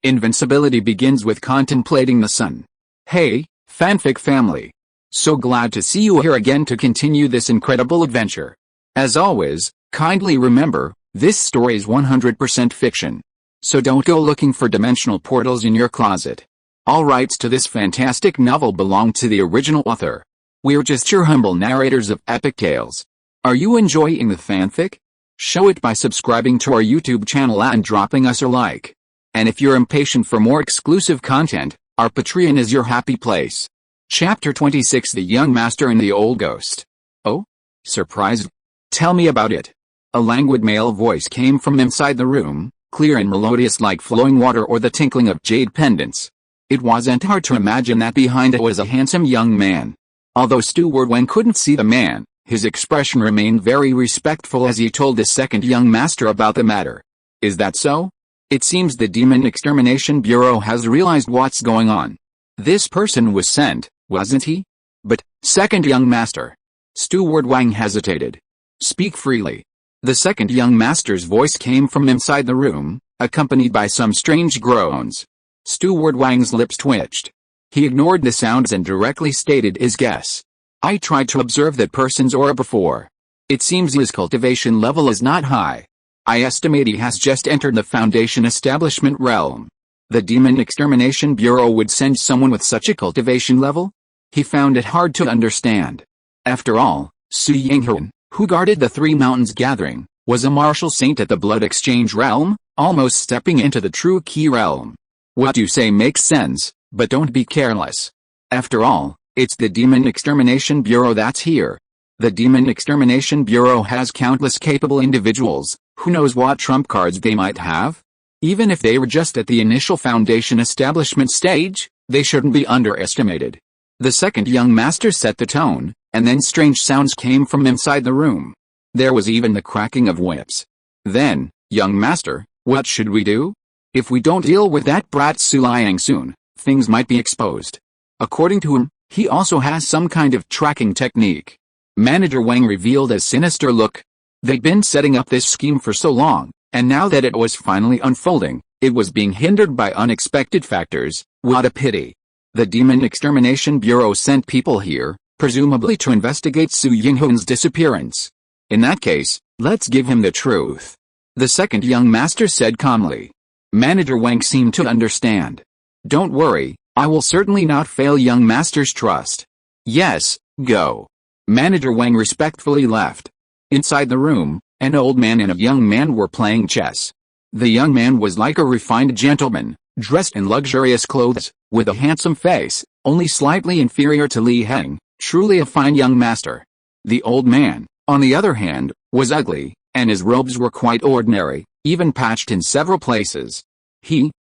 Invincibility begins with contemplating the sun. Hey, fanfic family. So glad to see you here again to continue this incredible adventure. As always, kindly remember, this story is 100% fiction. So don't go looking for dimensional portals in your closet. All rights to this fantastic novel belong to the original author. We're just your humble narrators of epic tales. Are you enjoying the fanfic? Show it by subscribing to our YouTube channel and dropping us a like. And if you're impatient for more exclusive content, our Patreon is your happy place. Chapter 26: The Young Master and the Old Ghost. Oh? Surprised? Tell me about it. A languid male voice came from inside the room, clear and melodious like flowing water or the tinkling of jade pendants. It wasn't hard to imagine that behind it was a handsome young man. Although Steward Wang couldn't see the man, his expression remained very respectful as he told the second young master about the matter. Is that so? It seems the Demon Extermination Bureau has realized what's going on. This person was sent, wasn't he? But, second young master. Steward Wang hesitated. Speak freely. The second young master's voice came from inside the room, accompanied by some strange groans. Steward Wang's lips twitched. He ignored the sounds and directly stated his guess. I tried to observe that person's aura before. It seems his cultivation level is not high. I estimate he has just entered the Foundation establishment realm. The Demon Extermination Bureau would send someone with such a cultivation level? He found it hard to understand. After all, Su Yinghen, who guarded the Three Mountains gathering, was a martial saint at the Blood Exchange realm, almost stepping into the true key realm. What you say makes sense, but don't be careless. After all, it's the Demon Extermination Bureau that's here. The Demon Extermination Bureau has countless capable individuals. Who knows what trump cards they might have? Even if they were just at the initial Foundation establishment stage, they shouldn't be underestimated. The second young master set the tone, and then strange sounds came from inside the room. There was even the cracking of whips. Then, young master, what should we do? If we don't deal with that brat Su Liang soon, things might be exposed. According to him, he also has some kind of tracking technique. Manager Wang revealed a sinister look. They'd been setting up this scheme for so long, and now that it was finally unfolding, it was being hindered by unexpected factors. What a pity. The Demon Extermination Bureau sent people here, presumably to investigate Su Yinghen's disappearance. In that case, let's give him the truth. The second young master said calmly. Manager Wang seemed to understand. Don't worry, I will certainly not fail young master's trust. Yes, go. Manager Wang respectfully left. Inside the room, an old man and a young man were playing chess. The young man was like a refined gentleman, dressed in luxurious clothes, with a handsome face, only slightly inferior to Li Heng, truly a fine young master. The old man, on the other hand, was ugly, and his robes were quite ordinary, even patched in several places.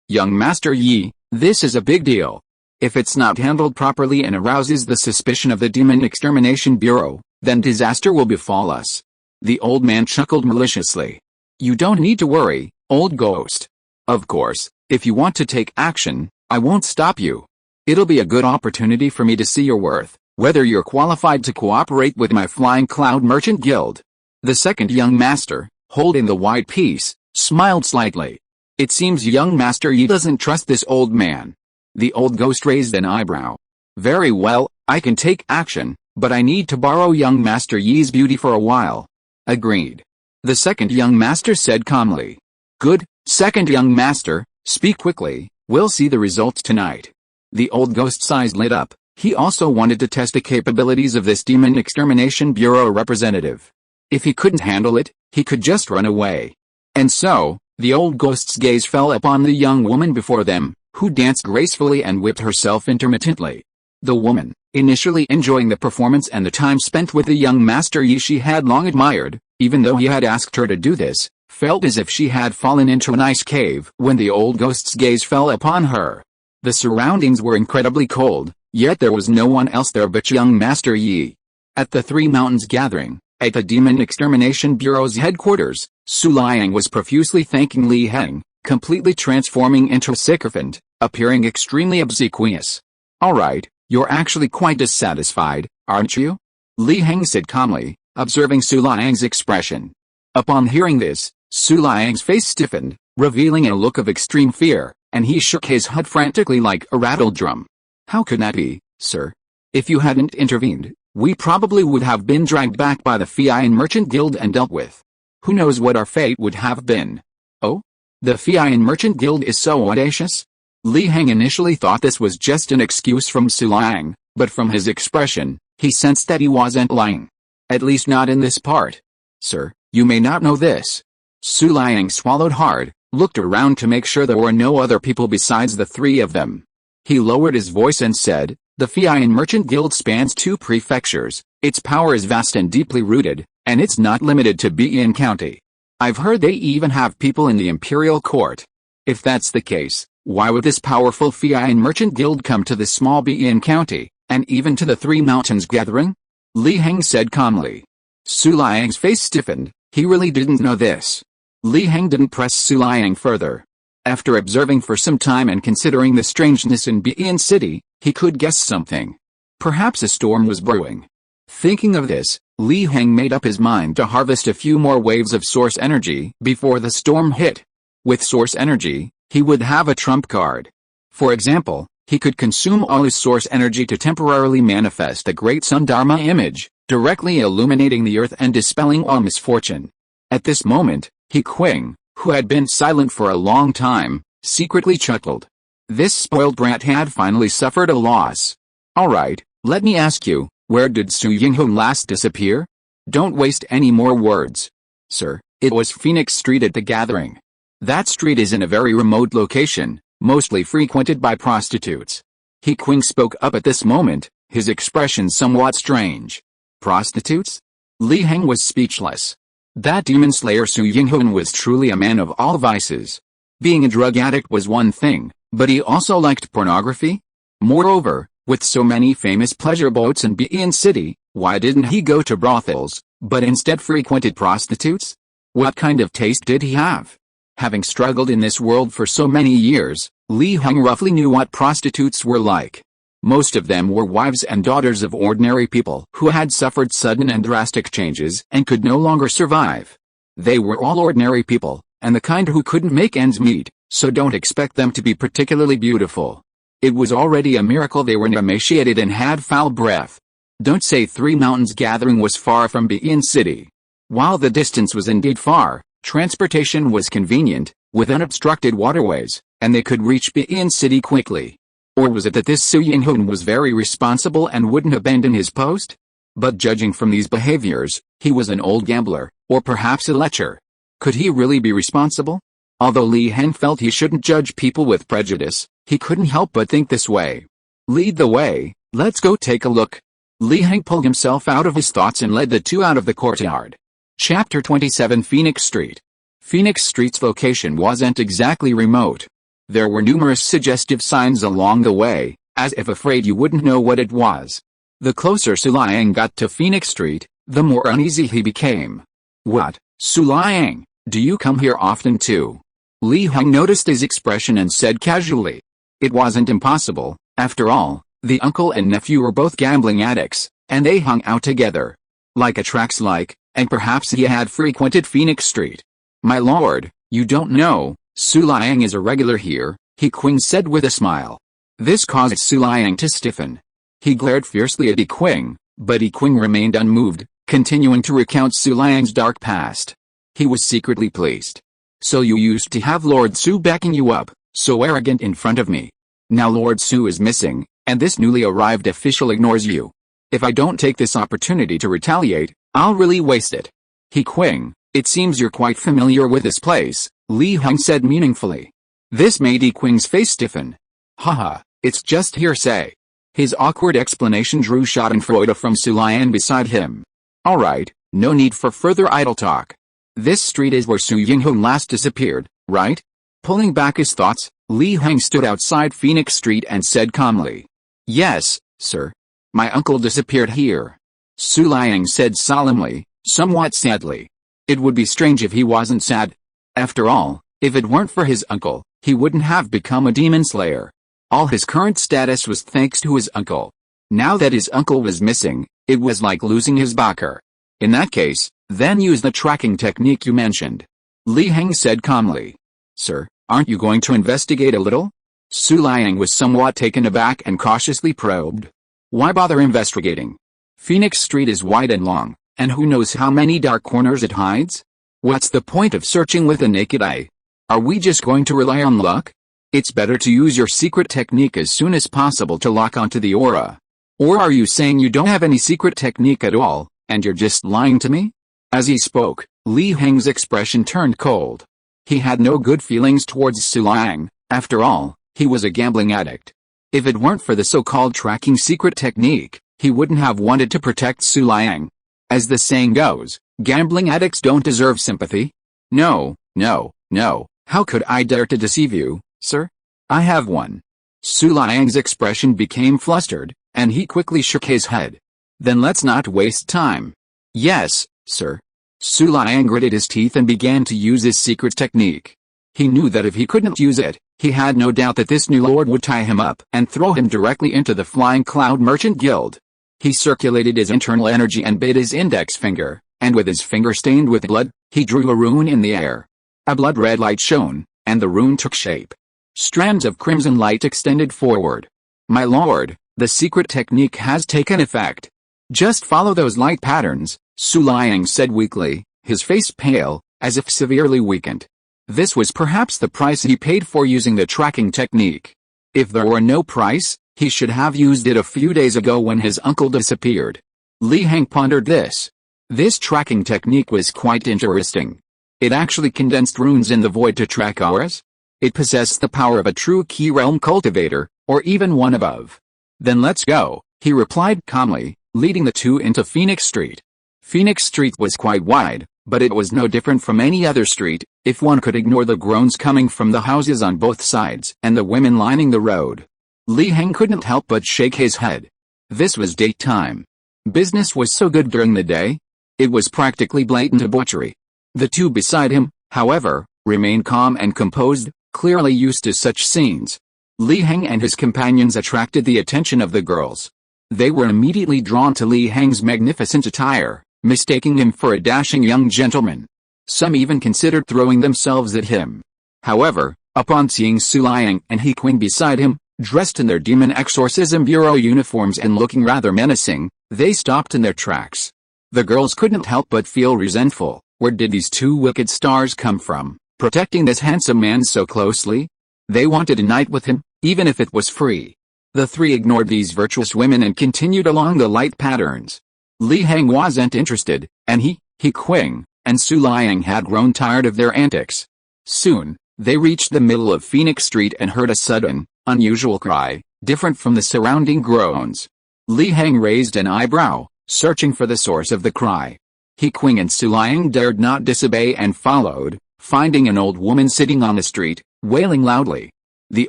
Young Master Yi, this is a big deal. If it's not handled properly and arouses the suspicion of the Demon Extermination Bureau, then disaster will befall us. The old man chuckled maliciously. You don't need to worry, old ghost. Of course, if you want to take action, I won't stop you. It'll be a good opportunity for me to see your worth, whether you're qualified to cooperate with my Flying Cloud Merchant Guild. The second young master, holding the white piece, smiled slightly. It seems young Master Yi doesn't trust this old man. The old ghost raised an eyebrow. Very well, I can take action, but I need to borrow young Master Yi's beauty for a while. Agreed. The second young master said calmly. Good, second young master, speak quickly, we'll see the results tonight. The old ghost's eyes lit up. He also wanted to test the capabilities of this Demon Extermination Bureau representative. If he couldn't handle it, he could just run away. And so, the old ghost's gaze fell upon the young woman before them, who danced gracefully and whipped herself intermittently. The woman, initially enjoying the performance and the time spent with the young Master Yi she had long admired, even though he had asked her to do this, felt as if she had fallen into an ice cave when the old ghost's gaze fell upon her. The surroundings were incredibly cold, yet there was no one else there but young Master Yi. At the Three Mountains gathering, at the Demon Extermination Bureau's headquarters, Su Liang was profusely thanking Li Heng, completely transforming into a sycophant, appearing extremely obsequious. Alright, you're actually quite dissatisfied, aren't you? Li Heng said calmly, observing Su Liang's expression. Upon hearing this, Su Liang's face stiffened, revealing a look of extreme fear. and he shook his head frantically like a rattled drum. How could that be, sir? If you hadn't intervened, we probably would have been dragged back by the Fian Merchant Guild and dealt with. Who knows what our fate would have been? Oh? The Fian Merchant Guild is so audacious? Li Heng initially thought this was just an excuse from Su Liang, but from his expression, he sensed that he wasn't lying. At least not in this part. Sir, you may not know this. Su Liang swallowed hard, looked around to make sure there were no other people besides the three of them. He lowered his voice and said, the Fian Merchant Guild spans 2 prefectures, its power is vast and deeply rooted, and it's not limited to Bian County. I've heard they even have people in the Imperial Court. If that's the case, why would this powerful Fian Merchant Guild come to this small Bian County, and even to the Three Mountains gathering? Li Heng said calmly. Su Liang's face stiffened, he really didn't know this. Li Heng didn't press Su Liang further. After observing for some time and considering the strangeness in Bian City, he could guess something. Perhaps a storm was brewing. Thinking of this, Li Heng made up his mind to harvest a few more waves of source energy before the storm hit. With source energy, he would have a trump card. For example, he could consume all his source energy to temporarily manifest the Great Sun Dharma image, directly illuminating the earth and dispelling all misfortune. At this moment, He Qing, who had been silent for a long time, secretly chuckled. This spoiled brat had finally suffered a loss. Alright, let me ask you, where did Su Yinghun last disappear? Don't waste any more words. Sir, it was Phoenix Street at the gathering. That street is in a very remote location, mostly frequented by prostitutes. He Qing spoke up at this moment, his expression somewhat strange. Prostitutes? Li Heng was speechless. That demon slayer Su Yinghun was truly a man of all vices. Being a drug addict was one thing, but he also liked pornography. Moreover, with so many famous pleasure boats in Bian City, why didn't he go to brothels, but instead frequented prostitutes? What kind of taste did he have? Having struggled in this world for so many years, Li Heng roughly knew what prostitutes were like. Most of them were wives and daughters of ordinary people who had suffered sudden and drastic changes and could no longer survive. They were all ordinary people, and the kind who couldn't make ends meet, so don't expect them to be particularly beautiful. It was already a miracle they were emaciated and had foul breath. Don't say Three Mountains gathering was far from Bian City. While the distance was indeed far, transportation was convenient, with unobstructed waterways, and they could reach Bian City quickly. Or was it that this Su Yinghun was very responsible and wouldn't abandon his post? But judging from these behaviors, he was an old gambler, or perhaps a lecher. Could he really be responsible? Although Li Heng felt he shouldn't judge people with prejudice, he couldn't help but think this way. Lead the way, let's go take a look. Li Heng pulled himself out of his thoughts and led the two out of the courtyard. Chapter 27 Phoenix Street. Phoenix Street's location wasn't exactly remote. There were numerous suggestive signs along the way, as if afraid you wouldn't know what it was. The closer Su Liang got to Phoenix Street, the more uneasy he became. What, Su Liang, do you come here often too? Li Heng noticed his expression and said casually. It wasn't impossible, after all, the uncle and nephew were both gambling addicts, and they hung out together. Like attracts like, and perhaps he had frequented Phoenix Street. My lord, you don't know, Su Liang is a regular here, He Qing said with a smile. This caused Su Liang to stiffen. He glared fiercely at He Qing, but He Qing remained unmoved, continuing to recount Su Liang's dark past. He was secretly pleased. So you used to have Lord Su backing you up, so arrogant in front of me. Now Lord Su is missing, and this newly arrived official ignores you. If I don't take this opportunity to retaliate, I'll really waste it. He Qing, it seems you're quite familiar with this place, Li Heng said meaningfully. This made He Qing's face stiffen. Haha, it's just hearsay. His awkward explanation drew schadenfreude from Su Liang beside him. Alright, no need for further idle talk. This street is where Su Yinghun last disappeared, right? Pulling back his thoughts, Li Heng stood outside Phoenix Street and said calmly. Yes, sir. My uncle disappeared here. Su Liang said solemnly, somewhat sadly. It would be strange if he wasn't sad. After all, if it weren't for his uncle, he wouldn't have become a demon slayer. All his current status was thanks to his uncle. Now that his uncle was missing, it was like losing his backer. In that case, then use the tracking technique you mentioned. Li Heng said calmly. Sir, Aren't you going to investigate a little? Su Liang was somewhat taken aback and cautiously probed. Why bother investigating? Phoenix Street is wide and long, and who knows how many dark corners it hides? What's the point of searching with the naked eye? Are we just going to rely on luck? It's better to use your secret technique as soon as possible to lock onto the aura. Or are you saying you don't have any secret technique at all, and you're just lying to me? As he spoke, Li Heng's expression turned cold. He had no good feelings towards Su Liang. After all, he was a gambling addict. If it weren't for the so-called tracking secret technique, he wouldn't have wanted to protect Su Liang. As the saying goes, gambling addicts don't deserve sympathy. No, no, no, how could I dare to deceive you, sir? I have one. Su Liang's expression became flustered, and he quickly shook his head. Then let's not waste time. Yes, sir. Su Liang gritted his teeth and began to use his secret technique. He knew that if he couldn't use it, he had no doubt that this new lord would tie him up and throw him directly into the Flying Cloud Merchant Guild. He circulated his internal energy and bit his index finger, and with his finger stained with blood, he drew a rune in the air. A blood-red light shone, and the rune took shape. Strands of crimson light extended forward. My lord, the secret technique has taken effect. Just follow those light patterns, Su Liang said weakly, his face pale, as if severely weakened. This was perhaps the price he paid for using the tracking technique. If there were no price, he should have used it a few days ago when his uncle disappeared. Li Heng pondered this. This tracking technique was quite interesting. It actually condensed runes in the void to track auras. It possessed the power of a true key realm cultivator, or even one above. Then let's go, he replied calmly, leading the two into Phoenix Street. Phoenix Street was quite wide, but it was no different from any other street, if one could ignore the groans coming from the houses on both sides and the women lining the road. Li Heng couldn't help but shake his head. This was daytime. Business was so good during the day. It was practically blatant debauchery. The two beside him, however, remained calm and composed, clearly used to such scenes. Li Heng and his companions attracted the attention of the girls. They were immediately drawn to Li Heng's magnificent attire, mistaking him for a dashing young gentleman. Some even considered throwing themselves at him. However, upon seeing Su Liang and He Qing beside him, dressed in their Demon Exorcism Bureau uniforms and looking rather menacing, they stopped in their tracks. The girls couldn't help but feel resentful. Where did these two wicked stars come from, protecting this handsome man so closely? They wanted a night with him, even if it was free. The three ignored these virtuous women and continued along the light patterns. Li Heng wasn't interested, and He Qing, and Su Liang had grown tired of their antics. Soon, they reached the middle of Phoenix Street and heard a sudden, unusual cry, different from the surrounding groans. Li Heng raised an eyebrow, searching for the source of the cry. He Qing and Su Liang dared not disobey and followed, finding an old woman sitting on the street, wailing loudly. The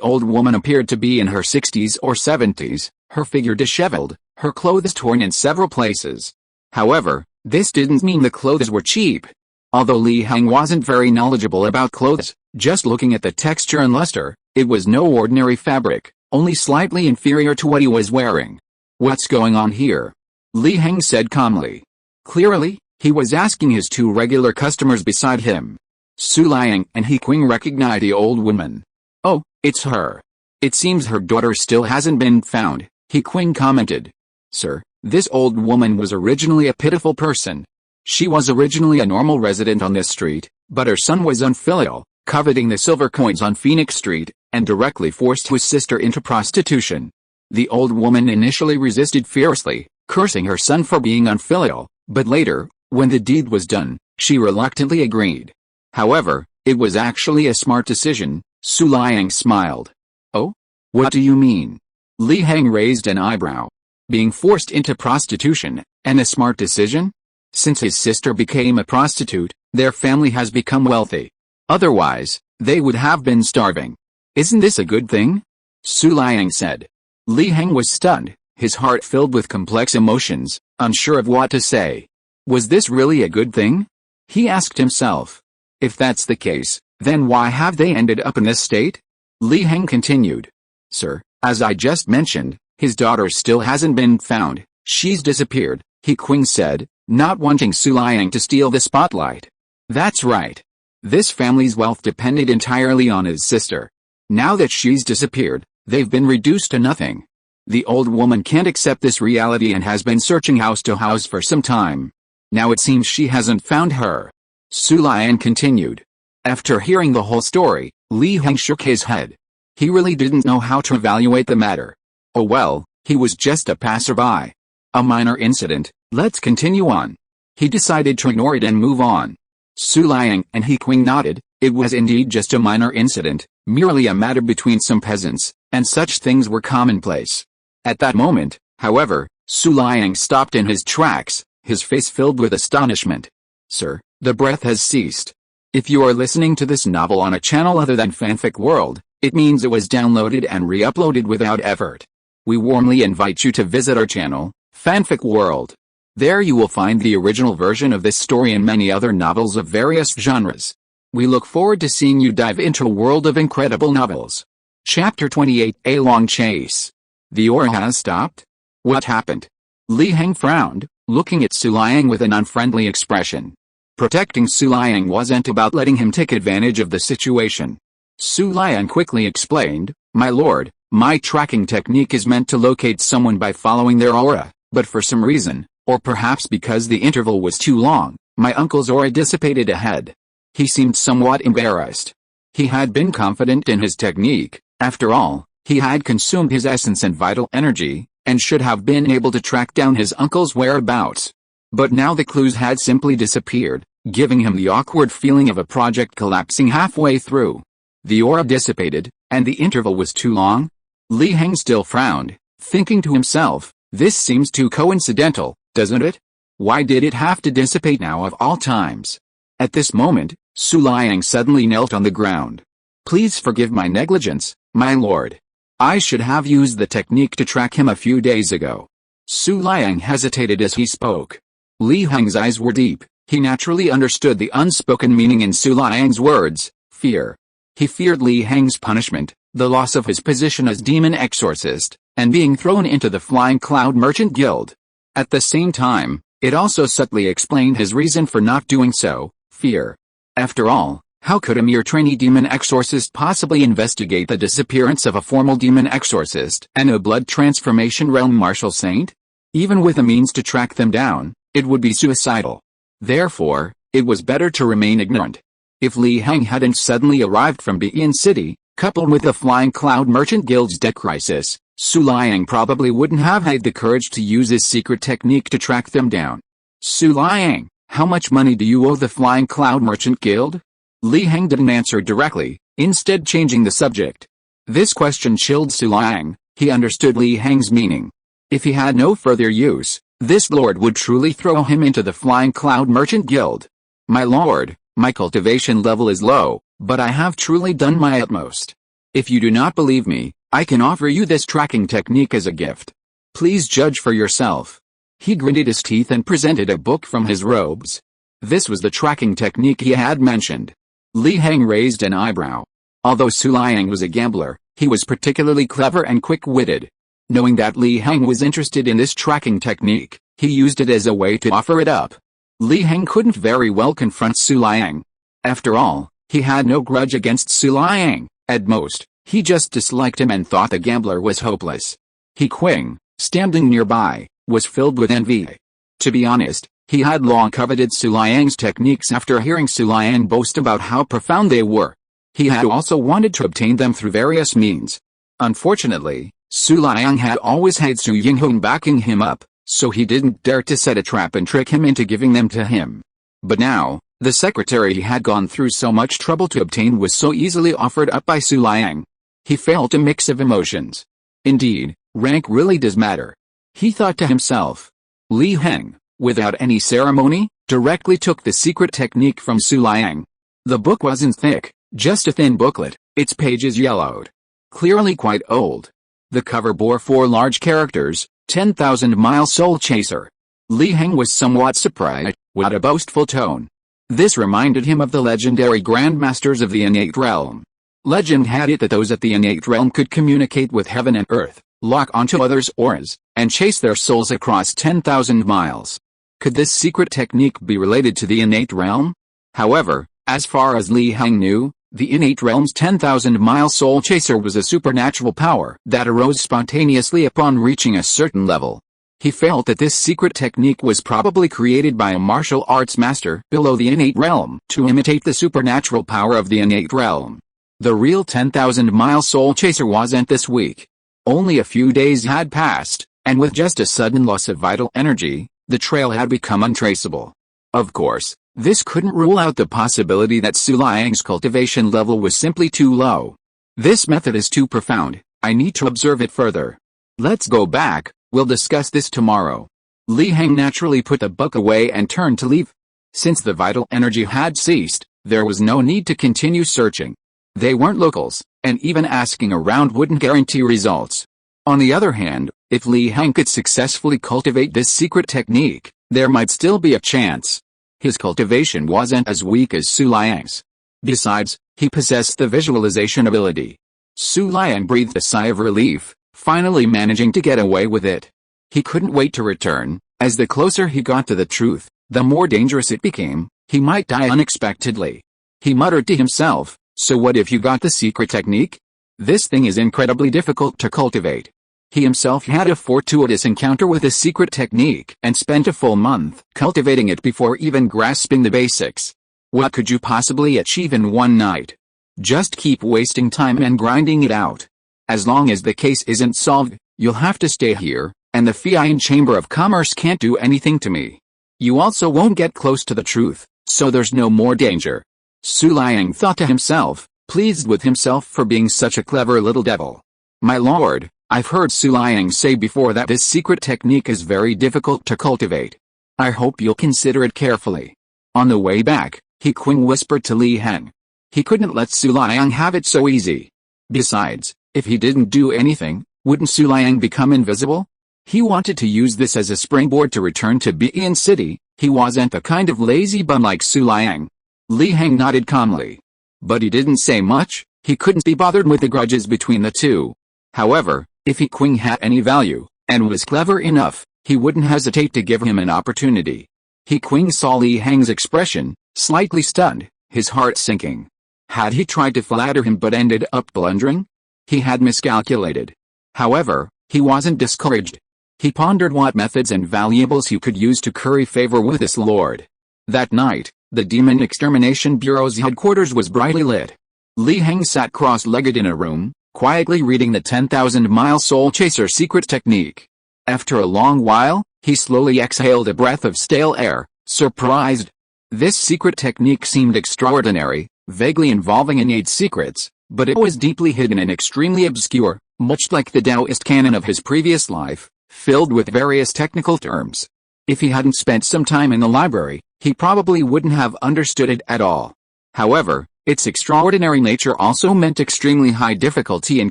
old woman appeared to be in her 60s or 70s, her figure disheveled, her clothes torn in several places. However, this didn't mean the clothes were cheap. Although Li Heng wasn't very knowledgeable about clothes, just looking at the texture and luster, it was no ordinary fabric, only slightly inferior to what he was wearing. What's going on here? Li Heng said calmly. Clearly, he was asking his two regular customers beside him. Su Liang and He Qing recognized the old woman. Oh, it's her. It seems her daughter still hasn't been found, He Qing commented. Sir, this old woman was originally a pitiful person. She was originally a normal resident on this street, but her son was unfilial, coveting the silver coins on Phoenix Street, and directly forced his sister into prostitution. The old woman initially resisted fiercely, cursing her son for being unfilial, but later, when the deed was done, she reluctantly agreed. However, it was actually a smart decision, Su Liang smiled. Oh? What do you mean? Li Heng raised an eyebrow. Being forced into prostitution, and a smart decision? Since his sister became a prostitute, their family has become wealthy. Otherwise, they would have been starving. Isn't this a good thing? Su Liang said. Li Heng was stunned, his heart filled with complex emotions, unsure of what to say. Was this really a good thing? He asked himself. If that's the case, then why have they ended up in this state? Li Heng continued. Sir, as I just mentioned, his daughter still hasn't been found. She's disappeared, He Qing said, not wanting Su Liang to steal the spotlight. That's right. This family's wealth depended entirely on his sister. Now that she's disappeared, they've been reduced to nothing. The old woman can't accept this reality and has been searching house to house for some time. Now it seems she hasn't found her. Su Liang continued. After hearing the whole story, Li Heng shook his head. He really didn't know how to evaluate the matter. Oh well, he was just a passerby. A minor incident, let's continue on. He decided to ignore it and move on. Su Liang and He Qing nodded. It was indeed just a minor incident, merely a matter between some peasants, and such things were commonplace. At that moment, however, Su Liang stopped in his tracks, his face filled with astonishment. Sir, the breath has ceased. If you are listening to this novel on a channel other than Fanfic World, it means it was downloaded and re-uploaded without effort. We warmly invite you to visit our channel, Fanfic World. There you will find the original version of this story and many other novels of various genres. We look forward to seeing you dive into a world of incredible novels. Chapter 28: A Long Chase. The aura has stopped? What happened? Li Heng frowned, looking at Su Liang with an unfriendly expression. Protecting Su Liang wasn't about letting him take advantage of the situation. Su Liang quickly explained, My lord, my tracking technique is meant to locate someone by following their aura, but for some reason, or perhaps because the interval was too long, my uncle's aura dissipated ahead. He seemed somewhat embarrassed. He had been confident in his technique. After all, he had consumed his essence and vital energy, and should have been able to track down his uncle's whereabouts. But now the clues had simply disappeared, giving him the awkward feeling of a project collapsing halfway through. The aura dissipated, and the interval was too long? Li Heng still frowned, thinking to himself, this seems too coincidental, doesn't it? Why did it have to dissipate now of all times? At this moment, Su Liang suddenly knelt on the ground. Please forgive my negligence, my lord. I should have used the technique to track him a few days ago. Su Liang hesitated as he spoke. Li Heng's eyes were deep. He naturally understood the unspoken meaning in Su Liang's words, fear. He feared Li Heng's punishment, the loss of his position as demon exorcist, and being thrown into the Flying Cloud Merchant Guild. At the same time, it also subtly explained his reason for not doing so, fear. After all, how could a mere trainee demon exorcist possibly investigate the disappearance of a formal demon exorcist and a blood transformation realm martial saint? Even with a means to track them down, it would be suicidal. Therefore, it was better to remain ignorant. If Li Heng hadn't suddenly arrived from Bein City, coupled with the Flying Cloud Merchant Guild's debt crisis, Su Liang probably wouldn't have had the courage to use his secret technique to track them down. Su Liang, how much money do you owe the Flying Cloud Merchant Guild? Li Heng didn't answer directly, instead changing the subject. This question chilled Su Liang. He understood Li Heng's meaning. If he had no further use, this lord would truly throw him into the Flying Cloud Merchant Guild. My lord, my cultivation level is low, but I have truly done my utmost. If you do not believe me, I can offer you this tracking technique as a gift. Please judge for yourself. He gritted his teeth and presented a book from his robes. This was the tracking technique he had mentioned. Li Heng raised an eyebrow. Although Su Liang was a gambler, he was particularly clever and quick-witted. Knowing that Li Heng was interested in this tracking technique, he used it as a way to offer it up. Li Heng couldn't very well confront Su Liang. After all, he had no grudge against Su Liang. At most, he just disliked him and thought the gambler was hopeless. He Qing, standing nearby, was filled with envy. To be honest, he had long coveted Su Liang's techniques after hearing Su Liang boast about how profound they were. He had also wanted to obtain them through various means. Unfortunately, Su Liang had always had Su Yinghong backing him up, so he didn't dare to set a trap and trick him into giving them to him. But now, the secretary he had gone through so much trouble to obtain was so easily offered up by Su Liang. He felt a mix of emotions. Indeed, rank really does matter. He thought to himself. Li Heng, without any ceremony, directly took the secret technique from Su Liang. The book wasn't thick, just a thin booklet, its pages yellowed. Clearly quite old. The cover bore 4 large characters, 10,000-mile soul chaser. Li Heng was somewhat surprised. What a boastful tone. This reminded him of the legendary grandmasters of the innate realm. Legend had it that those at the innate realm could communicate with heaven and earth, lock onto others' auras, and chase their souls across 10,000 miles. Could this secret technique be related to the innate realm? However, As far as Li Heng knew, the innate realm's 10,000-mile soul chaser was a supernatural power that arose spontaneously upon reaching a certain level. He felt that this secret technique was probably created by a martial arts master below the innate realm to imitate the supernatural power of the innate realm. The real 10,000-mile soul chaser wasn't this weak. Only a few days had passed, and with just a sudden loss of vital energy, the trail had become untraceable. Of course, this couldn't rule out the possibility that Su Liang's cultivation level was simply too low. This method is too profound, I need to observe it further. Let's go back, we'll discuss this tomorrow. Li Heng naturally put the book away and turned to leave. Since the vital energy had ceased, there was no need to continue searching. They weren't locals, and even asking around wouldn't guarantee results. On the other hand, if Li Heng could successfully cultivate this secret technique, there might still be a chance. His cultivation wasn't as weak as Su Liang's. Besides, he possessed the visualization ability. Su Liang breathed a sigh of relief, finally managing to get away with it. He couldn't wait to return, as the closer he got to the truth, the more dangerous it became. He might die unexpectedly. He muttered to himself, so what if you got the secret technique? This thing is incredibly difficult to cultivate. He himself had a fortuitous encounter with the secret technique and spent a full month cultivating it before even grasping the basics. What could you possibly achieve in one night? Just keep wasting time and grinding it out. As long as the case isn't solved, you'll have to stay here, and the Fian Chamber of Commerce can't do anything to me. You also won't get close to the truth, so there's no more danger. Su Liang thought to himself, pleased with himself for being such a clever little devil. My lord, I've heard Su Liang say before that this secret technique is very difficult to cultivate. I hope you'll consider it carefully. On the way back, Heng whispered to Li Heng. He couldn't let Su Liang have it so easy. Besides, if he didn't do anything, wouldn't Su Liang become invisible? He wanted to use this as a springboard to return to Bian City. He wasn't the kind of lazy bum like Su Liang. Li Heng nodded calmly. But he didn't say much. He couldn't be bothered with the grudges between the two. However, if Heng had any value, and was clever enough, he wouldn't hesitate to give him an opportunity. Heng saw Li Heng's expression, slightly stunned, his heart sinking. Had he tried to flatter him but ended up blundering? He had miscalculated. However, he wasn't discouraged. He pondered what methods and valuables he could use to curry favor with his lord. That night, the Demon Extermination Bureau's headquarters was brightly lit. Li Heng sat cross-legged in a room, quietly reading the 10,000-mile soul chaser secret technique. After a long while, he slowly exhaled a breath of stale air, surprised. This secret technique seemed extraordinary, vaguely involving innate secrets, but it was deeply hidden and extremely obscure, much like the Taoist canon of his previous life, filled with various technical terms. If he hadn't spent some time in the library, he probably wouldn't have understood it at all. However, its extraordinary nature also meant extremely high difficulty in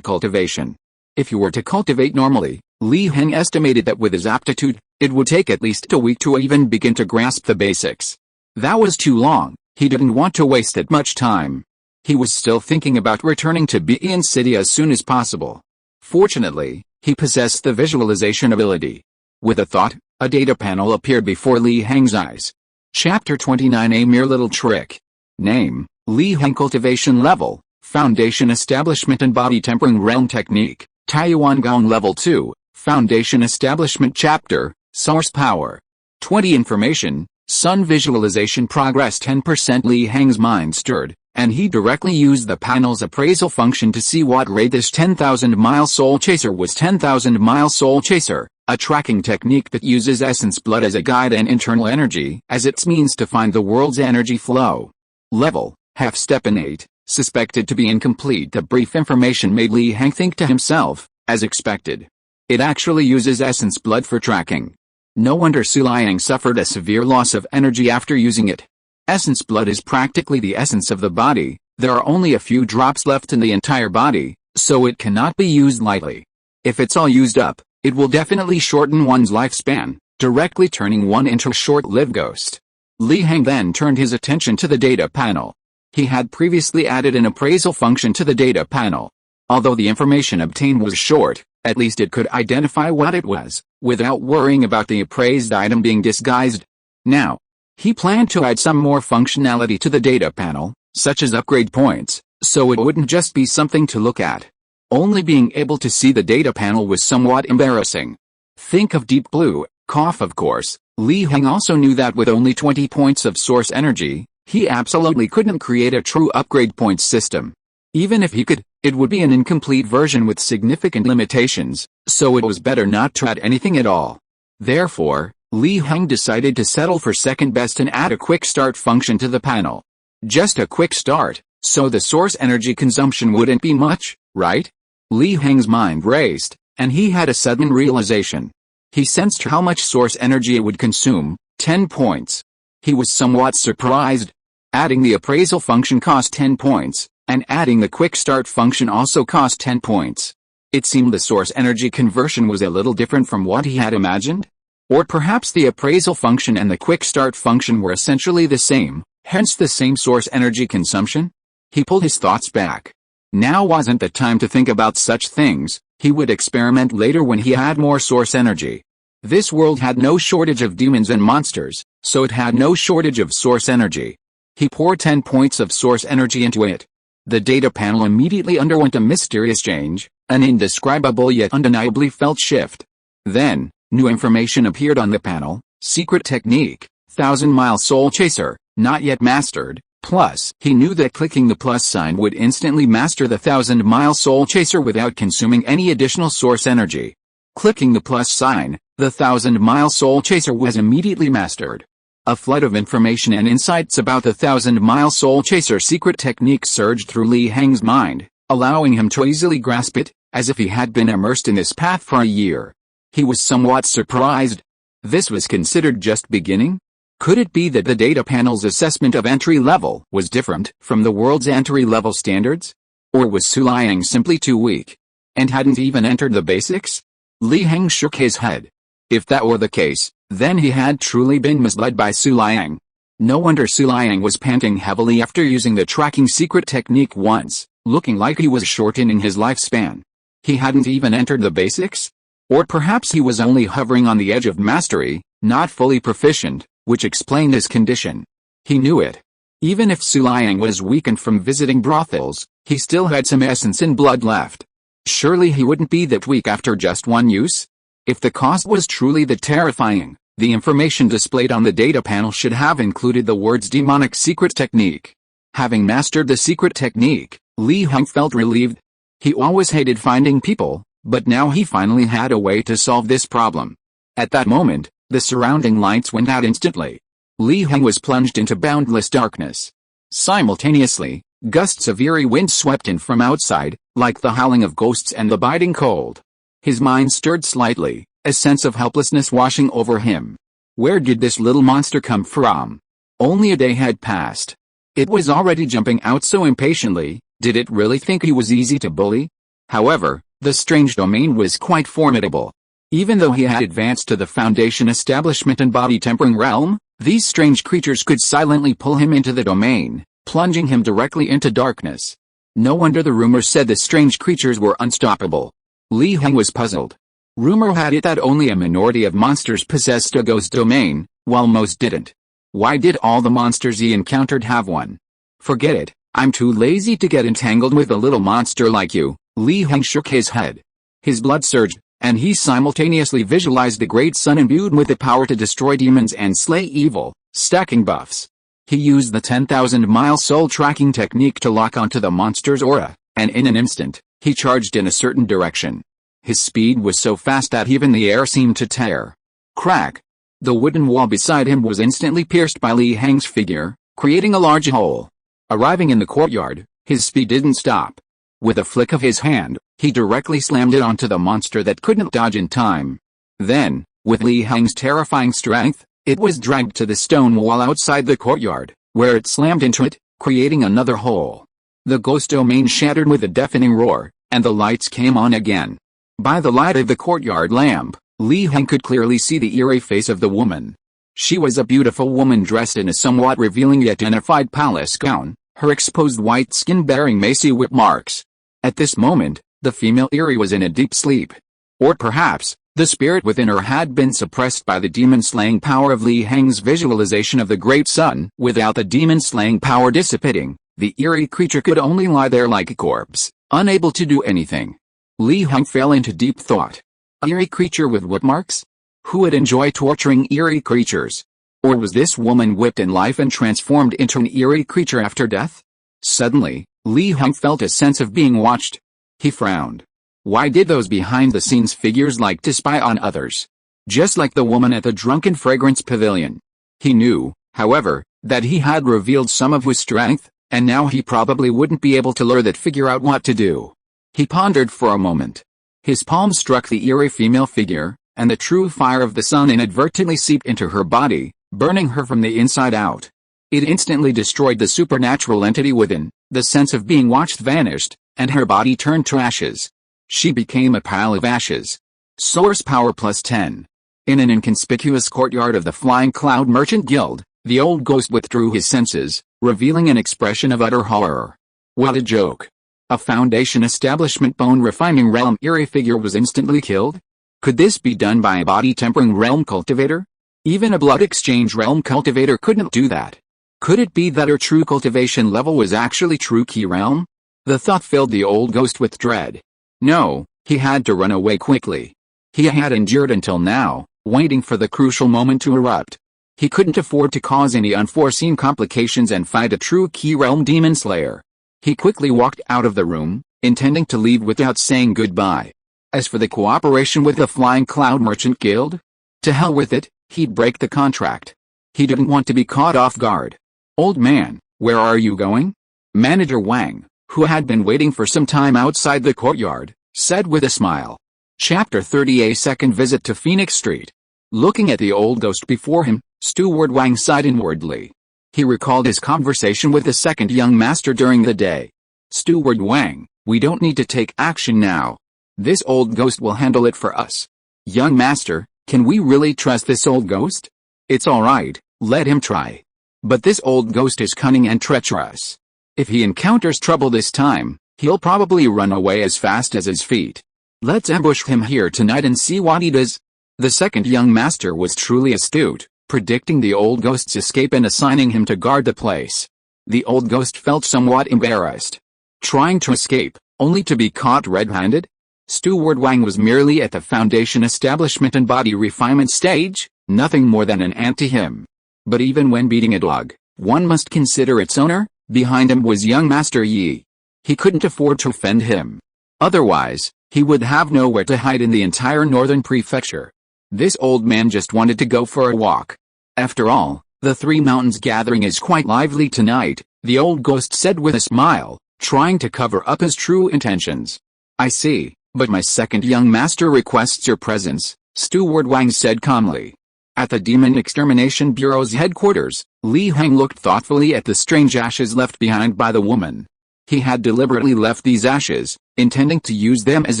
cultivation. If he were to cultivate normally, Li Heng estimated that with his aptitude, it would take at least a week to even begin to grasp the basics. That was too long. He didn't want to waste that much time. He was still thinking about returning to Bian City as soon as possible. Fortunately, he possessed the visualization ability. With a thought, a data panel appeared before Li Heng's eyes. Chapter 29, a mere little trick. Name, Li Heng cultivation level, foundation establishment and body tempering realm technique, Taiyuan Gong level 2, foundation establishment chapter, source power. 20 information, sun visualization progress 10%. Li Heng's mind stirred, and he directly used the panel's appraisal function to see what grade this 10,000-mile soul chaser was. 10,000-mile soul chaser, a tracking technique that uses essence blood as a guide and internal energy as its means to find the world's energy flow. Level, half step innate, suspected to be incomplete. The brief information made Li Heng think to himself, as expected. It actually uses essence blood for tracking. No wonder Su Liang suffered a severe loss of energy after using it. Essence blood is practically the essence of the body. There are only a few drops left in the entire body, so it cannot be used lightly. If it's all used up, it will definitely shorten one's lifespan, directly turning one into a short-lived ghost. Li Heng then turned his attention to the data panel. He had previously added an appraisal function to the data panel. Although the information obtained was short, at least it could identify what it was, without worrying about the appraised item being disguised. Now, He planned to add some more functionality to the data panel, such as upgrade points, so it wouldn't just be something to look at. Only being able to see the data panel was somewhat embarrassing. Think of Deep Blue, cough of course. Li Heng also knew that with only 20 points of source energy, he absolutely couldn't create a true upgrade points system. Even if he could, it would be an incomplete version with significant limitations, so it was better not to add anything at all. Therefore, Li Heng decided to settle for second best and add a quick start function to the panel. Just a quick start, so the source energy consumption wouldn't be much, right? Li Heng's mind raced, and he had a sudden realization. He sensed how much source energy it would consume, 10 points. He was somewhat surprised. Adding the appraisal function cost 10 points, and adding the quick start function also cost 10 points. It seemed the source energy conversion was a little different from what he had imagined? Or perhaps the appraisal function and the quick start function were essentially the same, hence the same source energy consumption? He pulled his thoughts back. Now wasn't the time to think about such things. He would experiment later when he had more source energy. This world had no shortage of demons and monsters, so it had no shortage of source energy. He poured 10 points of source energy into it. The data panel immediately underwent a mysterious change, an indescribable yet undeniably felt shift. Then, new information appeared on the panel: secret technique, 1,000-mile soul chaser, not yet mastered. Plus, he knew that clicking the plus sign would instantly master the 1,000-mile soul chaser without consuming any additional source energy. Clicking the plus sign, the 1,000-mile soul chaser was immediately mastered. A flood of information and insights about the 1,000-mile soul chaser secret technique surged through Li Heng's mind, allowing him to easily grasp it, as if he had been immersed in this path for a year. He was somewhat surprised. This was considered just beginning? Could it be that the data panel's assessment of entry level was different from the world's entry level standards? Or was Suliang simply too weak, and hadn't even entered the basics? Li Heng shook his head. If that were the case, then he had truly been misled by Suliang. No wonder Suliang was panting heavily after using the tracking secret technique once, looking like he was shortening his lifespan. He hadn't even entered the basics? Or perhaps he was only hovering on the edge of mastery, not fully proficient, which explained his condition. He knew it. Even if Suliang was weakened from visiting brothels, he still had some essence in blood left. Surely he wouldn't be that weak after just one use? If the cost was truly that terrifying, the information displayed on the data panel should have included the words demonic secret technique. Having mastered the secret technique, Li Heng felt relieved. He always hated finding people, but now he finally had a way to solve this problem. At that moment, the surrounding lights went out instantly. Li Heng was plunged into boundless darkness. Simultaneously, gusts of eerie wind swept in from outside, like the howling of ghosts and the biting cold. His mind stirred slightly, a sense of helplessness washing over him. Where did this little monster come from? Only a day had passed. It was already jumping out so impatiently. Did it really think he was easy to bully? However, the strange domain was quite formidable. Even though he had advanced to the Foundation establishment and body-tempering realm, these strange creatures could silently pull him into the domain, plunging him directly into darkness. No wonder the rumor said the strange creatures were unstoppable. Li Heng was puzzled. Rumor had it that only a minority of monsters possessed a ghost domain, while most didn't. Why did all the monsters he encountered have one? Forget it, I'm too lazy to get entangled with a little monster like you. Li Heng shook his head. His blood surged, and he simultaneously visualized the great sun imbued with the power to destroy demons and slay evil, stacking buffs. He used the 10,000-mile soul tracking technique to lock onto the monster's aura, and in an instant, he charged in a certain direction. His speed was so fast that even the air seemed to tear. Crack! The wooden wall beside him was instantly pierced by Li Heng's figure, creating a large hole. Arriving in the courtyard, his speed didn't stop. With a flick of his hand, he directly slammed it onto the monster that couldn't dodge in time. Then, with Li Heng's terrifying strength, it was dragged to the stone wall outside the courtyard, where it slammed into it, creating another hole. The ghost domain shattered with a deafening roar, and the lights came on again. By the light of the courtyard lamp, Li Heng could clearly see the eerie face of the woman. She was a beautiful woman dressed in a somewhat revealing yet dignified palace gown, her exposed white skin bearing macy whip marks. At this moment, the female Eerie was in a deep sleep. Or perhaps, The spirit within her had been suppressed by the demon-slaying power of Li Heng's visualization of the great sun. Without the demon-slaying power dissipating, the eerie creature could only lie there like a corpse, unable to do anything. Li Heng fell into deep thought. Eerie creature with what marks? Who would enjoy torturing eerie creatures? Or was this woman whipped in life and transformed into an eerie creature after death? Suddenly, Li Heng felt a sense of being watched. He frowned. Why did those behind-the-scenes figures like to spy on others? Just like the woman at the Drunken Fragrance Pavilion. He knew, however, that he had revealed some of his strength, and now he probably wouldn't be able to lure that figure out what to do. He pondered for a moment. His palm struck the eerie female figure, and the true fire of the sun inadvertently seeped into her body, burning her from the inside out. It instantly destroyed the supernatural entity within, the sense of being watched vanished, and her body turned to ashes. She became a pile of ashes. Source power +10. In an inconspicuous courtyard of the Flying Cloud Merchant Guild, the old ghost withdrew his senses, revealing an expression of utter horror. What a joke. A Foundation establishment bone-refining realm eerie figure was instantly killed? Could this be done by a body-tempering realm cultivator? Even a blood exchange realm cultivator couldn't do that. Could it be that her true cultivation level was actually true key realm? The thought filled the old ghost with dread. No, he had to run away quickly. He had endured until now, waiting for the crucial moment to erupt. He couldn't afford to cause any unforeseen complications and fight a true key realm demon slayer. He quickly walked out of the room, intending to leave without saying goodbye. As for the cooperation with the Flying Cloud Merchant Guild? To hell with it, he'd break the contract. He didn't want to be caught off guard. Old man, where are you going? Manager Wang, who had been waiting for some time outside the courtyard, said with a smile. Chapter 30. A second visit to Phoenix Street. Looking at the old ghost before him, Steward Wang sighed inwardly. He recalled his conversation with the second young master during the day. Steward Wang, we don't need to take action now. This old ghost will handle it for us. Young master, can we really trust this old ghost? It's alright, let him try. But this old ghost is cunning and treacherous. If he encounters trouble this time, he'll probably run away as fast as his feet. Let's ambush him here tonight and see what he does. The second young master was truly astute, predicting the old ghost's escape and assigning him to guard the place. The old ghost felt somewhat embarrassed. Trying to escape, only to be caught red-handed? Steward Wang was merely at the Foundation establishment and body refinement stage, nothing more than an ant to him. But even when beating a dog, one must consider its owner. Behind him was young Master Yi. He couldn't afford to offend him. Otherwise, he would have nowhere to hide in the entire northern prefecture. This old man just wanted to go for a walk. After all, the Three Mountains gathering is quite lively tonight, the old ghost said with a smile, trying to cover up his true intentions. I see, but my second young master requests your presence, Steward Wang said calmly. At the Demon Extermination Bureau's headquarters, Li Heng looked thoughtfully at the strange ashes left behind by the woman. He had deliberately left these ashes, intending to use them as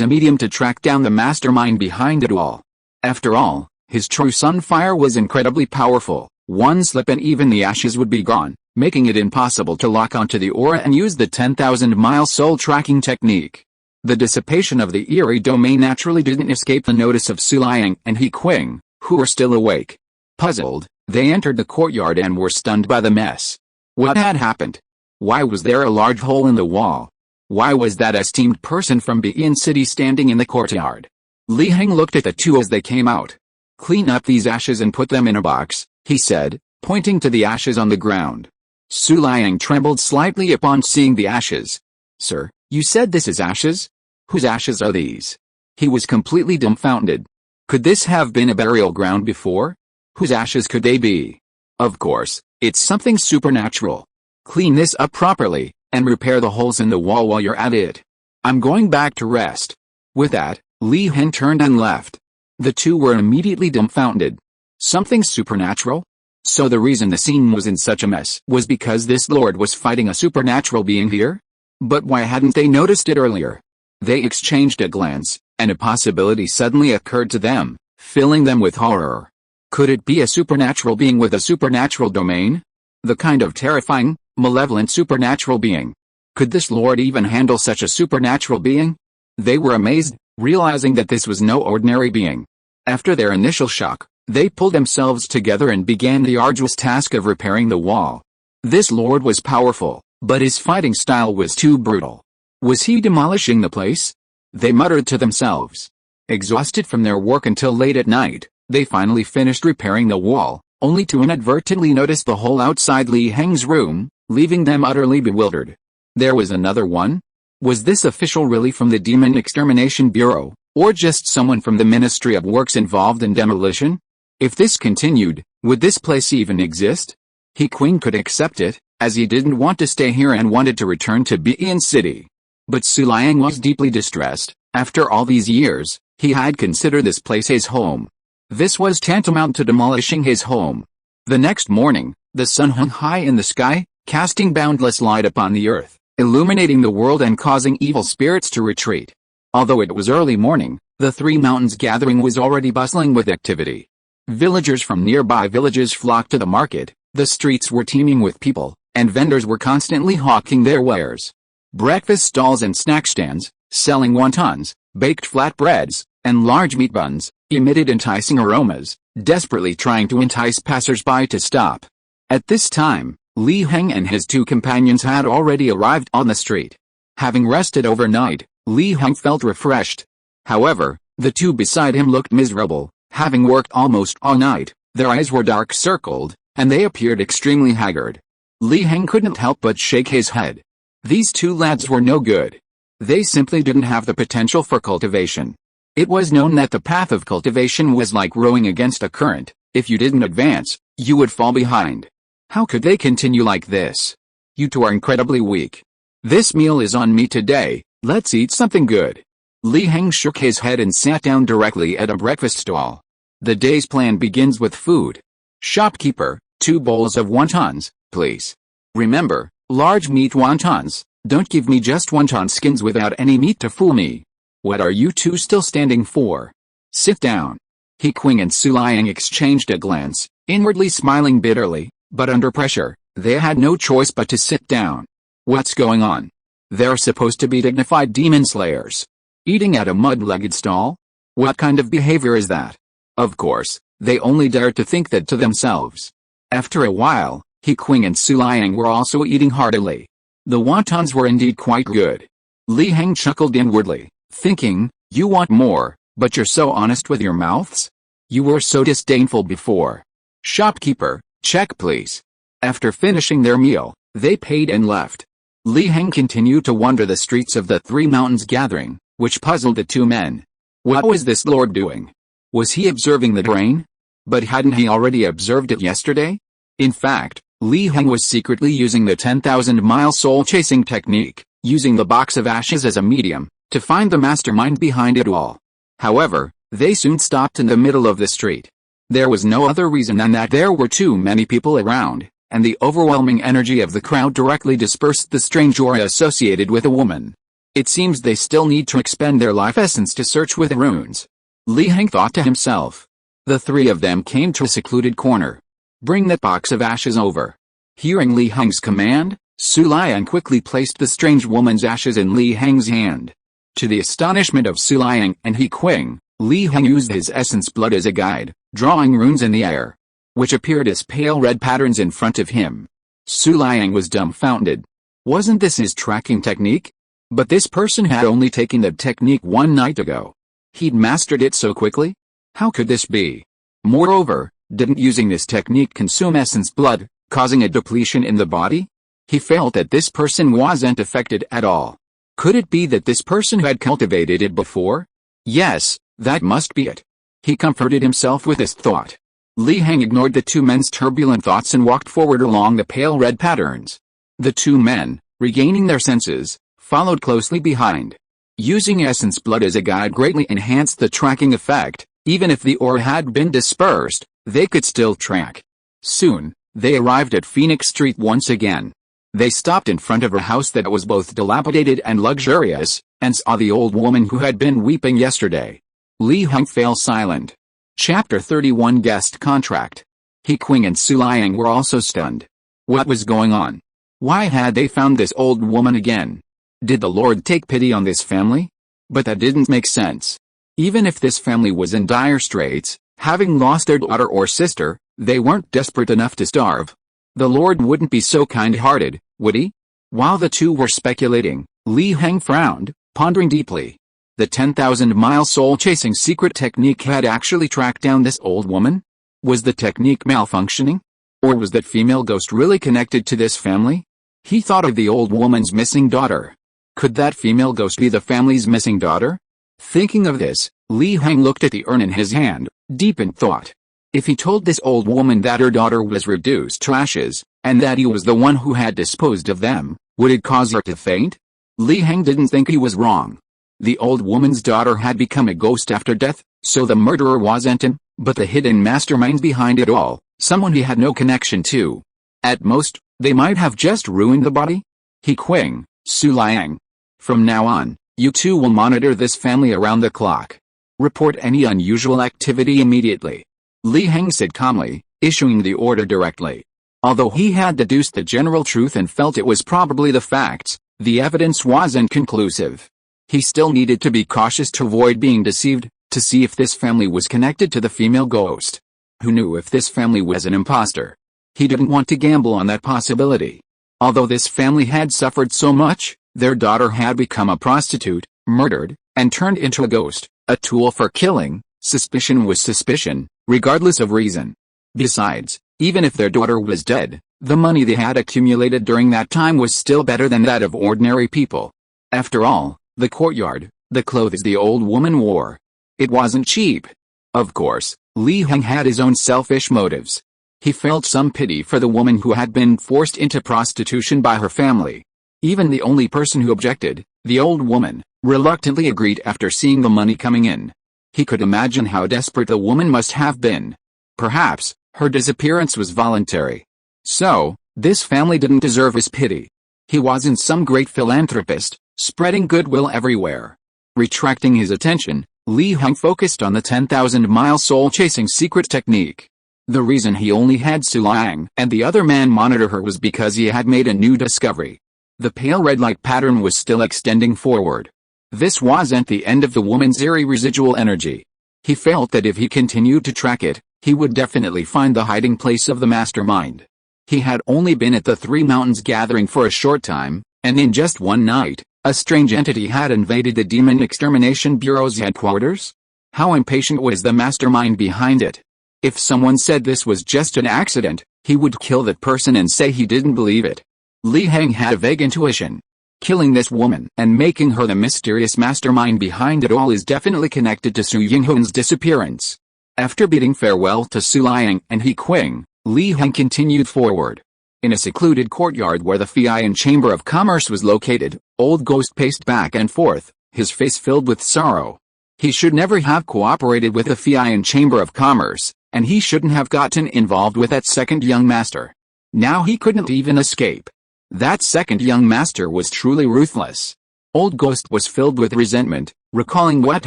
a medium to track down the mastermind behind it all. After all, his true sun fire was incredibly powerful. One slip and even the ashes would be gone, making it impossible to lock onto the aura and use the 10,000-mile soul tracking technique. The dissipation of the eerie domain naturally didn't escape the notice of Su Liang and He Qing, who were still awake. Puzzled, they entered the courtyard and were stunned by the mess. What had happened? Why was there a large hole in the wall? Why was that esteemed person from Begin City standing in the courtyard? Li Heng looked at the two as they came out. Clean up these ashes and put them in a box, he said, pointing to the ashes on the ground. Su Liang trembled slightly upon seeing the ashes. Sir, you said this is ashes? Whose ashes are these? He was completely dumbfounded. Could this have been a burial ground before? Whose ashes could they be? Of course, it's something supernatural. Clean this up properly, and repair the holes in the wall while you're at it. I'm going back to rest. With that, Li Heng turned and left. The two were immediately dumbfounded. Something supernatural? So the reason the scene was in such a mess was because this lord was fighting a supernatural being here? But why hadn't they noticed it earlier? They exchanged a glance, and a possibility suddenly occurred to them, filling them with horror. Could it be a supernatural being with a supernatural domain? The kind of terrifying, malevolent supernatural being. Could this lord even handle such a supernatural being? They were amazed, realizing that this was no ordinary being. After their initial shock, they pulled themselves together and began the arduous task of repairing the wall. This lord was powerful, but his fighting style was too brutal. Was he demolishing the place? They muttered to themselves. Exhausted from their work until late at night, they finally finished repairing the wall, only to inadvertently notice the hole outside Li Heng's room, leaving them utterly bewildered. There was another one? Was this official really from the Demon Extermination Bureau, or just someone from the Ministry of Works involved in demolition? If this continued, would this place even exist? Heng could accept it, as he didn't want to stay here and wanted to return to Bian City. But Suliang was deeply distressed. After all these years, he had considered this place his home. This was tantamount to demolishing his home. The next morning, the sun hung high in the sky, casting boundless light upon the earth, illuminating the world and causing evil spirits to retreat. Although it was early morning, the Three Mountains gathering was already bustling with activity. Villagers from nearby villages flocked to the market, the streets were teeming with people, and vendors were constantly hawking their wares. Breakfast stalls and snack stands, selling wontons, baked flatbreads, and large meat buns, emitted enticing aromas, desperately trying to entice passers-by to stop. At this time, Li Heng and his two companions had already arrived on the street. Having rested overnight, Li Heng felt refreshed. However, the two beside him looked miserable, having worked almost all night. Their eyes were dark-circled, and they appeared extremely haggard. Li Heng couldn't help but shake his head. These two lads were no good. They simply didn't have the potential for cultivation. It was known that the path of cultivation was like rowing against a current. If you didn't advance, you would fall behind. How could they continue like this? You two are incredibly weak. This meal is on me today, let's eat something good. Li Heng shook his head and sat down directly at a breakfast stall. The day's plan begins with food. Shopkeeper, 2 bowls of wontons, please. Remember, large meat wontons. Don't give me just wonton skins without any meat to fool me. What are you two still standing for? Sit down. Heng and Suliang exchanged a glance, inwardly smiling bitterly, but under pressure, they had no choice but to sit down. What's going on? They're supposed to be dignified demon slayers. Eating at a mud-legged stall? What kind of behavior is that? Of course, they only dared to think that to themselves. After a while, Heng and Suliang were also eating heartily. The wontons were indeed quite good. Li Heng chuckled inwardly, thinking, you want more, but you're so honest with your mouths? You were so disdainful before. Shopkeeper, check please. After finishing their meal, they paid and left. Li Heng continued to wander the streets of the Three Mountains gathering, which puzzled the two men. What was this lord doing? Was he observing the drain? But hadn't he already observed it yesterday? In fact, Li Heng was secretly using the 10,000-mile soul-chasing technique, using the box of ashes as a medium, to find the mastermind behind it all. However, they soon stopped in the middle of the street. There was no other reason than that there were too many people around, and the overwhelming energy of the crowd directly dispersed the strange aura associated with a woman. It seems they still need to expend their life essence to search with runes. Li Heng thought to himself. The three of them came to a secluded corner. Bring that box of ashes over. Hearing Li Heng's command, Suliang quickly placed the strange woman's ashes in Li Heng's hand. To the astonishment of Suliang and Heng, Li Heng used his essence blood as a guide, drawing runes in the air, which appeared as pale red patterns in front of him. Suliang was dumbfounded. Wasn't this his tracking technique? But this person had only taken the technique one night ago. He'd mastered it so quickly? How could this be? Moreover, didn't using this technique consume essence blood, causing a depletion in the body? He felt that this person wasn't affected at all. Could it be that this person had cultivated it before? Yes, that must be it. He comforted himself with this thought. Li Heng ignored the two men's turbulent thoughts and walked forward along the pale red patterns. The two men, regaining their senses, followed closely behind. Using essence blood as a guide greatly enhanced the tracking effect. Even if the aura had been dispersed, they could still track. Soon, they arrived at Phoenix Street once again. They stopped in front of a house that was both dilapidated and luxurious, and saw the old woman who had been weeping yesterday. Li Heng fell silent. Chapter 31 Guest Contract. Heng and Suliang were also stunned. What was going on? Why had they found this old woman again? Did the Lord take pity on this family? But that didn't make sense. Even if this family was in dire straits, having lost their daughter or sister, they weren't desperate enough to starve. The Lord wouldn't be so kind-hearted, would he? While the two were speculating, Heng frowned, pondering deeply. The 10,000-mile soul-chasing secret technique had actually tracked down this old woman? Was the technique malfunctioning? Or was that female ghost really connected to this family? He thought of the old woman's missing daughter. Could that female ghost be the family's missing daughter? Thinking of this, Heng looked at the urn in his hand, deep in thought. If he told this old woman that her daughter was reduced to ashes, and that he was the one who had disposed of them, would it cause her to faint? Heng didn't think he was wrong. The old woman's daughter had become a ghost after death, so the murderer wasn't him, but the hidden mastermind behind it all, someone he had no connection to. At most, they might have just ruined the body? He Qing, Su Liang. From now on, you two will monitor this family around the clock. Report any unusual activity immediately. Heng said calmly, issuing the order directly. Although he had deduced the general truth and felt it was probably the facts, the evidence wasn't conclusive. He still needed to be cautious to avoid being deceived, to see if this family was connected to the female ghost. Who knew if this family was an imposter? He didn't want to gamble on that possibility. Although this family had suffered so much, their daughter had become a prostitute, murdered, and turned into a ghost, a tool for killing. Suspicion was suspicion, regardless of reason. Besides, even if their daughter was dead, the money they had accumulated during that time was still better than that of ordinary people. After all, the courtyard, the clothes the old woman wore. It wasn't cheap. Of course, Heng had his own selfish motives. He felt some pity for the woman who had been forced into prostitution by her family. Even the only person who objected, the old woman, reluctantly agreed after seeing the money coming in. He could imagine how desperate the woman must have been. Perhaps, her disappearance was voluntary. So, this family didn't deserve his pity. He wasn't some great philanthropist, spreading goodwill everywhere. Retracting his attention, Heng focused on the 10,000-mile soul-chasing secret technique. The reason he only had Su Liang and the other man monitor her was because he had made a new discovery. The pale red light pattern was still extending forward. This wasn't the end of the woman's eerie residual energy. He felt that if he continued to track it, he would definitely find the hiding place of the mastermind. He had only been at the Three Mountains gathering for a short time, and in just one night, a strange entity had invaded the Demon Extermination Bureau's headquarters? How impatient was the mastermind behind it? If someone said this was just an accident, he would kill that person and say he didn't believe it. Heng had a vague intuition. Killing this woman and making her the mysterious mastermind behind it all is definitely connected to Su Yinghun's disappearance. After bidding farewell to Su Liang and He Qing, Heng continued forward. In a secluded courtyard where the Fian Chamber of Commerce was located, Old Ghost paced back and forth, his face filled with sorrow. He should never have cooperated with the Fian Chamber of Commerce, and he shouldn't have gotten involved with that second young master. Now he couldn't even escape. That second young master was truly ruthless. Old Ghost was filled with resentment, recalling what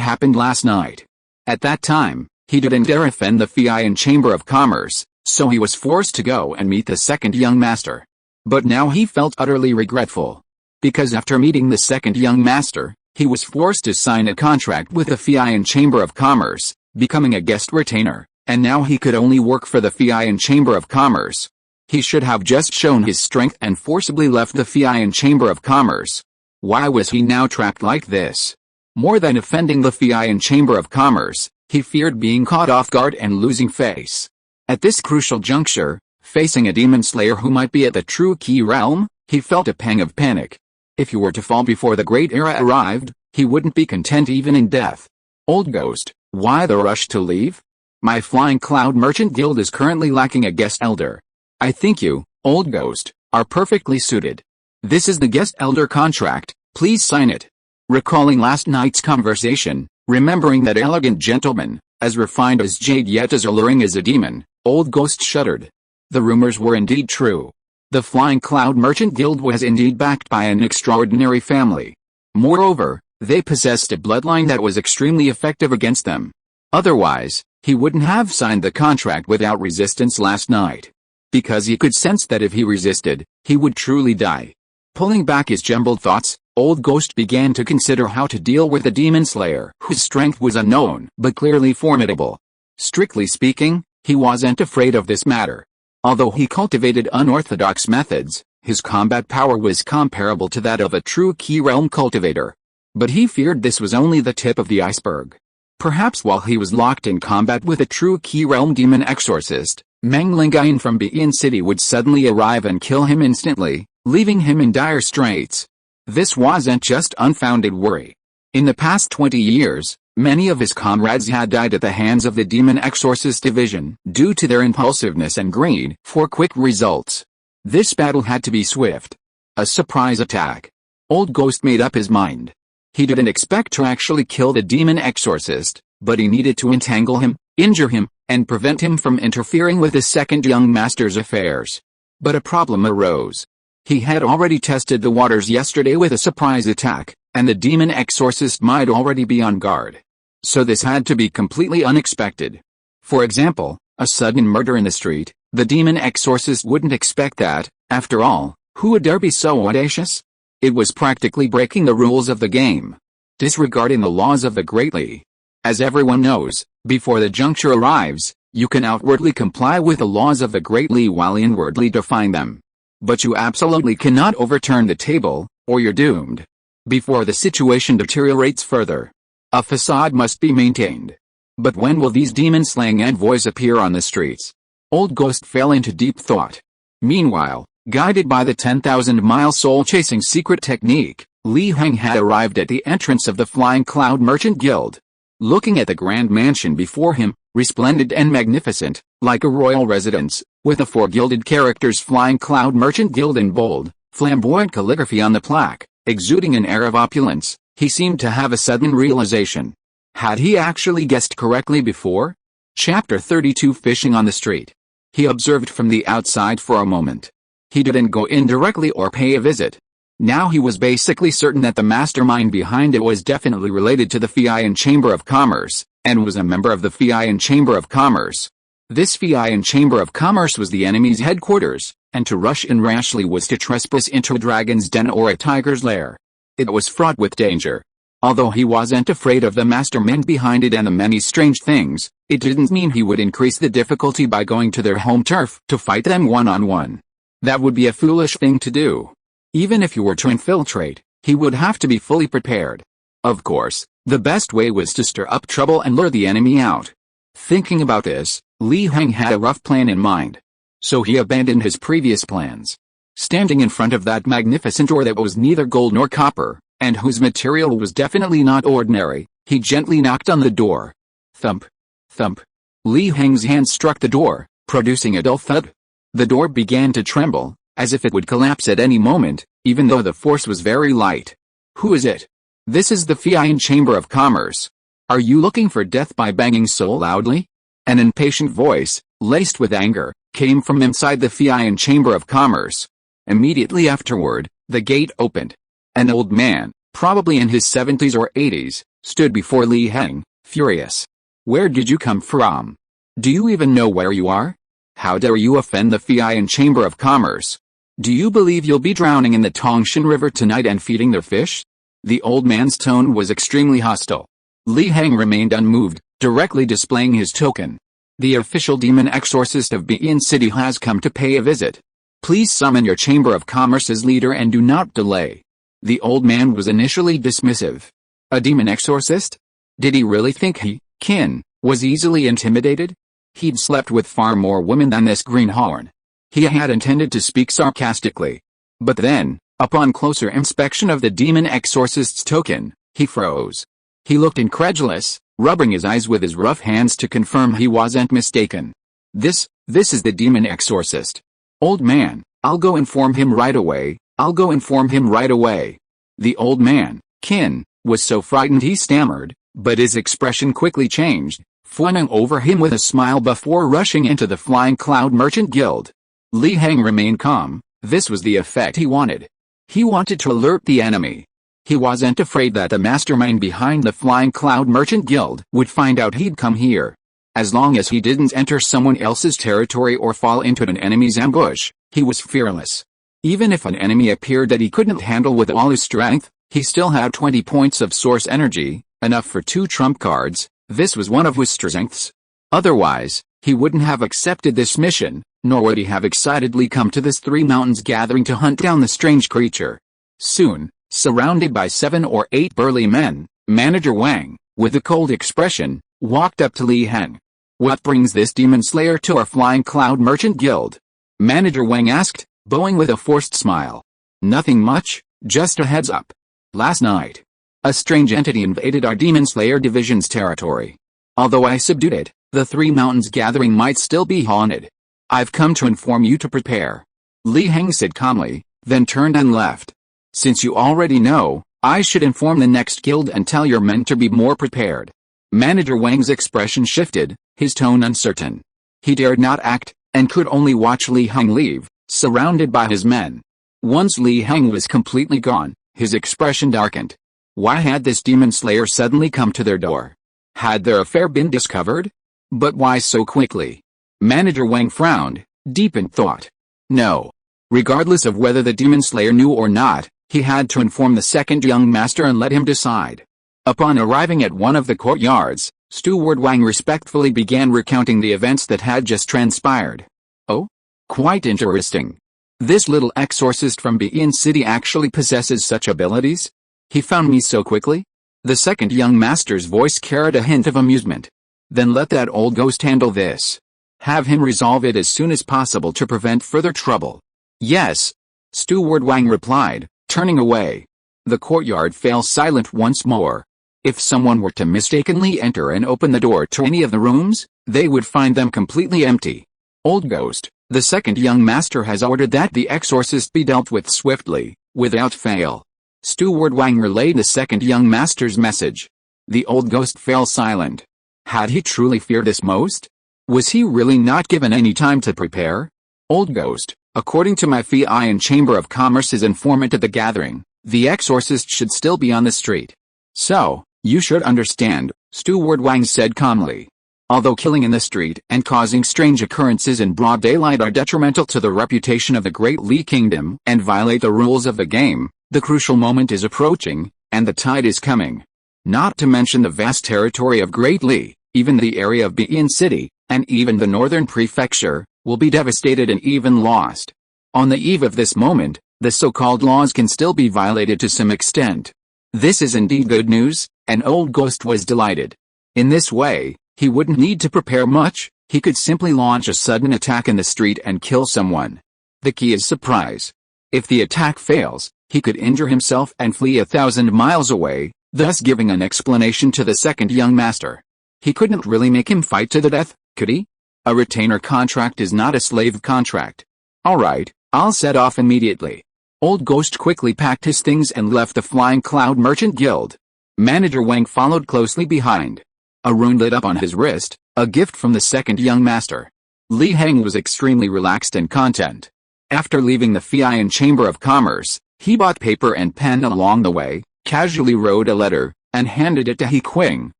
happened last night. At that time, he didn't dare offend the Fian Chamber of Commerce, so he was forced to go and meet the second young master. But now he felt utterly regretful. Because after meeting the second young master, he was forced to sign a contract with the Fian Chamber of Commerce, becoming a guest retainer, and now he could only work for the Fian Chamber of Commerce. He should have just shown his strength and forcibly left the Fian Chamber of Commerce. Why was he now trapped like this? More than offending the Fian Chamber of Commerce, he feared being caught off guard and losing face. At this crucial juncture, facing a demon slayer who might be at the true key realm, he felt a pang of panic. If he were to fall before the great era arrived, he wouldn't be content even in death. Old Ghost, why the rush to leave? My Flying Cloud Merchant Guild is currently lacking a guest elder. I think you, Old Ghost, are perfectly suited. This is the guest elder contract, please sign it. Recalling last night's conversation, remembering that elegant gentleman, as refined as jade yet as alluring as a demon, Old Ghost shuddered. The rumors were indeed true. The Flying Cloud Merchant Guild was indeed backed by an extraordinary family. Moreover, they possessed a bloodline that was extremely effective against them. Otherwise, he wouldn't have signed the contract without resistance last night. Because he could sense that if he resisted, he would truly die. Pulling back his jumbled thoughts, Old Ghost began to consider how to deal with a demon slayer whose strength was unknown but clearly formidable. Strictly speaking, he wasn't afraid of this matter. Although he cultivated unorthodox methods, his combat power was comparable to that of a true Key Realm cultivator. But he feared this was only the tip of the iceberg. Perhaps while he was locked in combat with a true Key Realm demon exorcist, Meng Lingayan from Begin City would suddenly arrive and kill him instantly, leaving him in dire straits. This wasn't just unfounded worry. In the past 20 years, many of his comrades had died at the hands of the Demon Exorcist Division due to their impulsiveness and greed for quick results. This battle had to be swift. A surprise attack. Old Ghost made up his mind. He didn't expect to actually kill the Demon Exorcist, but he needed to entangle him, injure him, and prevent him from interfering with his second young master's affairs. But a problem arose. He had already tested the waters yesterday with a surprise attack, and the Demon Exorcist might already be on guard. So this had to be completely unexpected. For example, a sudden murder in the street. The Demon Exorcist wouldn't expect that. After all, who would dare be so audacious? It was practically breaking the rules of the game. Disregarding the laws of the Great Li. As everyone knows, before the juncture arrives, you can outwardly comply with the laws of the Great Li while inwardly defying them. But you absolutely cannot overturn the table, or you're doomed. Before the situation deteriorates further, a facade must be maintained. But when will these demon-slaying envoys appear on the streets? Old Ghost fell into deep thought. Meanwhile, guided by the 10,000-mile soul-chasing secret technique, Li Heng had arrived at the entrance of the Flying Cloud Merchant Guild. Looking at the grand mansion before him, resplendent and magnificent, like a royal residence, with the 4 gilded characters Flying Cloud Merchant Guild in bold, flamboyant calligraphy on the plaque, exuding an air of opulence, he seemed to have a sudden realization. Had he actually guessed correctly before? Chapter 32 Fishing on the Street. He observed from the outside for a moment. He didn't go in directly or pay a visit. Now he was basically certain that the mastermind behind it was definitely related to the Fian Chamber of Commerce, and was a member of the Fian Chamber of Commerce. This Fian Chamber of Commerce was the enemy's headquarters, and to rush in rashly was to trespass into a dragon's den or a tiger's lair. It was fraught with danger. Although he wasn't afraid of the mastermind behind it and the many strange things, it didn't mean he would increase the difficulty by going to their home turf to fight them one-on-one. That would be a foolish thing to do. Even if he were to infiltrate, he would have to be fully prepared. Of course, the best way was to stir up trouble and lure the enemy out. Thinking about this, Li Heng had a rough plan in mind. So he abandoned his previous plans. Standing in front of that magnificent door that was neither gold nor copper, and whose material was definitely not ordinary, he gently knocked on the door. Thump. Thump. Li Heng's hand struck the door, producing a dull thud. The door began to tremble, as if it would collapse at any moment, even though the force was very light. Who is it? This is the Fian Chamber of Commerce. Are you looking for death by banging so loudly? An impatient voice, laced with anger, came from inside the Fian Chamber of Commerce. Immediately afterward, the gate opened. An old man, probably in his 70s or 80s, stood before Li Heng, furious. Where did you come from? Do you even know where you are? How dare you offend the Fian Chamber of Commerce? Do you believe you'll be drowning in the Tongshan River tonight and feeding their fish? The old man's tone was extremely hostile. Li Heng remained unmoved, directly displaying his token. The official demon exorcist of Begin City has come to pay a visit. Please summon your Chamber of Commerce's leader and do not delay. The old man was initially dismissive. A demon exorcist? Did he really think he, Qin, was easily intimidated? He'd slept with far more women than this greenhorn. He had intended to speak sarcastically. But then, upon closer inspection of the demon exorcist's token, he froze. He looked incredulous, rubbing his eyes with his rough hands to confirm he wasn't mistaken. This is the demon exorcist. Old man, I'll go inform him right away. The old man, Qin, was so frightened he stammered, but his expression quickly changed, fawning over him with a smile before rushing into the Flying Cloud Merchant Guild. Li Heng remained calm. This was the effect he wanted. He wanted to alert the enemy. He wasn't afraid that the mastermind behind the Flying Cloud Merchant Guild would find out he'd come here. As long as he didn't enter someone else's territory or fall into an enemy's ambush, he was fearless. Even if an enemy appeared that he couldn't handle with all his strength, He still had 20 points of source energy, enough for 2 trump cards. This was one of his strengths. Otherwise, he wouldn't have accepted this mission, nor would he have excitedly come to this 3 mountains gathering to hunt down the strange creature. Soon, surrounded by 7 or 8 burly men, Manager Wang, with a cold expression, walked up to Li Heng. "What brings this demon slayer to our Flying Cloud Merchant Guild?" Manager Wang asked, bowing with a forced smile. "Nothing much, just a heads up. Last night, a strange entity invaded our Demon Slayer Division's territory. Although I subdued it, the 3 mountains gathering might still be haunted. I've come to inform you to prepare." Li Heng said calmly, then turned and left. "Since you already know, I should inform the next guild and tell your men to be more prepared." Manager Wang's expression shifted, his tone uncertain. He dared not act, and could only watch Li Heng leave, surrounded by his men. Once Li Heng was completely gone, his expression darkened. Why had this demon slayer suddenly come to their door? Had their affair been discovered? But why so quickly? Manager Wang frowned, deep in thought. No. Regardless of whether the demon slayer knew or not, he had to inform the second young master and let him decide. Upon arriving at one of the courtyards, Steward Wang respectfully began recounting the events that had just transpired. "Oh? Quite interesting. This little exorcist from Bein City actually possesses such abilities? He found me so quickly?" The second young master's voice carried a hint of amusement. "Then let that old ghost handle this. Have him resolve it as soon as possible to prevent further trouble." "Yes," Steward Wang replied, turning away. The courtyard fell silent once more. If someone were to mistakenly enter and open the door to any of the rooms, they would find them completely empty. "Old ghost, the second young master has ordered that the exorcist be dealt with swiftly, without fail." Steward Wang relayed the second young master's message. The old ghost fell silent. Had he truly feared this most? Was he really not given any time to prepare? "Old ghost, according to my FI and Chamber of Commerce's informant at the gathering, the exorcist should still be on the street. So, you should understand," Steward Wang said calmly. "Although killing in the street and causing strange occurrences in broad daylight are detrimental to the reputation of the Great Li Kingdom and violate the rules of the game, the crucial moment is approaching, and the tide is coming. Not to mention the vast territory of Great Li, even the area of Bein City, and even the northern prefecture, will be devastated and even lost. On the eve of this moment, the so-called laws can still be violated to some extent. This is indeed good news," and Old Ghost was delighted. In this way, he wouldn't need to prepare much, he could simply launch a sudden attack in the street and kill someone. The key is surprise. If the attack fails, he could injure himself and flee 1,000 miles away, thus giving an explanation to the second young master. He couldn't really make him fight to the death, could he? A retainer contract is not a slave contract. "Alright, I'll set off immediately." Old Ghost quickly packed his things and left the Flying Cloud Merchant Guild. Manager Wang followed closely behind. A rune lit up on his wrist, a gift from the second young master. Li Heng was extremely relaxed and content. After leaving the FI and Chamber of Commerce, he bought paper and pen along the way, casually wrote a letter, and handed it to He Qing,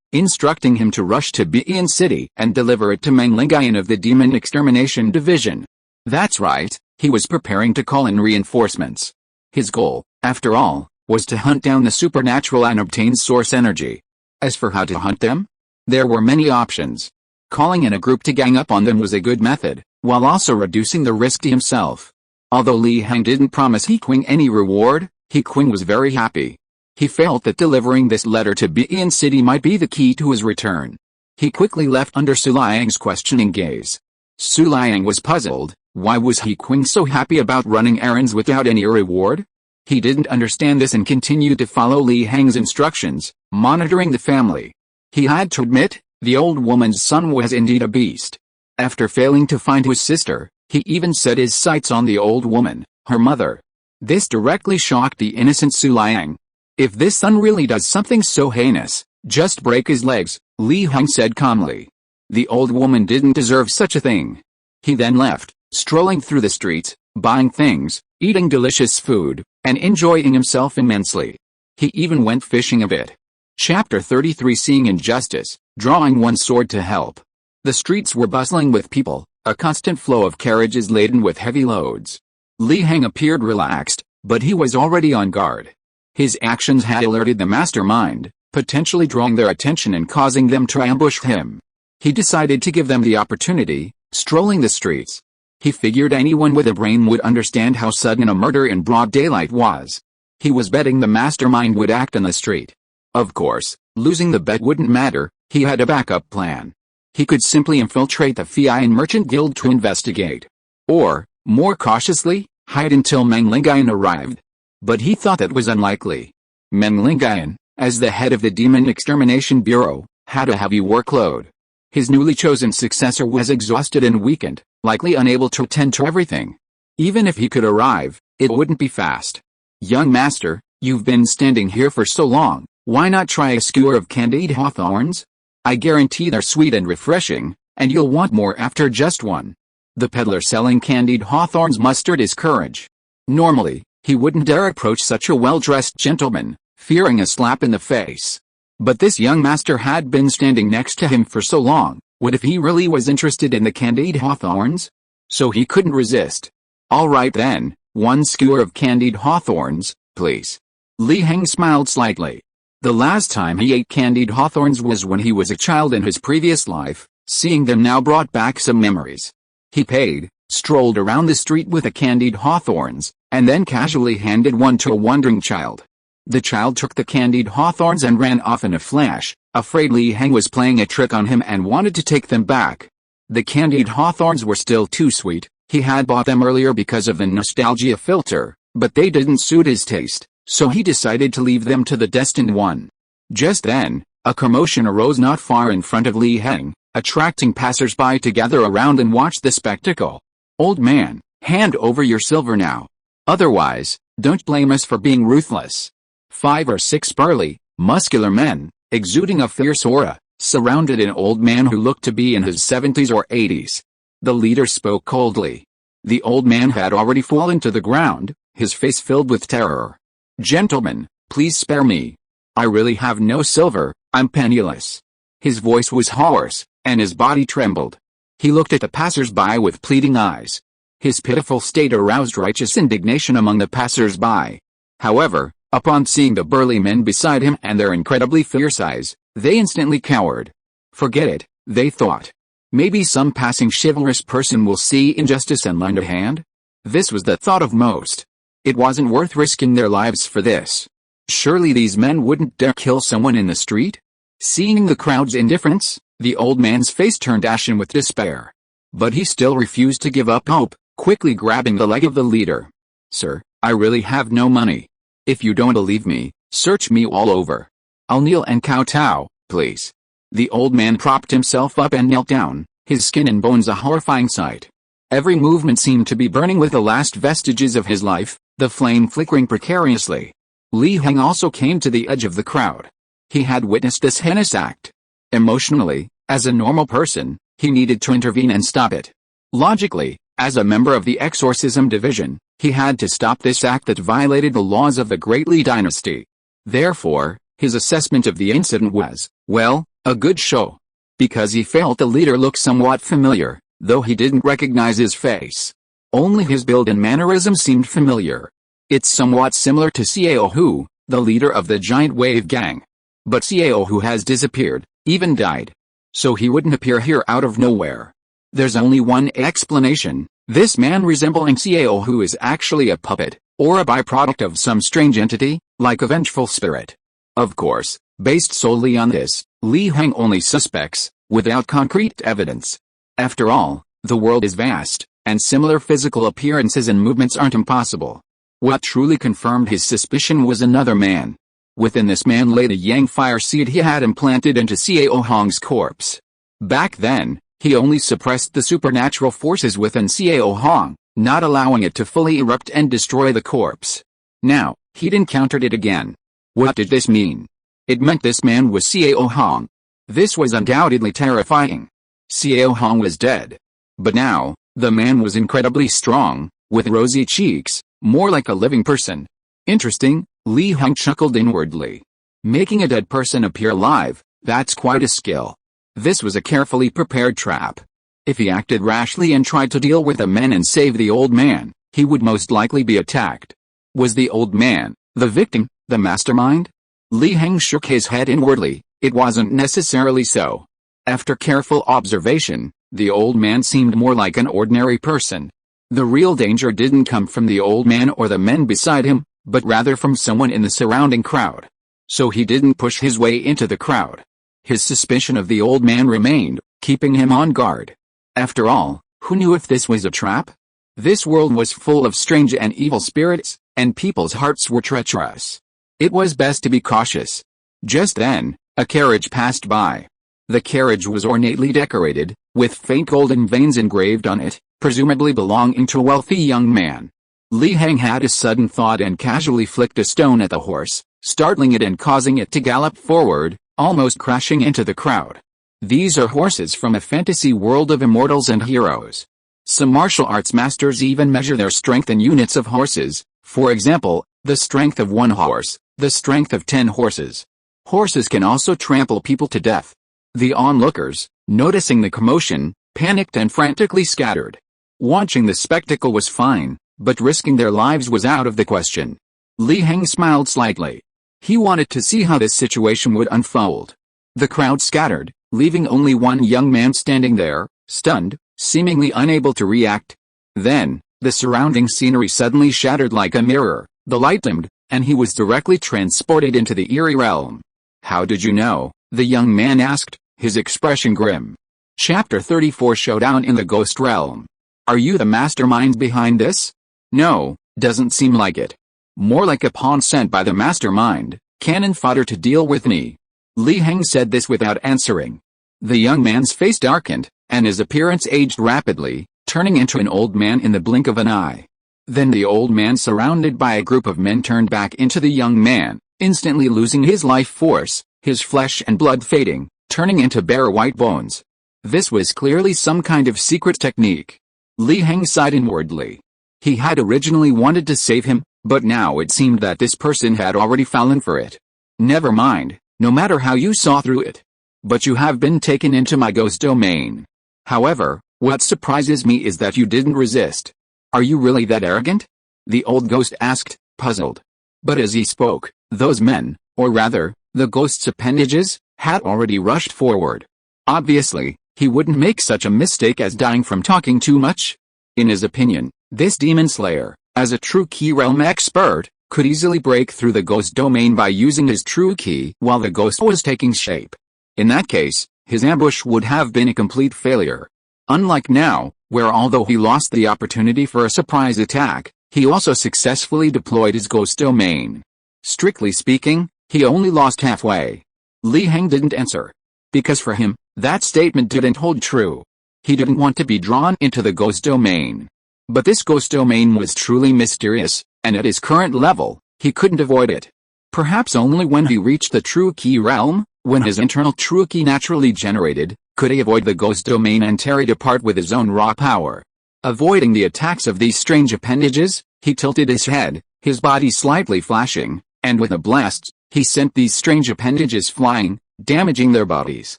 instructing him to rush to Bein City and deliver it to Meng Lingayan of the Demon Extermination Division. That's right, he was preparing to call in reinforcements. His goal, after all, was to hunt down the supernatural and obtain source energy. As for how to hunt them, there were many options. Calling in a group to gang up on them was a good method, while also reducing the risk to himself. Although Li Heng didn't promise He Qing any reward, He Qing was very happy. He felt that delivering this letter to Bein City might be the key to his return. He quickly left under Su Liang's questioning gaze. Su Liang was puzzled. Why was He Qing so happy about running errands without any reward? He didn't understand this and continued to follow Li Heng's instructions, monitoring the family. He had to admit, the old woman's son was indeed a beast. After failing to find his sister, he even set his sights on the old woman, her mother. This directly shocked the innocent Su Liang. If this son really does something so heinous, just break his legs, Li Heng said calmly. The old woman didn't deserve such a thing. He then left, strolling through the streets, buying things, eating delicious food, and enjoying himself immensely. He even went fishing a bit. Chapter 33 Seeing Injustice, Drawing One's Sword to Help. The streets were bustling with people, a constant flow of carriages laden with heavy loads. Li Heng appeared relaxed, but he was already on guard. His actions had alerted the mastermind, potentially drawing their attention and causing them to ambush him. He decided to give them the opportunity, strolling the streets. He figured anyone with a brain would understand how sudden a murder in broad daylight was. He was betting the mastermind would act on the street. Of course, losing the bet wouldn't matter. He had a backup plan. He could simply infiltrate the Fian Merchant Guild to investigate. Or, more cautiously, hide until Meng Lingayan arrived. But he thought that was unlikely. Meng Lingayan, as the head of the Demon Extermination Bureau, had a heavy workload. His newly chosen successor was exhausted and weakened, likely unable to attend to everything. Even if he could arrive, it wouldn't be fast. Young master, you've been standing here for so long, why not try a skewer of candied hawthorns? I guarantee they're sweet and refreshing, and you'll want more after just one. The peddler selling candied hawthorns mustered his courage. Normally, he wouldn't dare approach such a well-dressed gentleman, fearing a slap in the face. But this young master had been standing next to him for so long, what if he really was interested in the candied hawthorns? So he couldn't resist. All right then, one skewer of candied hawthorns, please. Li Heng smiled slightly. The last time he ate candied hawthorns was when he was a child in his previous life. Seeing them now brought back some memories. He paid, strolled around the street with the candied hawthorns, and then casually handed one to a wondering child. The child took the candied hawthorns and ran off in a flash, afraid Li Heng was playing a trick on him and wanted to take them back. The candied hawthorns were still too sweet. He had bought them earlier because of the nostalgia filter, but they didn't suit his taste, so he decided to leave them to the destined one. Just then, a commotion arose not far in front of Li Heng, attracting passers-by to gather around and watch the spectacle. Old man, hand over your silver now. Otherwise, don't blame us for being ruthless. 5 or 6 burly, muscular men, exuding a fierce aura, surrounded an old man who looked to be in his 70s or 80s. The leader spoke coldly. The old man had already fallen to the ground, his face filled with terror. Gentlemen, please spare me. I really have no silver, I'm penniless. His voice was hoarse, and his body trembled. He looked at the passers-by with pleading eyes. His pitiful state aroused righteous indignation among the passers-by. However, upon seeing the burly men beside him and their incredibly fierce eyes, they instantly cowered. Forget it, they thought. Maybe some passing chivalrous person will see injustice and lend a hand? This was the thought of most. It wasn't worth risking their lives for this. Surely these men wouldn't dare kill someone in the street? Seeing the crowd's indifference, the old man's face turned ashen with despair. But he still refused to give up hope, quickly grabbing the leg of the leader. Sir, I really have no money. If you don't believe me, search me all over. I'll kneel and kowtow, please. The old man propped himself up and knelt down, his skin and bones a horrifying sight. Every movement seemed to be burning with the last vestiges of his life, the flame flickering precariously. Li Heng also came to the edge of the crowd. He had witnessed this heinous act. Emotionally, as a normal person, he needed to intervene and stop it. Logically, as a member of the exorcism division, he had to stop this act that violated the laws of the Great Li dynasty. Therefore, his assessment of the incident was, well, a good show. Because he felt the leader looked somewhat familiar, though he didn't recognize his face. Only his build and mannerisms seemed familiar. It's somewhat similar to Xiao Hu, the leader of the giant wave gang. But Xiao Hu has disappeared, even died. So he wouldn't appear here out of nowhere. There's only one explanation. This man resembling Xiao Hu is actually a puppet, or a byproduct of some strange entity, like a vengeful spirit. Of course, based solely on this, Li Heng only suspects, without concrete evidence. After all, the world is vast, and similar physical appearances and movements aren't impossible. What truly confirmed his suspicion was another man. Within this man lay the yang fire seed he had implanted into Xiao Hong's corpse. Back then, he only suppressed the supernatural forces within Xiao Hong, not allowing it to fully erupt and destroy the corpse. Now, he'd encountered it again. What did this mean? It meant this man was Xiao Hong. This was undoubtedly terrifying. Xiao Hong was dead. But now, the man was incredibly strong, with rosy cheeks, more like a living person. Interesting, Li Heng chuckled inwardly. Making a dead person appear alive, that's quite a skill. This was a carefully prepared trap. If he acted rashly and tried to deal with the men and save the old man, he would most likely be attacked. Was the old man, The victim, the mastermind? Li Heng shook his head inwardly. It wasn't necessarily so. After careful observation, the old man seemed more like an ordinary person. The real danger didn't come from the old man or the men beside him, but rather from someone in the surrounding crowd. So he didn't push his way into the crowd. His suspicion of the old man remained, keeping him on guard. After all, who knew if this was a trap? This world was full of strange and evil spirits, and people's hearts were treacherous. It was best to be cautious. Just then, a carriage passed by. The carriage was ornately decorated, with faint golden veins engraved on it, presumably belonging to a wealthy young man. Li Heng had a sudden thought and casually flicked a stone at the horse, startling it and causing it to gallop forward, almost crashing into the crowd. These are horses from a fantasy world of immortals and heroes. Some martial arts masters even measure their strength in units of horses, for example, the strength of 1 horse, the strength of 10 horses. Horses can also trample people to death. The onlookers, noticing the commotion, panicked and frantically scattered. Watching the spectacle was fine, but risking their lives was out of the question. Li Heng smiled slightly. He wanted to see how this situation would unfold. The crowd scattered, leaving only one young man standing there, stunned, seemingly unable to react. Then, the surrounding scenery suddenly shattered like a mirror, the light dimmed, and he was directly transported into the eerie realm. "How did you know?" the young man asked, his expression grim. Chapter 34 Showdown in the Ghost Realm. "Are you the mastermind behind this?" "No, doesn't seem like it. More like a pawn sent by the mastermind, cannon fodder to deal with me." Li Heng said this without answering. The young man's face darkened, and his appearance aged rapidly, turning into an old man in the blink of an eye. Then the old man, surrounded by a group of men, turned back into the young man, instantly losing his life force, his flesh and blood fading, turning into bare white bones. This was clearly some kind of secret technique. Li Heng sighed inwardly. He had originally wanted to save him, but now it seemed that this person had already fallen for it. "Never mind, no matter how you saw through it. But you have been taken into my ghost domain. However, what surprises me is that you didn't resist. Are you really that arrogant?" the old ghost asked, puzzled. But as he spoke, those men, or rather, the ghost's appendages, had already rushed forward. Obviously, he wouldn't make such a mistake as dying from talking too much. In his opinion, this demon slayer, as a true key realm expert, could easily break through the ghost domain by using his true key while the ghost was taking shape. In that case, his ambush would have been a complete failure. Unlike now, where although he lost the opportunity for a surprise attack, he also successfully deployed his ghost domain. Strictly speaking, he only lost halfway. Li Heng didn't answer. Because for him, that statement didn't hold true. He didn't want to be drawn into the ghost domain. But this ghost domain was truly mysterious, and at his current level, he couldn't avoid it. Perhaps only when he reached the true key realm, when his internal true key naturally generated, could he avoid the ghost domain and tear it apart with his own raw power. Avoiding the attacks of these strange appendages, he tilted his head, his body slightly flashing, and with a blast, he sent these strange appendages flying, damaging their bodies.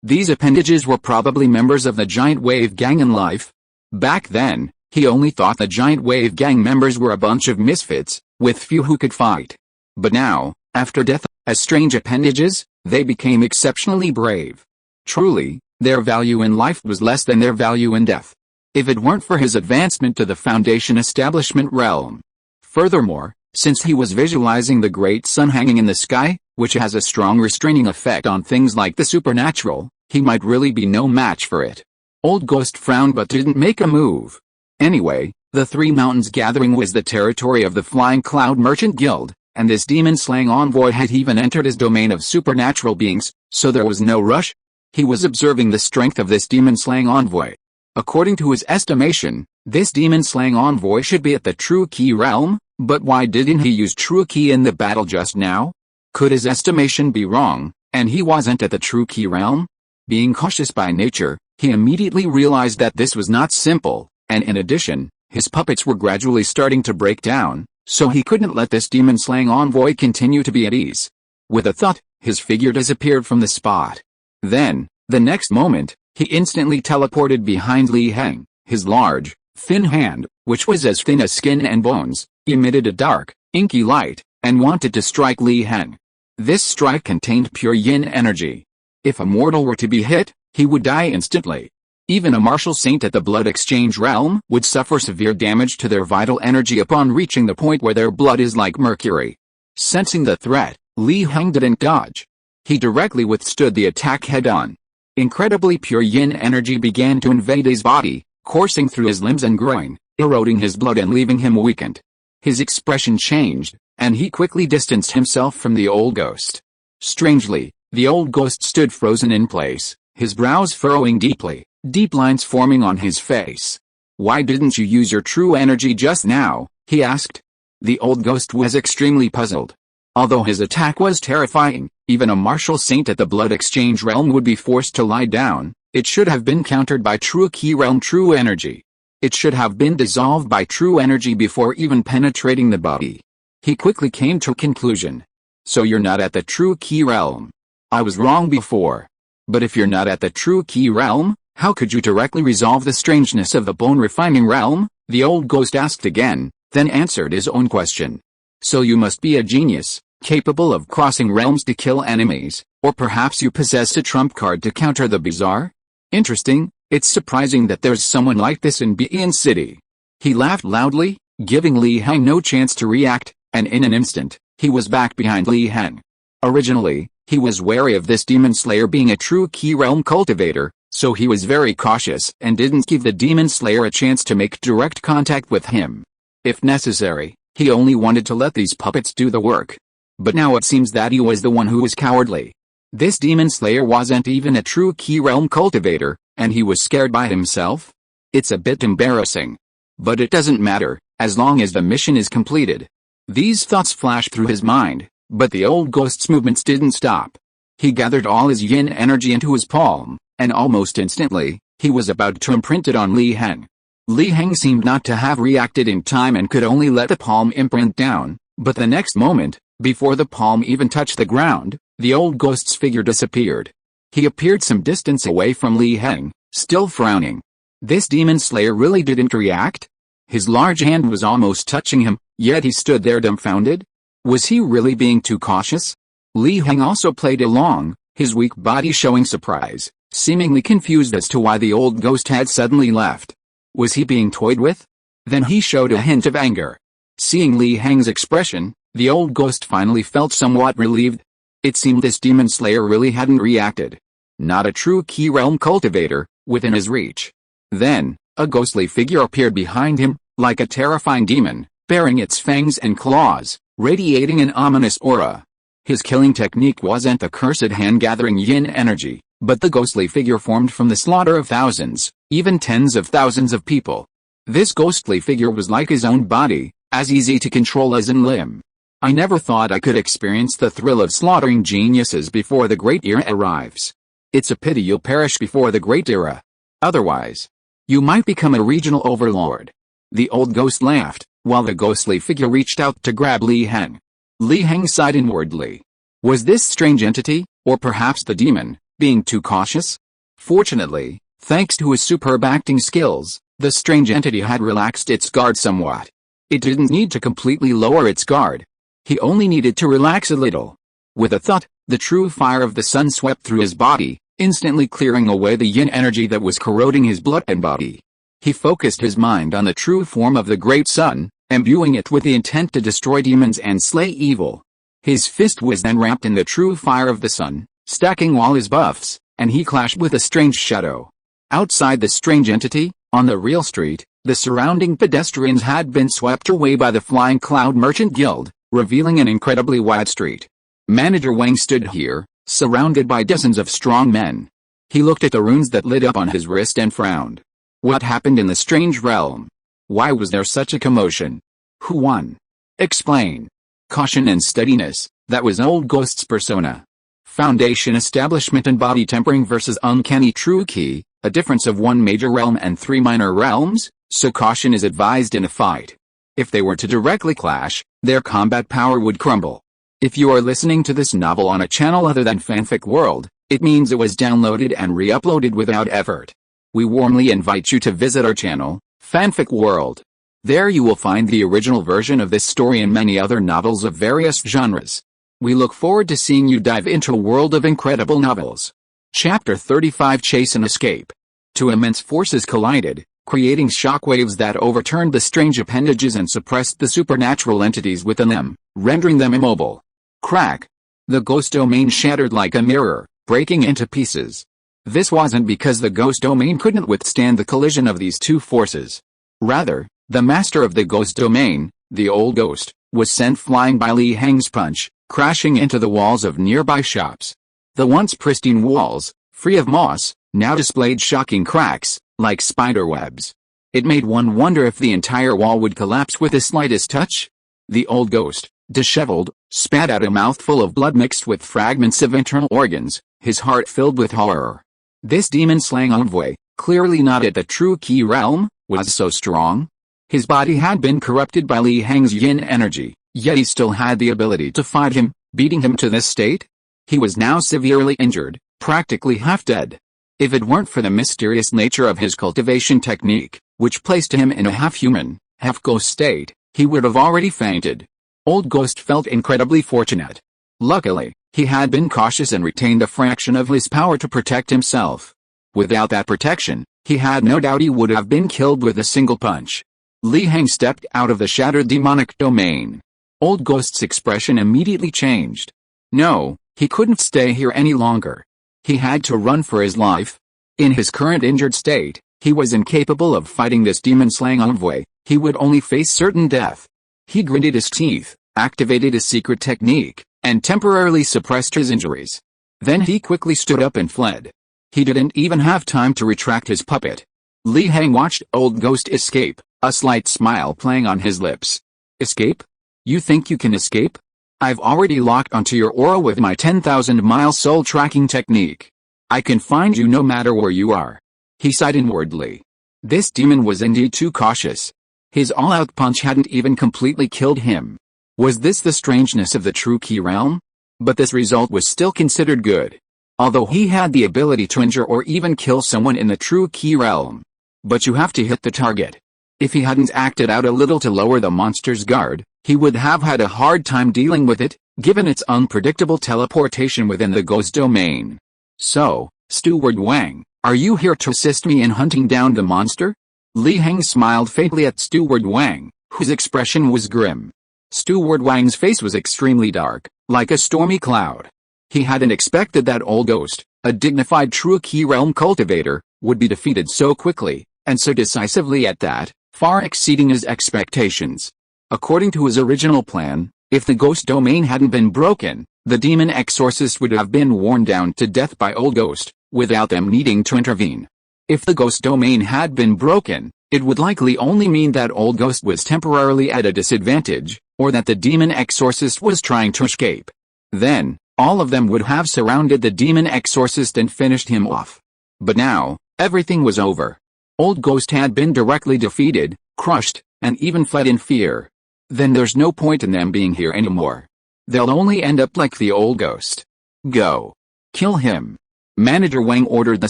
These appendages were probably members of the Giant Wave Gang in life. Back then, he only thought the Giant Wave Gang members were a bunch of misfits, with few who could fight. But now, after death, as strange appendages, they became exceptionally brave. Truly, their value in life was less than their value in death. If it weren't for his advancement to the Foundation Establishment realm. Furthermore, since he was visualizing the great sun hanging in the sky, which has a strong restraining effect on things like the supernatural, he might really be no match for it. Old Ghost frowned but didn't make a move. Anyway, the Three Mountains Gathering was the territory of the Flying Cloud Merchant Guild, and this demon-slaying envoy had even entered his domain of supernatural beings, so there was no rush. He was observing the strength of this demon-slaying envoy. According to his estimation, this demon-slaying envoy should be at the True Key realm, but why didn't he use True Key in the battle just now? Could his estimation be wrong, and he wasn't at the True Key realm? Being cautious by nature, he immediately realized that this was not simple, and in addition, his puppets were gradually starting to break down, so he couldn't let this demon-slaying envoy continue to be at ease. With a thought, his figure disappeared from the spot. Then, the next moment, he instantly teleported behind Li Heng. His large, thin hand, which was as thin as skin and bones, emitted a dark, inky light, and wanted to strike Li Heng. This strike contained pure yin energy. If a mortal were to be hit, he would die instantly. Even a martial saint at the blood exchange realm would suffer severe damage to their vital energy upon reaching the point where their blood is like mercury. Sensing the threat, Li Heng didn't dodge. He directly withstood the attack head-on. Incredibly pure yin energy began to invade his body, coursing through his limbs and groin, eroding his blood and leaving him weakened. His expression changed, and he quickly distanced himself from the old ghost. Strangely, the old ghost stood frozen in place, his brows furrowing deeply, deep lines forming on his face. "Why didn't you use your true energy just now?" he asked. The old ghost was extremely puzzled. Although his attack was terrifying, even a martial saint at the blood exchange realm would be forced to lie down. It should have been countered by true key realm true energy. It should have been dissolved by true energy before even penetrating the body. He quickly came to a conclusion. "So you're not at the true key realm. I was wrong before. But if you're not at the true key realm, how could you directly resolve the strangeness of the bone refining realm?" the old ghost asked again, then answered his own question. "So you must be a genius, capable of crossing realms to kill enemies, or perhaps you possess a trump card to counter the bizarre? Interesting, it's surprising that there's someone like this in Begin City." He laughed loudly, giving Li Heng no chance to react, and in an instant, he was back behind Li Heng. Originally, he was wary of this demon slayer being a true key realm cultivator, so he was very cautious and didn't give the demon slayer a chance to make direct contact with him. If necessary, he only wanted to let these puppets do the work. But now it seems that he was the one who was cowardly. This demon slayer wasn't even a true key realm cultivator, and he was scared by himself? It's a bit embarrassing. But it doesn't matter, as long as the mission is completed. These thoughts flashed through his mind, but the old ghost's movements didn't stop. He gathered all his yin energy into his palm, and almost instantly, he was about to imprint it on Li Heng. Li Heng seemed not to have reacted in time and could only let the palm imprint down, but the next moment, before the palm even touched the ground, the old ghost's figure disappeared. He appeared some distance away from Li Heng, still frowning. This demon slayer really didn't react? His large hand was almost touching him, yet he stood there dumbfounded? Was he really being too cautious? Li Heng also played along, his weak body showing surprise, seemingly confused as to why the old ghost had suddenly left. Was he being toyed with? Then he showed a hint of anger. Seeing Li Heng's expression, the old ghost finally felt somewhat relieved. It seemed this demon slayer really hadn't reacted. Not a true key realm cultivator, within his reach. Then, a ghostly figure appeared behind him, like a terrifying demon, baring its fangs and claws, radiating an ominous aura. His killing technique wasn't the cursed hand-gathering yin energy, but the ghostly figure formed from the slaughter of thousands, even tens of thousands of people. This ghostly figure was like his own body, as easy to control as in limb. "I never thought I could experience the thrill of slaughtering geniuses before the great era arrives. It's a pity you'll perish before the great era. Otherwise, you might become a regional overlord." The old ghost laughed, while the ghostly figure reached out to grab Li Heng. Li Heng sighed inwardly. Was this strange entity, or perhaps the demon, being too cautious? Fortunately, thanks to his superb acting skills, the strange entity had relaxed its guard somewhat. It didn't need to completely lower its guard. He only needed to relax a little. With a thought, the true fire of the sun swept through his body, instantly clearing away the yin energy that was corroding his blood and body. He focused his mind on the true form of the great sun, imbuing it with the intent to destroy demons and slay evil. His fist was then wrapped in the true fire of the sun, stacking all his buffs, and he clashed with a strange shadow. Outside the strange entity, on the real street, the surrounding pedestrians had been swept away by the Flying Cloud Merchant Guild, revealing an incredibly wide street. Manager Wang stood here, surrounded by dozens of strong men. He looked at the runes that lit up on his wrist and frowned. What happened in the strange realm? Why was there such a commotion? Who won? Explain. Caution and steadiness, that was Old Ghost's persona. Foundation establishment and body tempering versus uncanny true key, a difference of one major realm and three minor realms, so caution is advised in a fight. If they were to directly clash, their combat power would crumble. If you are listening to this novel on a channel other than Fanfic World, it means it was downloaded and re-uploaded without effort. We warmly invite you to visit our channel, Fanfic World. There you will find the original version of this story and many other novels of various genres. We look forward to seeing you dive into a world of incredible novels. Chapter 35: Chase and Escape. Two immense forces collided, creating shockwaves that overturned the strange appendages and suppressed the supernatural entities within them, rendering them immobile. Crack! The ghost domain shattered like a mirror, breaking into pieces. This wasn't because the ghost domain couldn't withstand the collision of these two forces. Rather, the master of the ghost domain, the old ghost, was sent flying by Li Heng's punch, crashing into the walls of nearby shops. The once pristine walls, free of moss, now displayed shocking cracks, like spider webs. It made one wonder if the entire wall would collapse with the slightest touch. The old ghost, disheveled, spat out a mouthful of blood mixed with fragments of internal organs, his heart filled with horror. This demon-slaying envoy, clearly not at the true key realm, was so strong. His body had been corrupted by Li Heng's yin energy, yet he still had the ability to fight him, beating him to this state. He was now severely injured, practically half dead. If it weren't for the mysterious nature of his cultivation technique, which placed him in a half-human, half-ghost state, he would have already fainted. Old Ghost felt incredibly fortunate. Luckily, he had been cautious and retained a fraction of his power to protect himself. Without that protection, he had no doubt he would have been killed with a single punch. Li Heng stepped out of the shattered demonic domain. Old Ghost's expression immediately changed. No, he couldn't stay here any longer. He had to run for his life. In his current injured state, he was incapable of fighting this demon-slaying envoy. He would only face certain death. He gritted his teeth, activated his secret technique, and temporarily suppressed his injuries. Then he quickly stood up and fled. He didn't even have time to retract his puppet. Li Heng watched Old Ghost escape, a slight smile playing on his lips. Escape? You think you can escape? I've already locked onto your aura with my 10,000-mile soul tracking technique. I can find you no matter where you are. He sighed inwardly. This demon was indeed too cautious. His all-out punch hadn't even completely killed him. Was this the strangeness of the true key realm? But this result was still considered good. Although he had the ability to injure or even kill someone in the true key realm. But you have to hit the target. If he hadn't acted out a little to lower the monster's guard, he would have had a hard time dealing with it, given its unpredictable teleportation within the ghost domain. So, Steward Wang, are you here to assist me in hunting down the monster? Li Heng smiled faintly at Steward Wang, whose expression was grim. Steward Wang's face was extremely dark, like a stormy cloud. He hadn't expected that Old Ghost, a dignified true key realm cultivator, would be defeated so quickly, and so decisively at that, far exceeding his expectations. According to his original plan, if the ghost domain hadn't been broken, the demon exorcist would have been worn down to death by Old Ghost, without them needing to intervene. If the ghost domain had been broken, it would likely only mean that Old Ghost was temporarily at a disadvantage, or that the demon exorcist was trying to escape. Then, all of them would have surrounded the demon exorcist and finished him off. But now, everything was over. Old Ghost had been directly defeated, crushed, and even fled in fear. Then there's no point in them being here anymore. They'll only end up like the Old Ghost. Go. Kill him. Manager Wang ordered the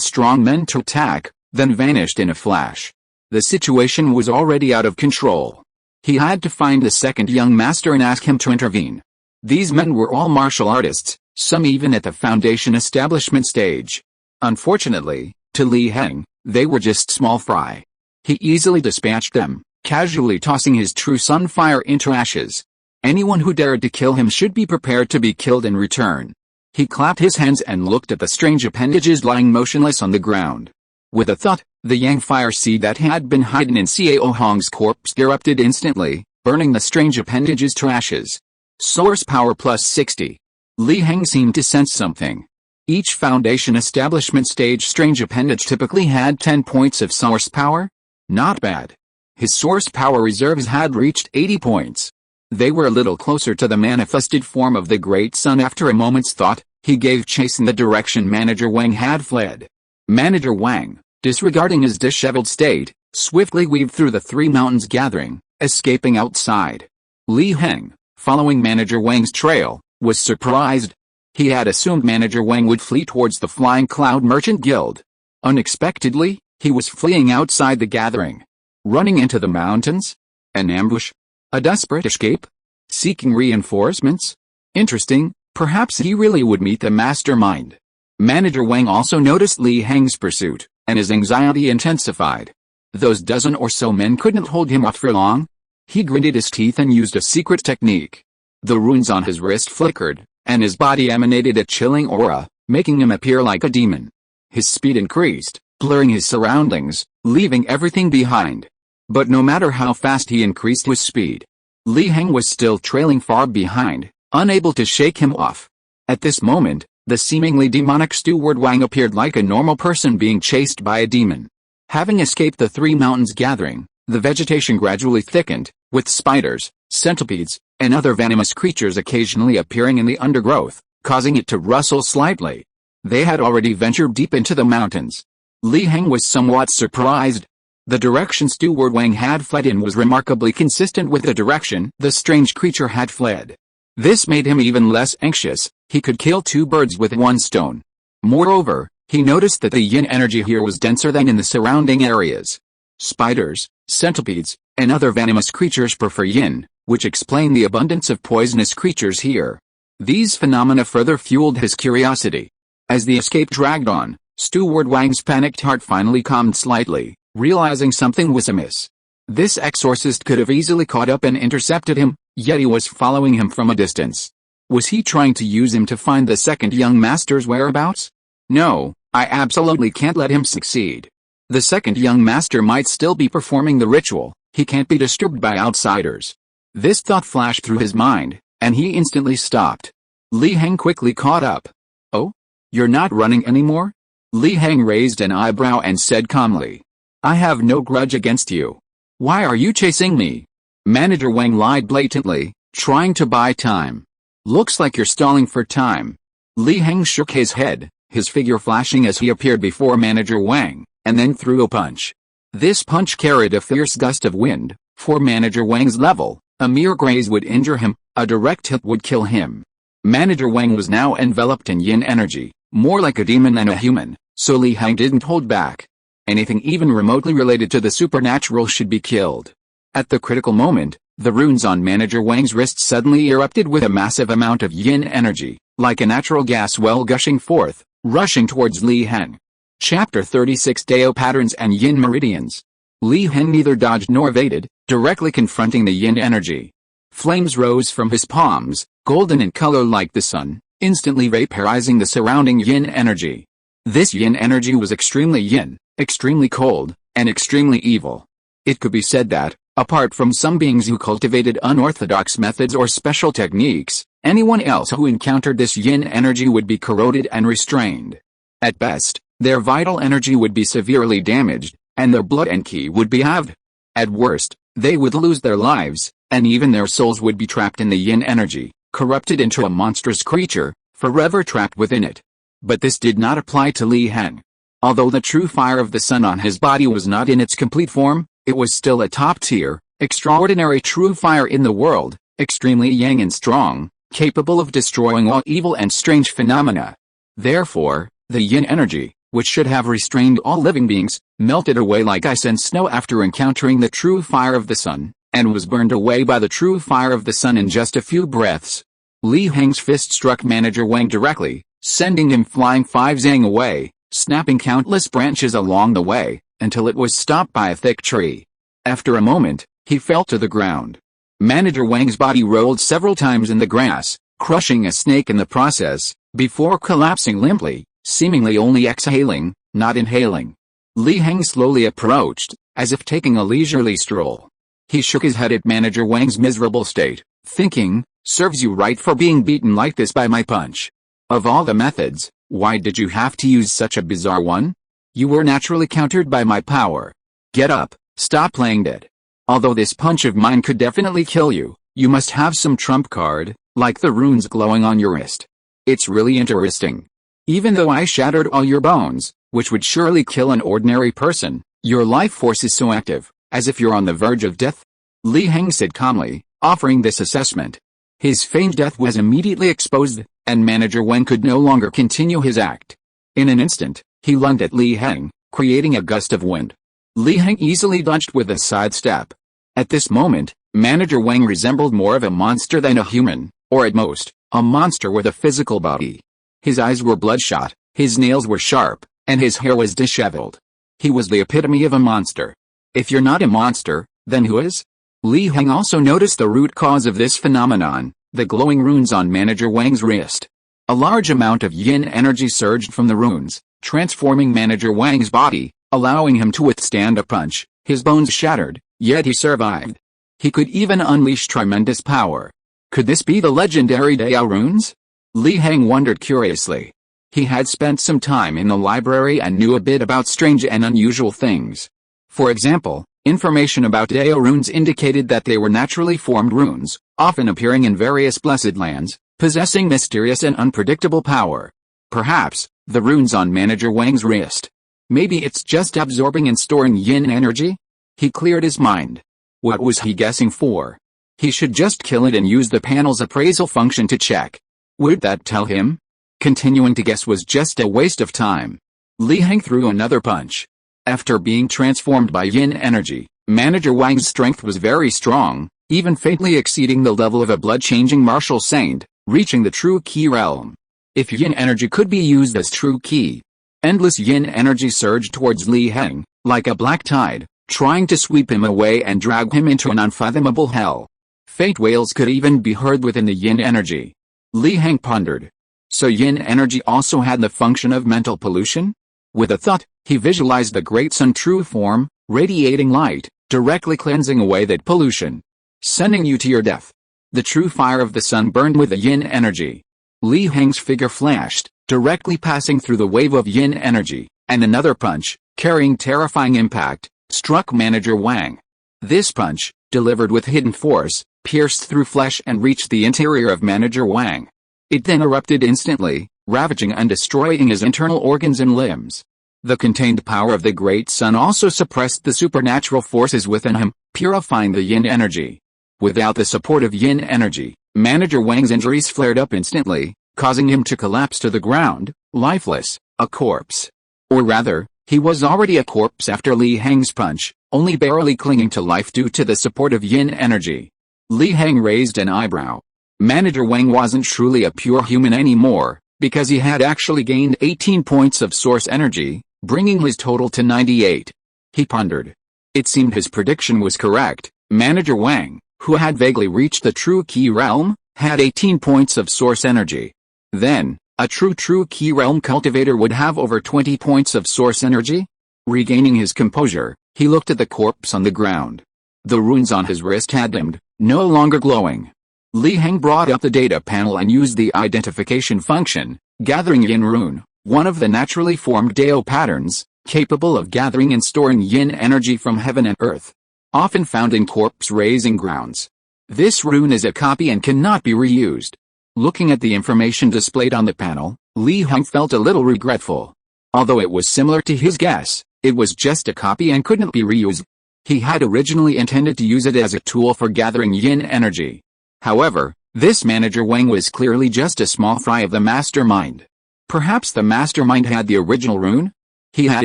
strong men to attack, then vanished in a flash. The situation was already out of control. He had to find the second young master and ask him to intervene. These men were all martial artists, some even at the foundation establishment stage. Unfortunately, to Li Heng, they were just small fry. He easily dispatched them, casually tossing his true sunfire into ashes. Anyone who dared to kill him should be prepared to be killed in return. He clapped his hands and looked at the strange appendages lying motionless on the ground. With a thud, the yang fire seed that had been hidden in Xiao Hong's corpse erupted instantly, burning the strange appendages to ashes. Source power plus 60. Li Heng seemed to sense something. Each foundation establishment stage strange appendage typically had 10 points of source power. Not bad. His source power reserves had reached 80 points. They were a little closer to the manifested form of the Great Sun. After a moment's thought, he gave chase in the direction Manager Wang had fled. Manager Wang, disregarding his disheveled state, swiftly weaved through the three mountains gathering, escaping outside. Li Heng, following Manager Wang's trail, was surprised. He had assumed Manager Wang would flee towards the Flying Cloud Merchant Guild. Unexpectedly, he was fleeing outside the gathering. Running into the mountains? An ambush? A desperate escape? Seeking reinforcements? Interesting, perhaps he really would meet the mastermind. Manager Wang also noticed Li Heng's pursuit, and his anxiety intensified. Those dozen or so men couldn't hold him off for long. He gritted his teeth and used a secret technique. The runes on his wrist flickered, and his body emanated a chilling aura, making him appear like a demon. His speed increased, blurring his surroundings, leaving everything behind. But no matter how fast he increased his speed, Li Heng was still trailing far behind, unable to shake him off. At this moment, the seemingly demonic steward Wang appeared like a normal person being chased by a demon. Having escaped the three mountains gathering, the vegetation gradually thickened, with spiders, centipedes, and other venomous creatures occasionally appearing in the undergrowth, causing it to rustle slightly. They had already ventured deep into the mountains. Li Heng was somewhat surprised. The direction steward Wang had fled in was remarkably consistent with the direction the strange creature had fled. This made him even less anxious. He could kill two birds with one stone. Moreover, he noticed that the yin energy here was denser than in the surrounding areas. Spiders, centipedes, and other venomous creatures prefer yin, which explained the abundance of poisonous creatures here. These phenomena further fueled his curiosity. As the escape dragged on, steward Wang's panicked heart finally calmed slightly, realizing something was amiss. This exorcist could have easily caught up and intercepted him, yet he was following him from a distance. Was he trying to use him to find the second young master's whereabouts? No, I absolutely can't let him succeed. The second young master might still be performing the ritual. He can't be disturbed by outsiders. This thought flashed through his mind, and he instantly stopped. Li Heng quickly caught up. Oh? You're not running anymore? Li Heng raised an eyebrow and said calmly. I have no grudge against you. Why are you chasing me? Manager Wang lied blatantly, trying to buy time. Looks like you're stalling for time. Li Heng shook his head, his figure flashing as he appeared before Manager Wang, and then threw a punch. This punch carried a fierce gust of wind. For Manager Wang's level, a mere graze would injure him, a direct hit would kill him. Manager Wang was now enveloped in yin energy, more like a demon than a human, so Li Heng didn't hold back. Anything even remotely related to the supernatural should be killed. At the critical moment, the runes on Manager Wang's wrist suddenly erupted with a massive amount of yin energy, like a natural gas well gushing forth, rushing towards Li Heng. Chapter 36 Dao Patterns and Yin Meridians. Li Heng neither dodged nor evaded, directly confronting the yin energy. Flames rose from his palms, golden in color like the sun, instantly vaporizing the surrounding yin energy. This yin energy was extremely yin, extremely cold, and extremely evil. It could be said that, apart from some beings who cultivated unorthodox methods or special techniques, anyone else who encountered this yin energy would be corroded and restrained. At best, their vital energy would be severely damaged, and their blood and ki would be halved. At worst, they would lose their lives, and even their souls would be trapped in the yin energy, corrupted into a monstrous creature, forever trapped within it. But this did not apply to Li Heng. Although the true fire of the sun on his body was not in its complete form, it was still a top-tier, extraordinary true fire in the world, extremely yang and strong, capable of destroying all evil and strange phenomena. Therefore, the yin energy, which should have restrained all living beings, melted away like ice and snow after encountering the true fire of the sun, and was burned away by the true fire of the sun in just a few breaths. Li Heng's fist struck Manager Wang directly, sending him flying 5 zang away, snapping countless branches along the way, until it was stopped by a thick tree. After a moment, he fell to the ground. Manager Wang's body rolled several times in the grass, crushing a snake in the process, before collapsing limply, seemingly only exhaling, not inhaling. Li Heng slowly approached, as if taking a leisurely stroll. He shook his head at Manager Wang's miserable state, thinking, serves you right for being beaten like this by my punch. Of all the methods, why did you have to use such a bizarre one? You were naturally countered by my power. Get up, stop playing dead. Although this punch of mine could definitely kill you, you must have some trump card, like the runes glowing on your wrist. It's really interesting. Even though I shattered all your bones, which would surely kill an ordinary person, your life force is so active, as if you're on the verge of death. Li Heng said calmly, offering this assessment. His feigned death was immediately exposed, and Manager Wang could no longer continue his act. In an instant, he lunged at Li Heng, creating a gust of wind. Li Heng easily dodged with a sidestep. At this moment, Manager Wang resembled more of a monster than a human, or at most, a monster with a physical body. His eyes were bloodshot, his nails were sharp, and his hair was disheveled. He was the epitome of a monster. If you're not a monster, then who is? Li Heng also noticed the root cause of this phenomenon, the glowing runes on Manager Wang's wrist. A large amount of yin energy surged from the runes, transforming Manager Wang's body, allowing him to withstand a punch. His bones shattered, yet he survived. He could even unleash tremendous power. Could this be the legendary Dao runes? Li Heng wondered curiously. He had spent some time in the library and knew a bit about strange and unusual things. For example, information about Dao runes indicated that they were naturally formed runes, often appearing in various blessed lands, possessing mysterious and unpredictable power. Perhaps, the runes on Manager Wang's wrist. Maybe it's just absorbing and storing yin energy? He cleared his mind. What was he guessing for? He should just kill it and use the panel's appraisal function to check. Would that tell him? Continuing to guess was just a waste of time. Li Heng threw another punch. After being transformed by yin energy, Manager Wang's strength was very strong, even faintly exceeding the level of a blood-changing martial saint, reaching the true ki realm. If yin energy could be used as true ki, endless yin energy surged towards Li Heng, like a black tide, trying to sweep him away and drag him into an unfathomable hell. Faint wails could even be heard within the yin energy. Li Heng pondered. So yin energy also had the function of mental pollution? With a thought, he visualized the great sun true form, radiating light, directly cleansing away that pollution. Sending you to your death. The true fire of the sun burned with the yin energy. Li Heng's figure flashed, directly passing through the wave of yin energy, and another punch, carrying terrifying impact, struck Manager Wang. This punch, delivered with hidden force, pierced through flesh and reached the interior of Manager Wang. It then erupted instantly, ravaging and destroying his internal organs and limbs. The contained power of the great sun also suppressed the supernatural forces within him, purifying the yin energy. Without the support of yin energy, Manager Wang's injuries flared up instantly, causing him to collapse to the ground, lifeless, a corpse. Or rather, he was already a corpse after Li Heng's punch, only barely clinging to life due to the support of yin energy. Li Heng raised an eyebrow. Manager Wang wasn't truly a pure human anymore, because he had actually gained 18 points of source energy, bringing his total to 98. He pondered. It seemed his prediction was correct. Manager Wang, who had vaguely reached the true ki realm, had 18 points of source energy. Then, a true ki realm cultivator would have over 20 points of source energy? Regaining his composure, he looked at the corpse on the ground. The runes on his wrist had dimmed, no longer glowing. Li Heng brought up the data panel and used the identification function, gathering yin rune, one of the naturally formed Dao patterns, capable of gathering and storing yin energy from heaven and earth. Often found in corpse-raising grounds. This rune is a copy and cannot be reused. Looking at the information displayed on the panel, Li Heng felt a little regretful. Although it was similar to his guess, it was just a copy and couldn't be reused. He had originally intended to use it as a tool for gathering yin energy. However, this Manager Wang was clearly just a small fry of the mastermind. Perhaps the mastermind had the original rune? He had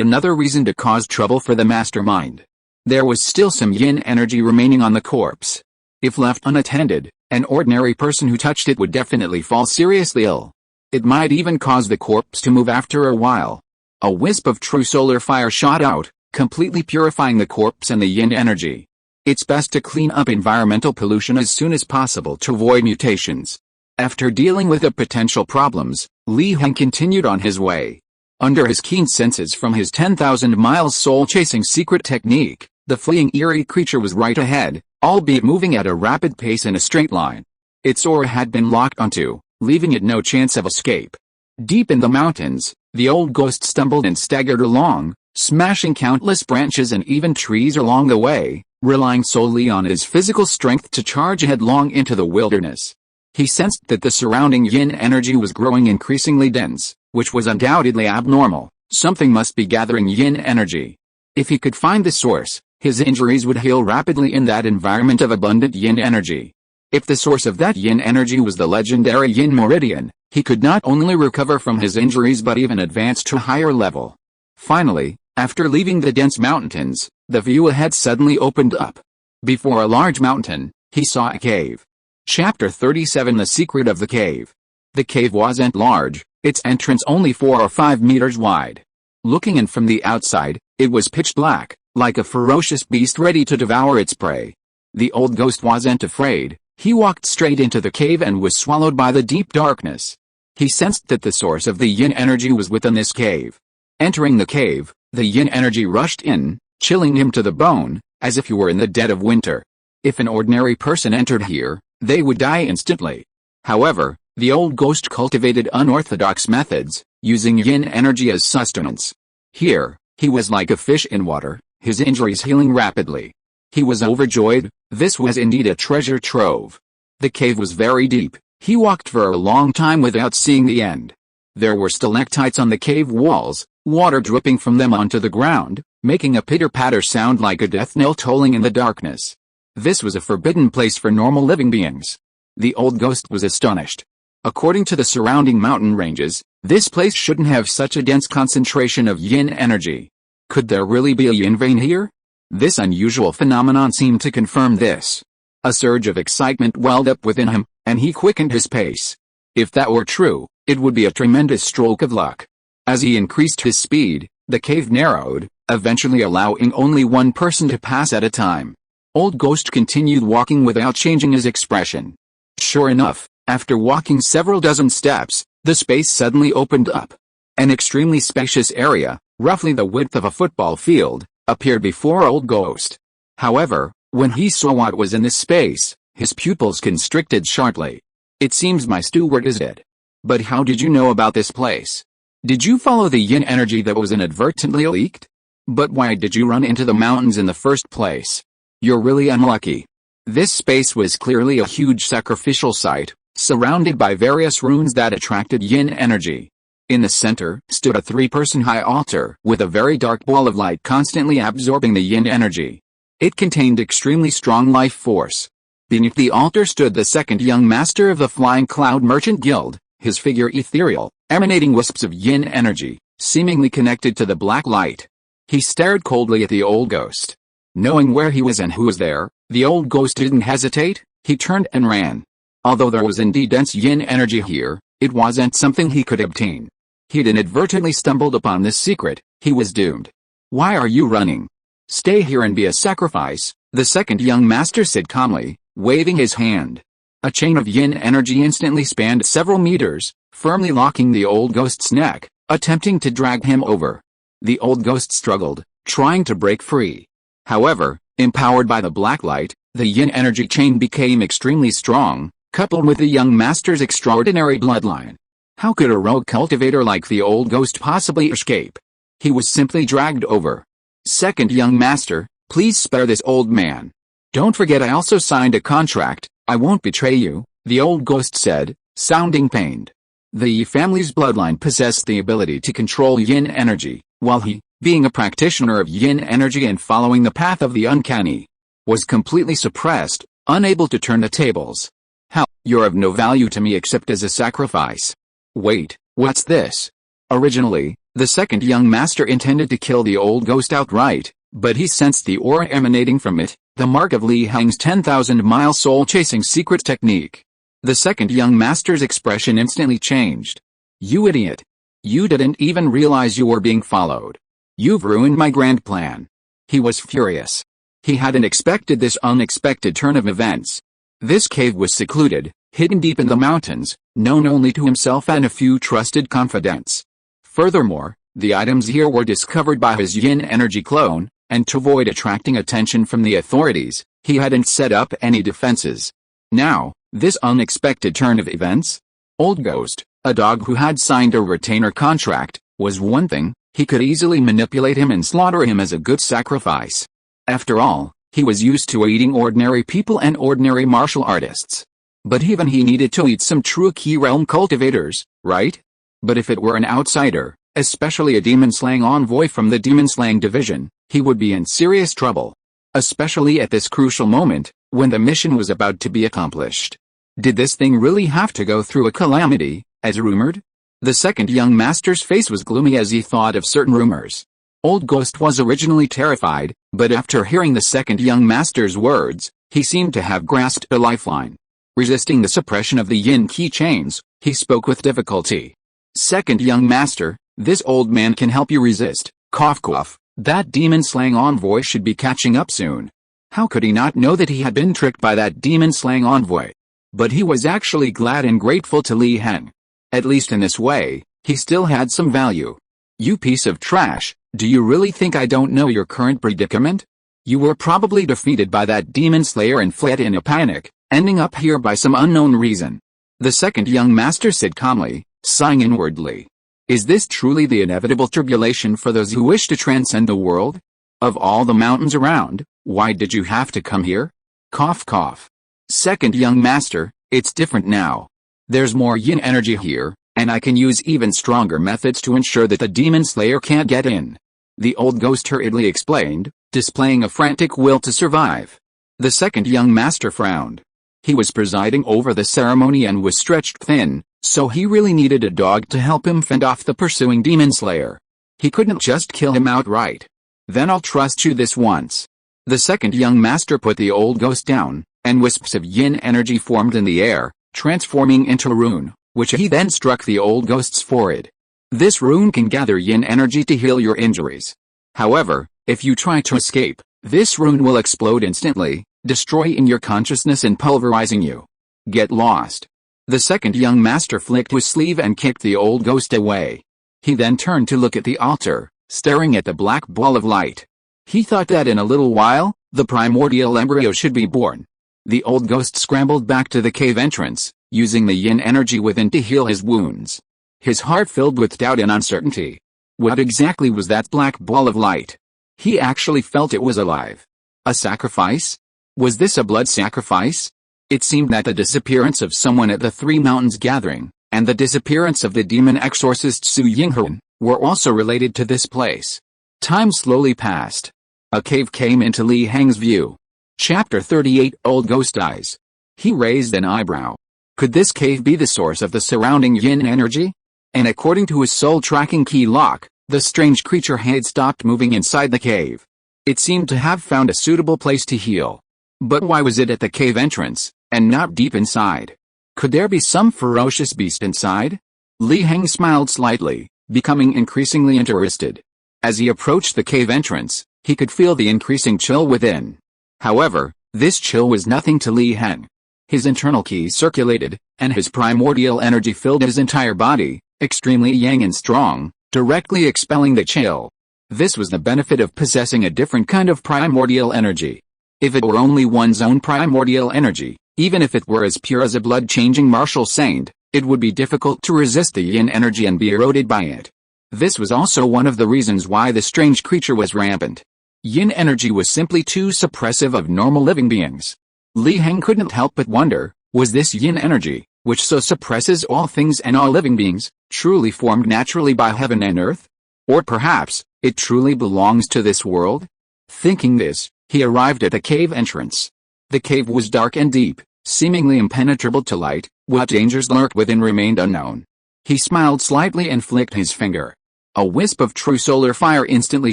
another reason to cause trouble for the mastermind. There was still some yin energy remaining on the corpse. If left unattended, an ordinary person who touched it would definitely fall seriously ill. It might even cause the corpse to move after a while. A wisp of true solar fire shot out, completely purifying the corpse and the yin energy. It's best to clean up environmental pollution as soon as possible to avoid mutations. After dealing with the potential problems, Li Heng continued on his way. Under his keen senses from his 10,000 miles soul-chasing secret technique, the fleeing eerie creature was right ahead, albeit moving at a rapid pace in a straight line. Its aura had been locked onto, leaving it no chance of escape. Deep in the mountains, the old ghost stumbled and staggered along, smashing countless branches and even trees along the way, relying solely on his physical strength to charge headlong into the wilderness. He sensed that the surrounding yin energy was growing increasingly dense, which was undoubtedly abnormal. Something must be gathering yin energy. If he could find the source, his injuries would heal rapidly in that environment of abundant yin energy. If the source of that yin energy was the legendary yin meridian, he could not only recover from his injuries but even advance to a higher level. Finally, after leaving the dense mountains, the view ahead suddenly opened up. Before a large mountain, he saw a cave. Chapter 37 The Secret of the Cave. The cave wasn't large, its entrance only 4 or 5 meters wide. Looking in from the outside, it was pitch black, like a ferocious beast ready to devour its prey. The old ghost wasn't afraid. He walked straight into the cave and was swallowed by the deep darkness. He sensed that the source of the yin energy was within this cave. Entering the cave, the yin energy rushed in, chilling him to the bone, as if he were in the dead of winter. If an ordinary person entered here, they would die instantly. However, the old ghost cultivated unorthodox methods, using yin energy as sustenance. Here, he was like a fish in water, his injuries healing rapidly. He was overjoyed. This was indeed a treasure trove. The cave was very deep. He walked for a long time without seeing the end. There were stalactites on the cave walls, water dripping from them onto the ground, making a pitter-patter sound like a death knell tolling in the darkness. This was a forbidden place for normal living beings. The old ghost was astonished. According to the surrounding mountain ranges, this place shouldn't have such a dense concentration of yin energy. Could there really be a yin vein here? This unusual phenomenon seemed to confirm this. A surge of excitement welled up within him, and he quickened his pace. If that were true, it would be a tremendous stroke of luck. As he increased his speed, the cave narrowed, eventually allowing only one person to pass at a time. Old Ghost continued walking without changing his expression. Sure enough, after walking several dozen steps, the space suddenly opened up. An extremely spacious area, roughly the width of a football field, appeared before Old Ghost. However, when he saw what was in this space, his pupils constricted sharply. It seems my steward is dead. But how did you know about this place? Did you follow the yin energy that was inadvertently leaked? But why did you run into the mountains in the first place? You're really unlucky. This space was clearly a huge sacrificial site, surrounded by various runes that attracted yin energy. In the center stood a 3-person high altar with a very dark ball of light constantly absorbing the yin energy. It contained extremely strong life force. Beneath the altar stood the second young master of the Flying Cloud Merchant Guild, his figure ethereal, emanating wisps of yin energy, seemingly connected to the black light. He stared coldly at the old ghost. Knowing where he was and who was there, the old ghost didn't hesitate. He turned and ran. Although there was indeed dense yin energy here, it wasn't something he could obtain. He'd inadvertently stumbled upon this secret. He was doomed. Why are you running? Stay here and be a sacrifice, the second young master said calmly, waving his hand. A chain of yin energy instantly spanned several meters, firmly locking the old ghost's neck, attempting to drag him over. The old ghost struggled, trying to break free. However, empowered by the black light, the yin energy chain became extremely strong, coupled with the young master's extraordinary bloodline. How could a rogue cultivator like the old ghost possibly escape? He was simply dragged over. Second young master, please spare this old man. Don't forget I also signed a contract. I won't betray you, the old ghost said, sounding pained. The Yi family's bloodline possessed the ability to control yin energy, while he, being a practitioner of yin energy and following the path of the uncanny, was completely suppressed, unable to turn the tables. How, you're of no value to me except as a sacrifice. Wait, what's this? Originally, the second young master intended to kill the old ghost outright, but he sensed the aura emanating from it, the mark of Li Heng's 10,000-mile soul-chasing secret technique. The second young master's expression instantly changed. You idiot. You didn't even realize you were being followed. You've ruined my grand plan. He was furious. He hadn't expected this unexpected turn of events. This cave was secluded, hidden deep in the mountains, known only to himself and a few trusted confidants. Furthermore, the items here were discovered by his yin energy clone, and to avoid attracting attention from the authorities, he hadn't set up any defenses. Now, this unexpected turn of events? Old Ghost, a dog who had signed a retainer contract, was one thing. He could easily manipulate him and slaughter him as a good sacrifice. After all, he was used to eating ordinary people and ordinary martial artists. But even he needed to eat some true key realm cultivators, right? But if it were an outsider, especially a demon-slaying envoy from the demon-slaying division, he would be in serious trouble. Especially at this crucial moment, when the mission was about to be accomplished. Did this thing really have to go through a calamity, as rumored? The second young master's face was gloomy as he thought of certain rumors. Old Ghost was originally terrified, but after hearing the second young master's words, he seemed to have grasped a lifeline. Resisting the suppression of the yin key chains, he spoke with difficulty. Second young master, this old man can help you resist. Cough cough, that demon-slaying envoy should be catching up soon. How could he not know that he had been tricked by that demon-slaying envoy? But he was actually glad and grateful to Li Heng. At least in this way, he still had some value. You piece of trash, do you really think I don't know your current predicament? You were probably defeated by that demon slayer and fled in a panic, ending up here by some unknown reason. The second young master said calmly, sighing inwardly. Is this truly the inevitable tribulation for those who wish to transcend the world? Of all the mountains around, why did you have to come here? Cough cough. Second young master, it's different now. There's more yin energy here, and I can use even stronger methods to ensure that the demon slayer can't get in. The old ghost hurriedly explained, displaying a frantic will to survive. The second young master frowned. He was presiding over the ceremony and was stretched thin, so he really needed a dog to help him fend off the pursuing demon slayer. He couldn't just kill him outright. Then I'll trust you this once. The second young master put the old ghost down, and wisps of yin energy formed in the air, transforming into a rune, which he then struck the old ghost's forehead. This rune can gather yin energy to heal your injuries. However, if you try to escape, this rune will explode instantly, destroying your consciousness and pulverizing you. Get lost. The second young master flicked his sleeve and kicked the old ghost away. He then turned to look at the altar, staring at the black ball of light. He thought that in a little while, the primordial embryo should be born. The old ghost scrambled back to the cave entrance, using the yin energy within to heal his wounds. His heart filled with doubt and uncertainty. What exactly was that black ball of light? He actually felt it was alive. A sacrifice? Was this a blood sacrifice? It seemed that the disappearance of someone at the Three Mountains gathering, and the disappearance of the demon exorcist Su Yinghuan, were also related to this place. Time slowly passed. A cave came into Li Heng's view. Chapter 38 Old Ghost Eyes. He raised an eyebrow. Could this cave be the source of the surrounding yin energy? And according to his soul-tracking key lock, the strange creature had stopped moving inside the cave. It seemed to have found a suitable place to heal. But why was it at the cave entrance, and not deep inside? Could there be some ferocious beast inside? Li Heng smiled slightly, becoming increasingly interested. As he approached the cave entrance, he could feel the increasing chill within. However, this chill was nothing to Li Heng. His internal ki circulated, and his primordial energy filled his entire body, extremely yang and strong, directly expelling the chill. This was the benefit of possessing a different kind of primordial energy. If it were only one's own primordial energy, even if it were as pure as a blood-changing martial saint, it would be difficult to resist the yin energy and be eroded by it. This was also one of the reasons why the strange creature was rampant. Yin energy was simply too suppressive of normal living beings. Li Heng couldn't help but wonder, was this yin energy, which so suppresses all things and all living beings, truly formed naturally by heaven and earth? Or perhaps, it truly belongs to this world? Thinking this, he arrived at the cave entrance. The cave was dark and deep, seemingly impenetrable to light. What dangers lurked within remained unknown. He smiled slightly and flicked his finger. A wisp of true solar fire instantly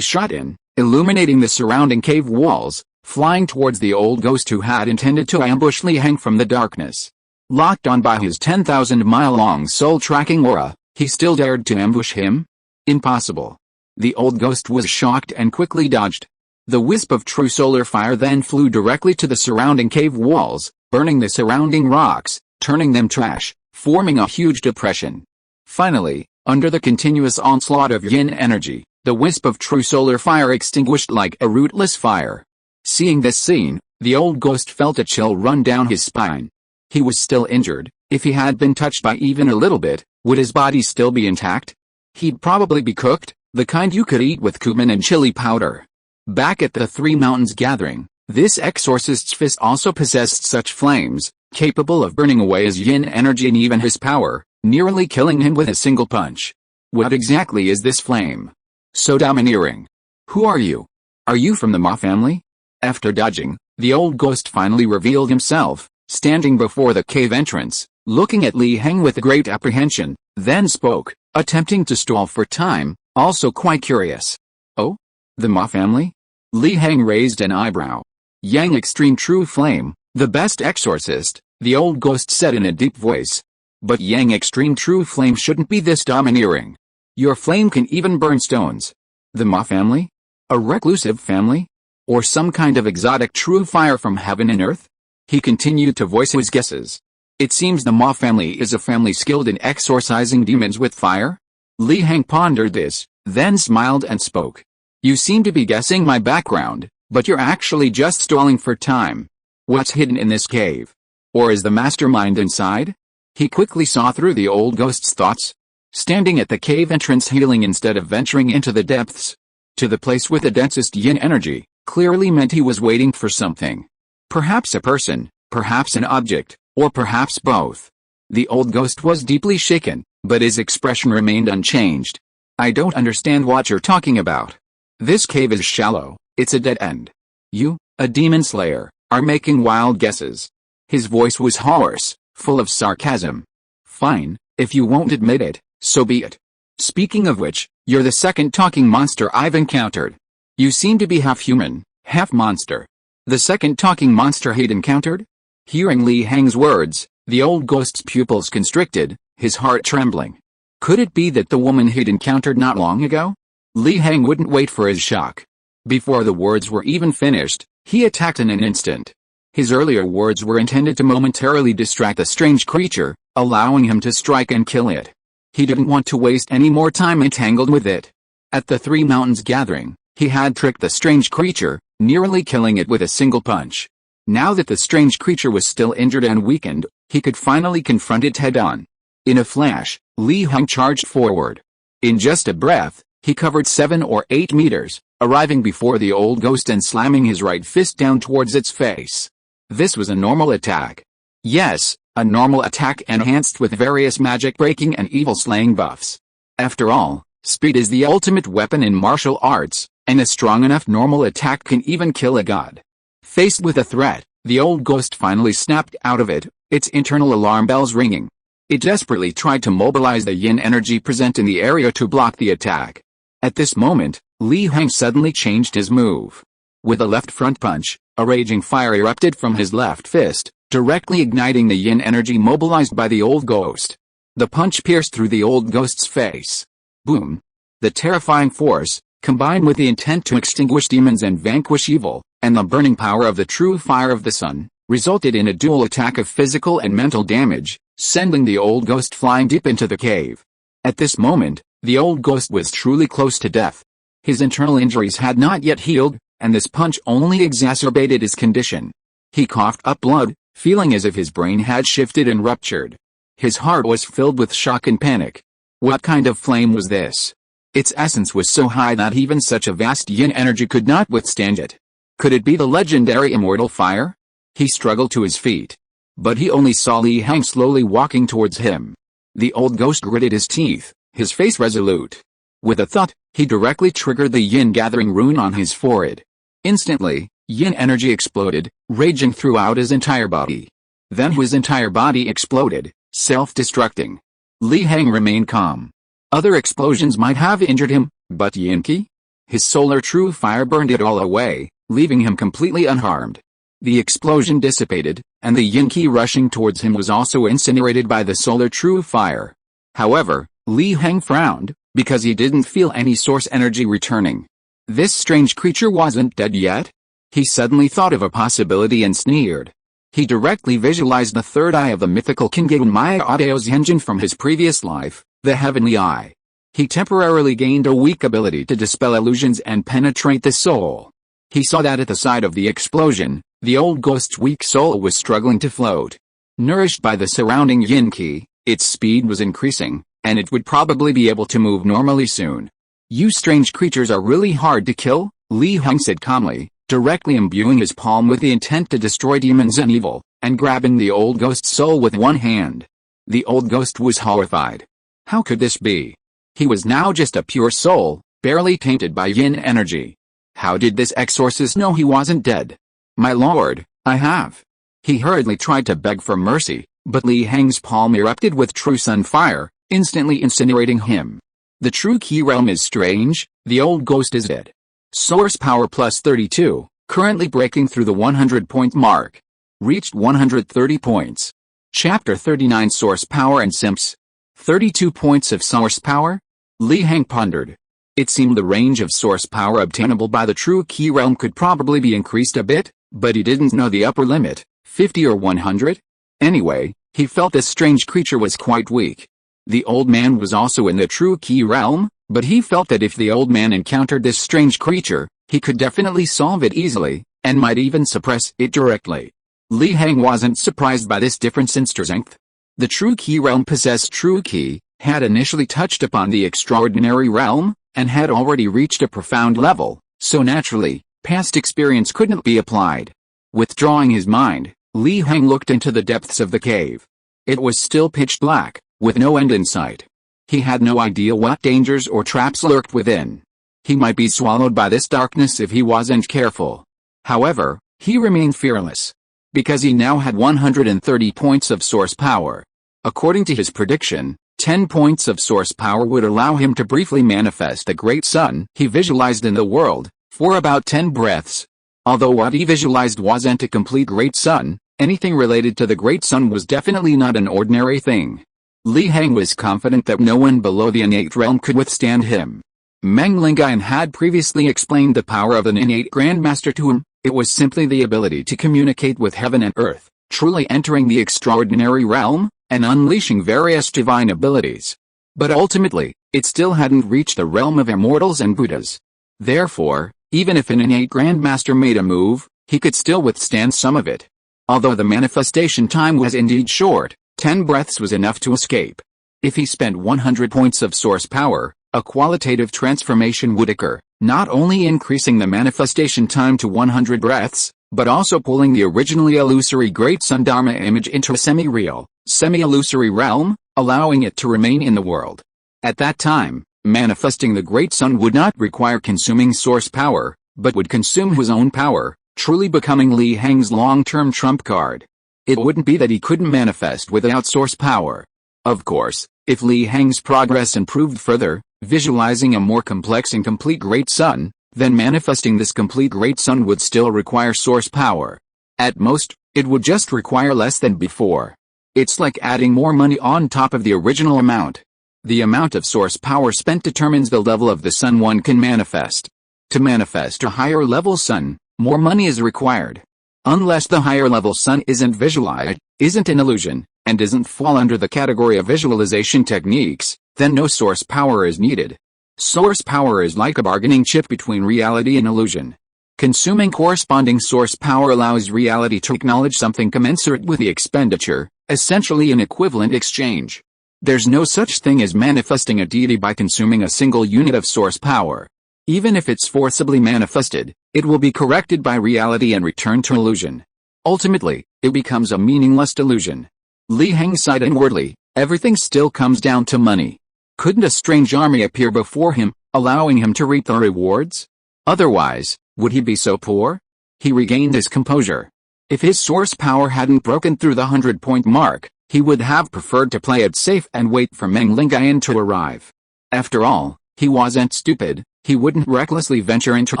shot in, illuminating the surrounding cave walls, flying towards the old ghost who had intended to ambush Li Heng from the darkness. Locked on by his 10,000-mile-long soul-tracking aura, he still dared to ambush him? Impossible. The old ghost was shocked and quickly dodged. The wisp of true solar fire then flew directly to the surrounding cave walls, burning the surrounding rocks, turning them trash, forming a huge depression. Finally, under the continuous onslaught of yin energy, the wisp of true solar fire extinguished like a rootless fire. Seeing this scene, the old ghost felt a chill run down his spine. He was still injured. If he had been touched by even a little bit, would his body still be intact? He'd probably be cooked, the kind you could eat with cumin and chili powder. Back at the Three Mountains gathering, this exorcist's fist also possessed such flames, capable of burning away his yin energy and even his power, nearly killing him with a single punch. What exactly is this flame? So domineering. Who are you? Are you from the Ma family? After dodging, the old ghost finally revealed himself, standing before the cave entrance, looking at Li Heng with great apprehension, then spoke, attempting to stall for time, also quite curious. Oh? The Ma family? Li Heng raised an eyebrow. Yang Extreme True Flame, the best exorcist, the old ghost said in a deep voice. But Yang Extreme True Flame shouldn't be this domineering. Your flame can even burn stones. The Ma family? A reclusive family? Or some kind of exotic true fire from heaven and earth? He continued to voice his guesses. It seems the Ma family is a family skilled in exorcising demons with fire? Li Heng pondered this, then smiled and spoke. You seem to be guessing my background, but you're actually just stalling for time. What's hidden in this cave? Or is the mastermind inside? He quickly saw through the old ghost's thoughts. Standing at the cave entrance healing instead of venturing into the depths, to the place with the densest yin energy, clearly meant he was waiting for something. Perhaps a person, perhaps an object, or perhaps both. The old ghost was deeply shaken, but his expression remained unchanged. I don't understand what you're talking about. This cave is shallow, it's a dead end. You, a demon slayer, are making wild guesses. His voice was hoarse, full of sarcasm. Fine, if you won't admit it, so be it. Speaking of which, you're the second talking monster I've encountered. You seem to be half human, half monster. The second talking monster he'd encountered? Hearing Li Heng's words, the old ghost's pupils constricted, his heart trembling. Could it be that the woman he'd encountered not long ago? Li Heng wouldn't wait for his shock. Before the words were even finished, he attacked in an instant. His earlier words were intended to momentarily distract the strange creature, allowing him to strike and kill it. He didn't want to waste any more time entangled with it. At the Three Mountains gathering, he had tricked the strange creature, nearly killing it with a single punch. Now that the strange creature was still injured and weakened, he could finally confront it head-on. In a flash, Li Heng charged forward. In just a breath, he covered 7 or 8 meters, arriving before the old ghost and slamming his right fist down towards its face. This was a normal attack. Yes, a normal attack enhanced with various magic-breaking and evil-slaying buffs. After all, speed is the ultimate weapon in martial arts, and a strong enough normal attack can even kill a god. Faced with a threat, the old ghost finally snapped out of it, its internal alarm bells ringing. It desperately tried to mobilize the yin energy present in the area to block the attack. At this moment, Li Heng suddenly changed his move. With a left front punch, a raging fire erupted from his left fist, directly igniting the yin energy mobilized by the old ghost. The punch pierced through the old ghost's face. Boom! The terrifying force, combined with the intent to extinguish demons and vanquish evil, and the burning power of the true fire of the sun, resulted in a dual attack of physical and mental damage, sending the old ghost flying deep into the cave. At this moment, the old ghost was truly close to death. His internal injuries had not yet healed, and this punch only exacerbated his condition. He coughed up blood, feeling as if his brain had shifted and ruptured. His heart was filled with shock and panic. What kind of flame was this? Its essence was so high that even such a vast yin energy could not withstand it. Could it be the legendary immortal fire? He struggled to his feet. But he only saw Li Heng slowly walking towards him. The old ghost gritted his teeth, his face resolute. With a thought, he directly triggered the yin gathering rune on his forehead. Instantly, yin energy exploded, raging throughout his entire body. Then his entire body exploded, self-destructing. Li Heng remained calm. Other explosions might have injured him, but yin qi? His solar true fire burned it all away, leaving him completely unharmed. The explosion dissipated, and the yin qi rushing towards him was also incinerated by the solar true fire. However, Li Heng frowned, because he didn't feel any source energy returning. This strange creature wasn't dead yet? He suddenly thought of a possibility and sneered. He directly visualized the third eye of the mythical Kingeun Maya Adeo's engine from his previous life, the Heavenly Eye. He temporarily gained a weak ability to dispel illusions and penetrate the soul. He saw that at the side of the explosion, the old ghost's weak soul was struggling to float. Nourished by the surrounding yin qi, its speed was increasing, and it would probably be able to move normally soon. You strange creatures are really hard to kill, Li Heng said calmly, directly imbuing his palm with the intent to destroy demons and evil, and grabbing the old ghost's soul with one hand. The old ghost was horrified. How could this be? He was now just a pure soul, barely tainted by yin energy. How did this exorcist know he wasn't dead? My lord, I have. He hurriedly tried to beg for mercy, but Li Heng's palm erupted with true sun fire, instantly incinerating him. The true key realm is strange, the old ghost is dead. Source power plus 32, currently breaking through the 100-point mark. Reached 130 points. Chapter 39 Source Power and Simps. 32 points of source power? Li Heng pondered. It seemed the range of source power obtainable by the true key realm could probably be increased a bit, but he didn't know the upper limit, 50 or 100? Anyway, he felt this strange creature was quite weak. The old man was also in the true key realm, but he felt that if the old man encountered this strange creature, he could definitely solve it easily, and might even suppress it directly. Li Heng wasn't surprised by this difference in strength. The true key realm possessed true key, had initially touched upon the extraordinary realm, and had already reached a profound level, so naturally, past experience couldn't be applied. Withdrawing his mind, Li Heng looked into the depths of the cave. It was still pitch black, with no end in sight. He had no idea what dangers or traps lurked within. He might be swallowed by this darkness if he wasn't careful. However, he remained fearless. Because he now had 130 points of source power. According to his prediction, 10 points of source power would allow him to briefly manifest the great sun he visualized in the world, for about 10 breaths. Although what he visualized wasn't a complete great sun, anything related to the great sun was definitely not an ordinary thing. Li Heng was confident that no one below the innate realm could withstand him. Meng Lingayan had previously explained the power of an innate grandmaster to him. It was simply the ability to communicate with heaven and earth, truly entering the extraordinary realm, and unleashing various divine abilities. But ultimately, it still hadn't reached the realm of immortals and Buddhas. Therefore, even if an innate grandmaster made a move, he could still withstand some of it. Although the manifestation time was indeed short, 10 breaths was enough to escape. If he spent 100 points of source power, a qualitative transformation would occur, not only increasing the manifestation time to 100 breaths, but also pulling the originally illusory Great Sun Dharma image into a semi-real, semi-illusory realm, allowing it to remain in the world. At that time, manifesting the Great Sun would not require consuming source power, but would consume his own power, truly becoming Li Heng's long-term trump card. It wouldn't be that he couldn't manifest without source power. Of course, if Li Heng's progress improved further, visualizing a more complex and complete Great Sun, then manifesting this complete Great Sun would still require source power. At most, it would just require less than before. It's like adding more money on top of the original amount. The amount of source power spent determines the level of the sun one can manifest. To manifest a higher level sun, more money is required. Unless the higher level sun isn't visualized, isn't an illusion, and doesn't fall under the category of visualization techniques, then no source power is needed. Source power is like a bargaining chip between reality and illusion. Consuming corresponding source power allows reality to acknowledge something commensurate with the expenditure, essentially an equivalent exchange. There's no such thing as manifesting a deity by consuming a single unit of source power. Even if it's forcibly manifested, it will be corrected by reality and returned to illusion. Ultimately, it becomes a meaningless delusion. Li Heng sighed inwardly. Everything still comes down to money. Couldn't a strange army appear before him, allowing him to reap the rewards? Otherwise, would he be so poor? He regained his composure. If his source power hadn't broken through the 100-point mark, he would have preferred to play it safe and wait for Meng Lingayan to arrive. After all, he wasn't stupid. He wouldn't recklessly venture into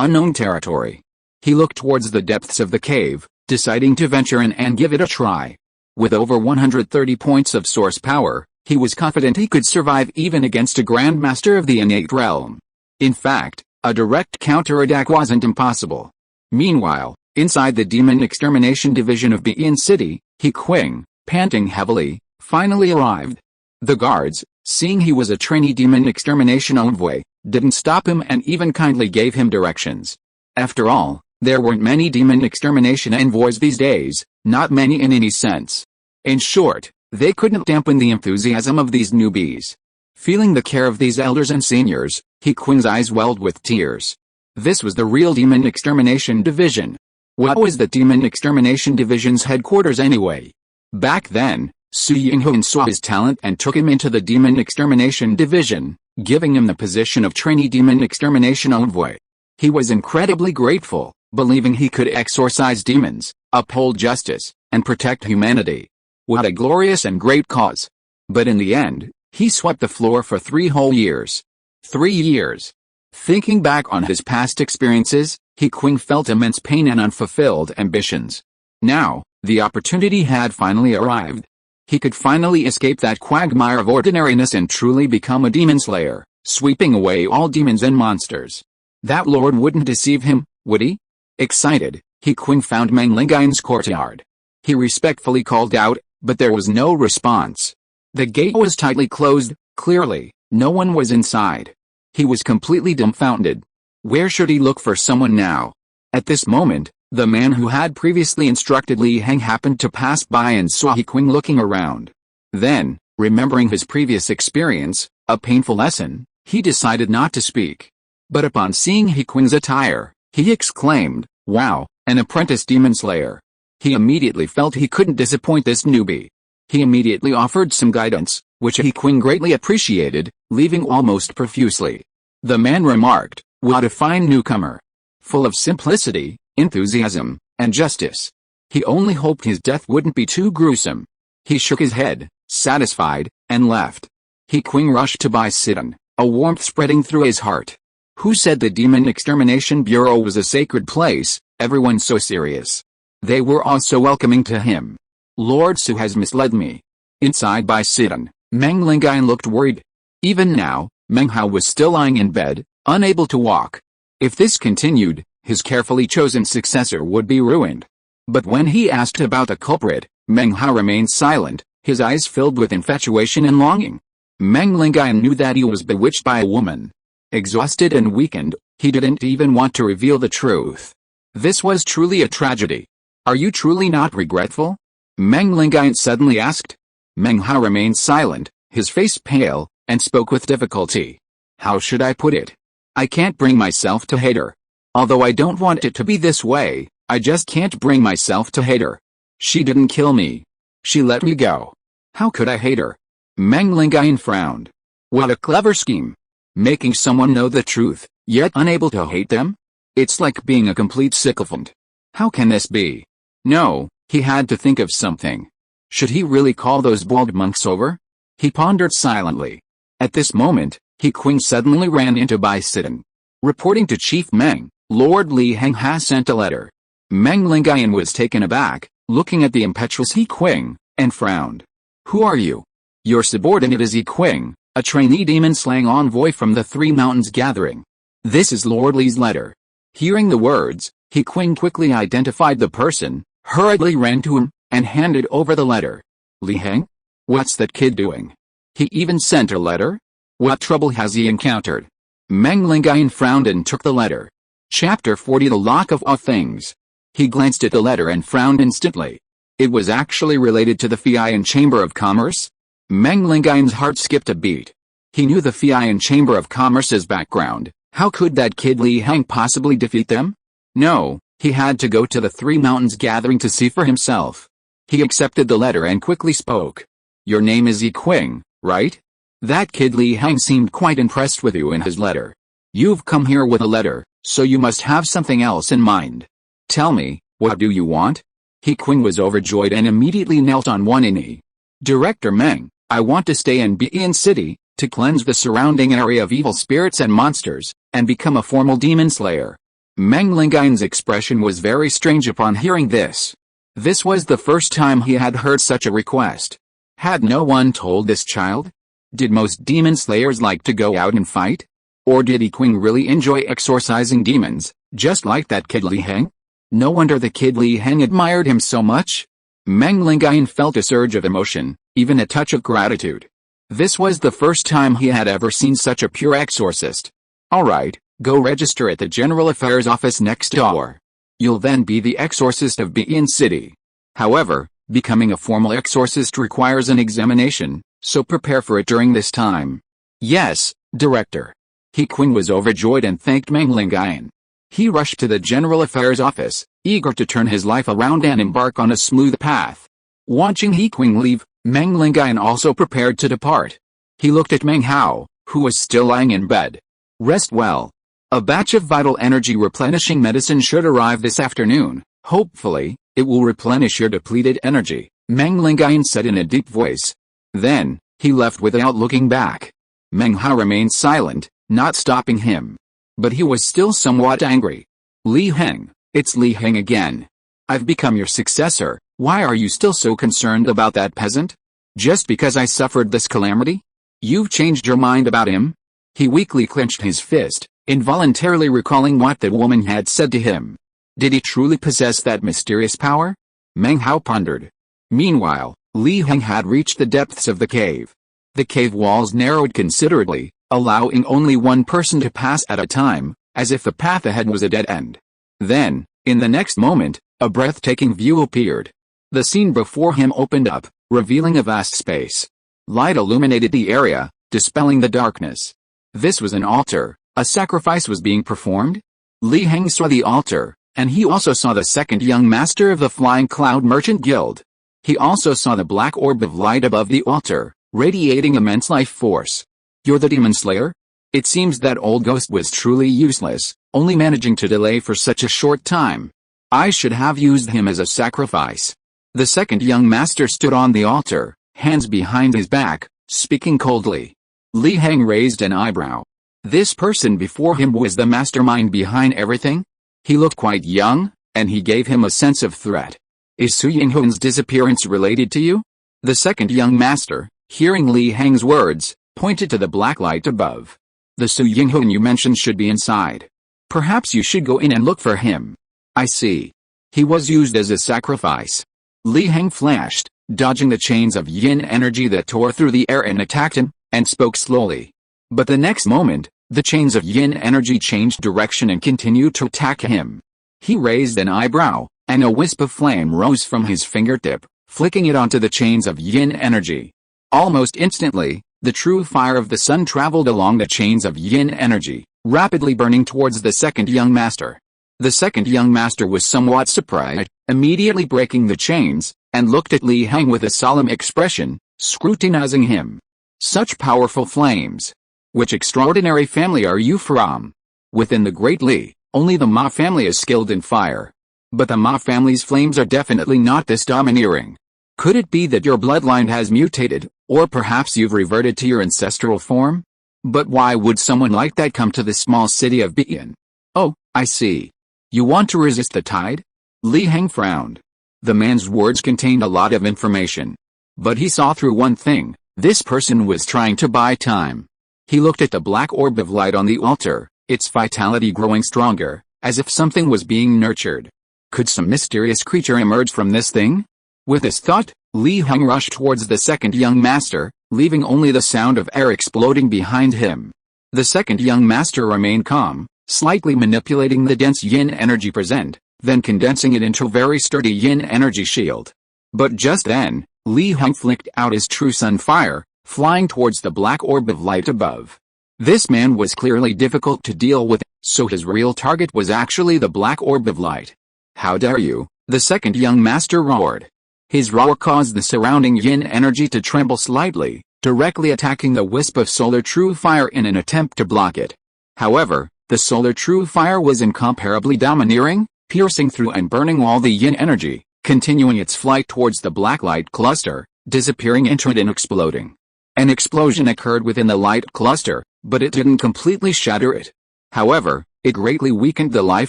unknown territory. He looked towards the depths of the cave, deciding to venture in and give it a try. With over 130 points of source power, he was confident he could survive even against a grandmaster of the innate realm. In fact, a direct counterattack wasn't impossible. Meanwhile, inside the Demon Extermination Division of Bian City, Heng, panting heavily, finally arrived. The guards, seeing he was a trainee Demon Extermination envoy, didn't stop him and even kindly gave him directions. After all, there weren't many Demon Extermination envoys these days, not many in any sense. In short, they couldn't dampen the enthusiasm of these newbies. Feeling the care of these elders and seniors, Heng's eyes welled with tears. This was the real Demon Extermination Division. What was the Demon Extermination Division's headquarters anyway? Back then, Su Yinghun saw his talent and took him into the Demon Extermination Division, giving him the position of trainee Demon Extermination envoy. He was incredibly grateful, believing he could exorcise demons, uphold justice, and protect humanity. What a glorious and great cause. But in the end, he swept the floor for 3 whole years. 3 years. Thinking back on his past experiences, He Qing felt immense pain and unfulfilled ambitions. Now, the opportunity had finally arrived. He could finally escape that quagmire of ordinariness and truly become a demon slayer, sweeping away all demons and monsters. That lord wouldn't deceive him, would he? Excited, He Qing found Meng Lingayan's courtyard. He respectfully called out, but there was no response. The gate was tightly closed, clearly, no one was inside. He was completely dumbfounded. Where should he look for someone now? At this moment, the man who had previously instructed Li Heng happened to pass by and saw He Qing looking around. Then, remembering his previous experience, a painful lesson, he decided not to speak. But upon seeing He Qing's attire, he exclaimed, "Wow, an apprentice demon slayer." He immediately felt he couldn't disappoint this newbie. He immediately offered some guidance, which He Qing greatly appreciated, leaving almost profusely. The man remarked, "What a fine newcomer. Full of simplicity, enthusiasm, and justice." He only hoped his death wouldn't be too gruesome. He shook his head, satisfied, and left. He Qing rushed to Bai Sidan, a warmth spreading through his heart. Who said the Demon Extermination Bureau was a sacred place? Everyone so serious. They were all so welcoming to him. Lord Su has misled me. Inside Bai Sidan, Meng Lingayan looked worried. Even now, Meng Hao was still lying in bed, unable to walk. If this continued, his carefully chosen successor would be ruined. But when he asked about the culprit, Meng Hao remained silent, his eyes filled with infatuation and longing. Meng Lingayan knew that he was bewitched by a woman. Exhausted and weakened, he didn't even want to reveal the truth. This was truly a tragedy. Are you truly not regretful? Meng Lingayan suddenly asked. Meng Hao remained silent, his face pale, and spoke with difficulty. How should I put it? I can't bring myself to hate her. Although I don't want it to be this way, I just can't bring myself to hate her. She didn't kill me. She let me go. How could I hate her? Meng Lingayan frowned. What a clever scheme. Making someone know the truth, yet unable to hate them? It's like being a complete sycophant. How can this be? No, he had to think of something. Should he really call those bald monks over? He pondered silently. At this moment, He Qing suddenly ran into Bai Sidan. Reporting to Chief Meng, Lord Li Heng has sent a letter. Meng Lingayan was taken aback, looking at the impetuous He Qing, and frowned. Who are you? Your subordinate is He Qing, a trainee demon slaying envoy from the Three Mountains Gathering. This is Lord Li's letter. Hearing the words, He Qing quickly identified the person, hurriedly ran to him, and handed over the letter. Li Heng? What's that kid doing? He even sent a letter? What trouble has he encountered? Meng Lingayan frowned and took the letter. Chapter 40 The Lock of All Things. He glanced at the letter and frowned instantly. It was actually related to the Fian Chamber of Commerce? Meng Lingayan's heart skipped a beat. He knew the Fian Chamber of Commerce's background. How could that kid Li Heng possibly defeat them? No, he had to go to the Three Mountains Gathering to see for himself. He accepted the letter and quickly spoke. Your name is He Qing, right? That kid Li Heng seemed quite impressed with you in his letter. You've come here with a letter, so you must have something else in mind. Tell me, what do you want? He Qing was overjoyed and immediately knelt on one knee. Director Meng, I want to stay in Bian City, to cleanse the surrounding area of evil spirits and monsters, and become a formal demon slayer. Meng Lingayan's expression was very strange upon hearing this. This was the first time he had heard such a request. Had no one told this child? Did most demon slayers like to go out and fight? Or did He Qing really enjoy exorcising demons, just like that kid Li Heng? No wonder the kid Li Heng admired him so much. Meng Lingayan felt a surge of emotion, even a touch of gratitude. This was the first time he had ever seen such a pure exorcist. Alright, go register at the General Affairs office next door. You'll then be the exorcist of Bian City. However, becoming a formal exorcist requires an examination, so prepare for it during this time. Yes, Director. He Qing was overjoyed and thanked Meng Lingayan. He rushed to the General Affairs office, eager to turn his life around and embark on a smooth path. Watching He Qing leave, Meng Lingayan also prepared to depart. He looked at Meng Hao, who was still lying in bed. Rest well. A batch of vital energy replenishing medicine should arrive this afternoon. Hopefully, it will replenish your depleted energy, Meng Lingayan said in a deep voice. Then, he left without looking back. Meng Hao remained silent, not stopping him. But he was still somewhat angry. "Li Heng, it's Li Heng again. I've become your successor, why are you still so concerned about that peasant? Just because I suffered this calamity? You've changed your mind about him?" He weakly clenched his fist, involuntarily recalling what the woman had said to him. Did he truly possess that mysterious power? Meng Hao pondered. Meanwhile, Li Heng had reached the depths of the cave. The cave walls narrowed considerably, allowing only one person to pass at a time, as if the path ahead was a dead end. Then, in the next moment, a breathtaking view appeared. The scene before him opened up, revealing a vast space. Light illuminated the area, dispelling the darkness. This was an altar. A sacrifice was being performed? Li Heng saw the altar, and he also saw the second young master of the Flying Cloud Merchant Guild. He also saw the black orb of light above the altar, radiating immense life force. "You're the demon slayer?" It seems that old ghost was truly useless, only managing to delay for such a short time. I should have used him as a sacrifice. The second young master stood on the altar, hands behind his back, speaking coldly. Li Heng raised an eyebrow. This person before him was the mastermind behind everything? He looked quite young, and he gave him a sense of threat. "Is Su Yinghun's disappearance related to you?" The second young master, hearing Li Heng's words, pointed to the black light above. "The Su Yinghun you mentioned should be inside. Perhaps you should go in and look for him." "I see. He was used as a sacrifice." Li Heng flashed, dodging the chains of yin energy that tore through the air and attacked him, and spoke slowly. But the next moment, the chains of yin energy changed direction and continued to attack him. He raised an eyebrow, and a wisp of flame rose from his fingertip, flicking it onto the chains of yin energy. Almost instantly, the true fire of the sun traveled along the chains of yin energy, rapidly burning towards the second young master. The second young master was somewhat surprised, immediately breaking the chains, and looked at Li Heng with a solemn expression, scrutinizing him. "Such powerful flames! Which extraordinary family are you from?" "Within the Great Li, only the Ma family is skilled in fire. But the Ma family's flames are definitely not this domineering. Could it be that your bloodline has mutated, or perhaps you've reverted to your ancestral form? But why would someone like that come to the small city of Bian?" "Oh, I see. You want to resist the tide?" Li Heng frowned. The man's words contained a lot of information. But he saw through one thing: this person was trying to buy time. He looked at the black orb of light on the altar, its vitality growing stronger, as if something was being nurtured. Could some mysterious creature emerge from this thing? With this thought, Li Heng rushed towards the second young master, leaving only the sound of air exploding behind him. The second young master remained calm, slightly manipulating the dense yin energy present, then condensing it into a very sturdy yin energy shield. But just then, Li Heng flicked out his true sun fire, flying towards the black orb of light above. This man was clearly difficult to deal with, so his real target was actually the black orb of light. "How dare you!" the second young master roared. His roar caused the surrounding yin energy to tremble slightly, directly attacking the wisp of solar true fire in an attempt to block it. However, the solar true fire was incomparably domineering, piercing through and burning all the yin energy, continuing its flight towards the black light cluster, disappearing into it and exploding. An explosion occurred within the light cluster, but it didn't completely shatter it. However, it greatly weakened the life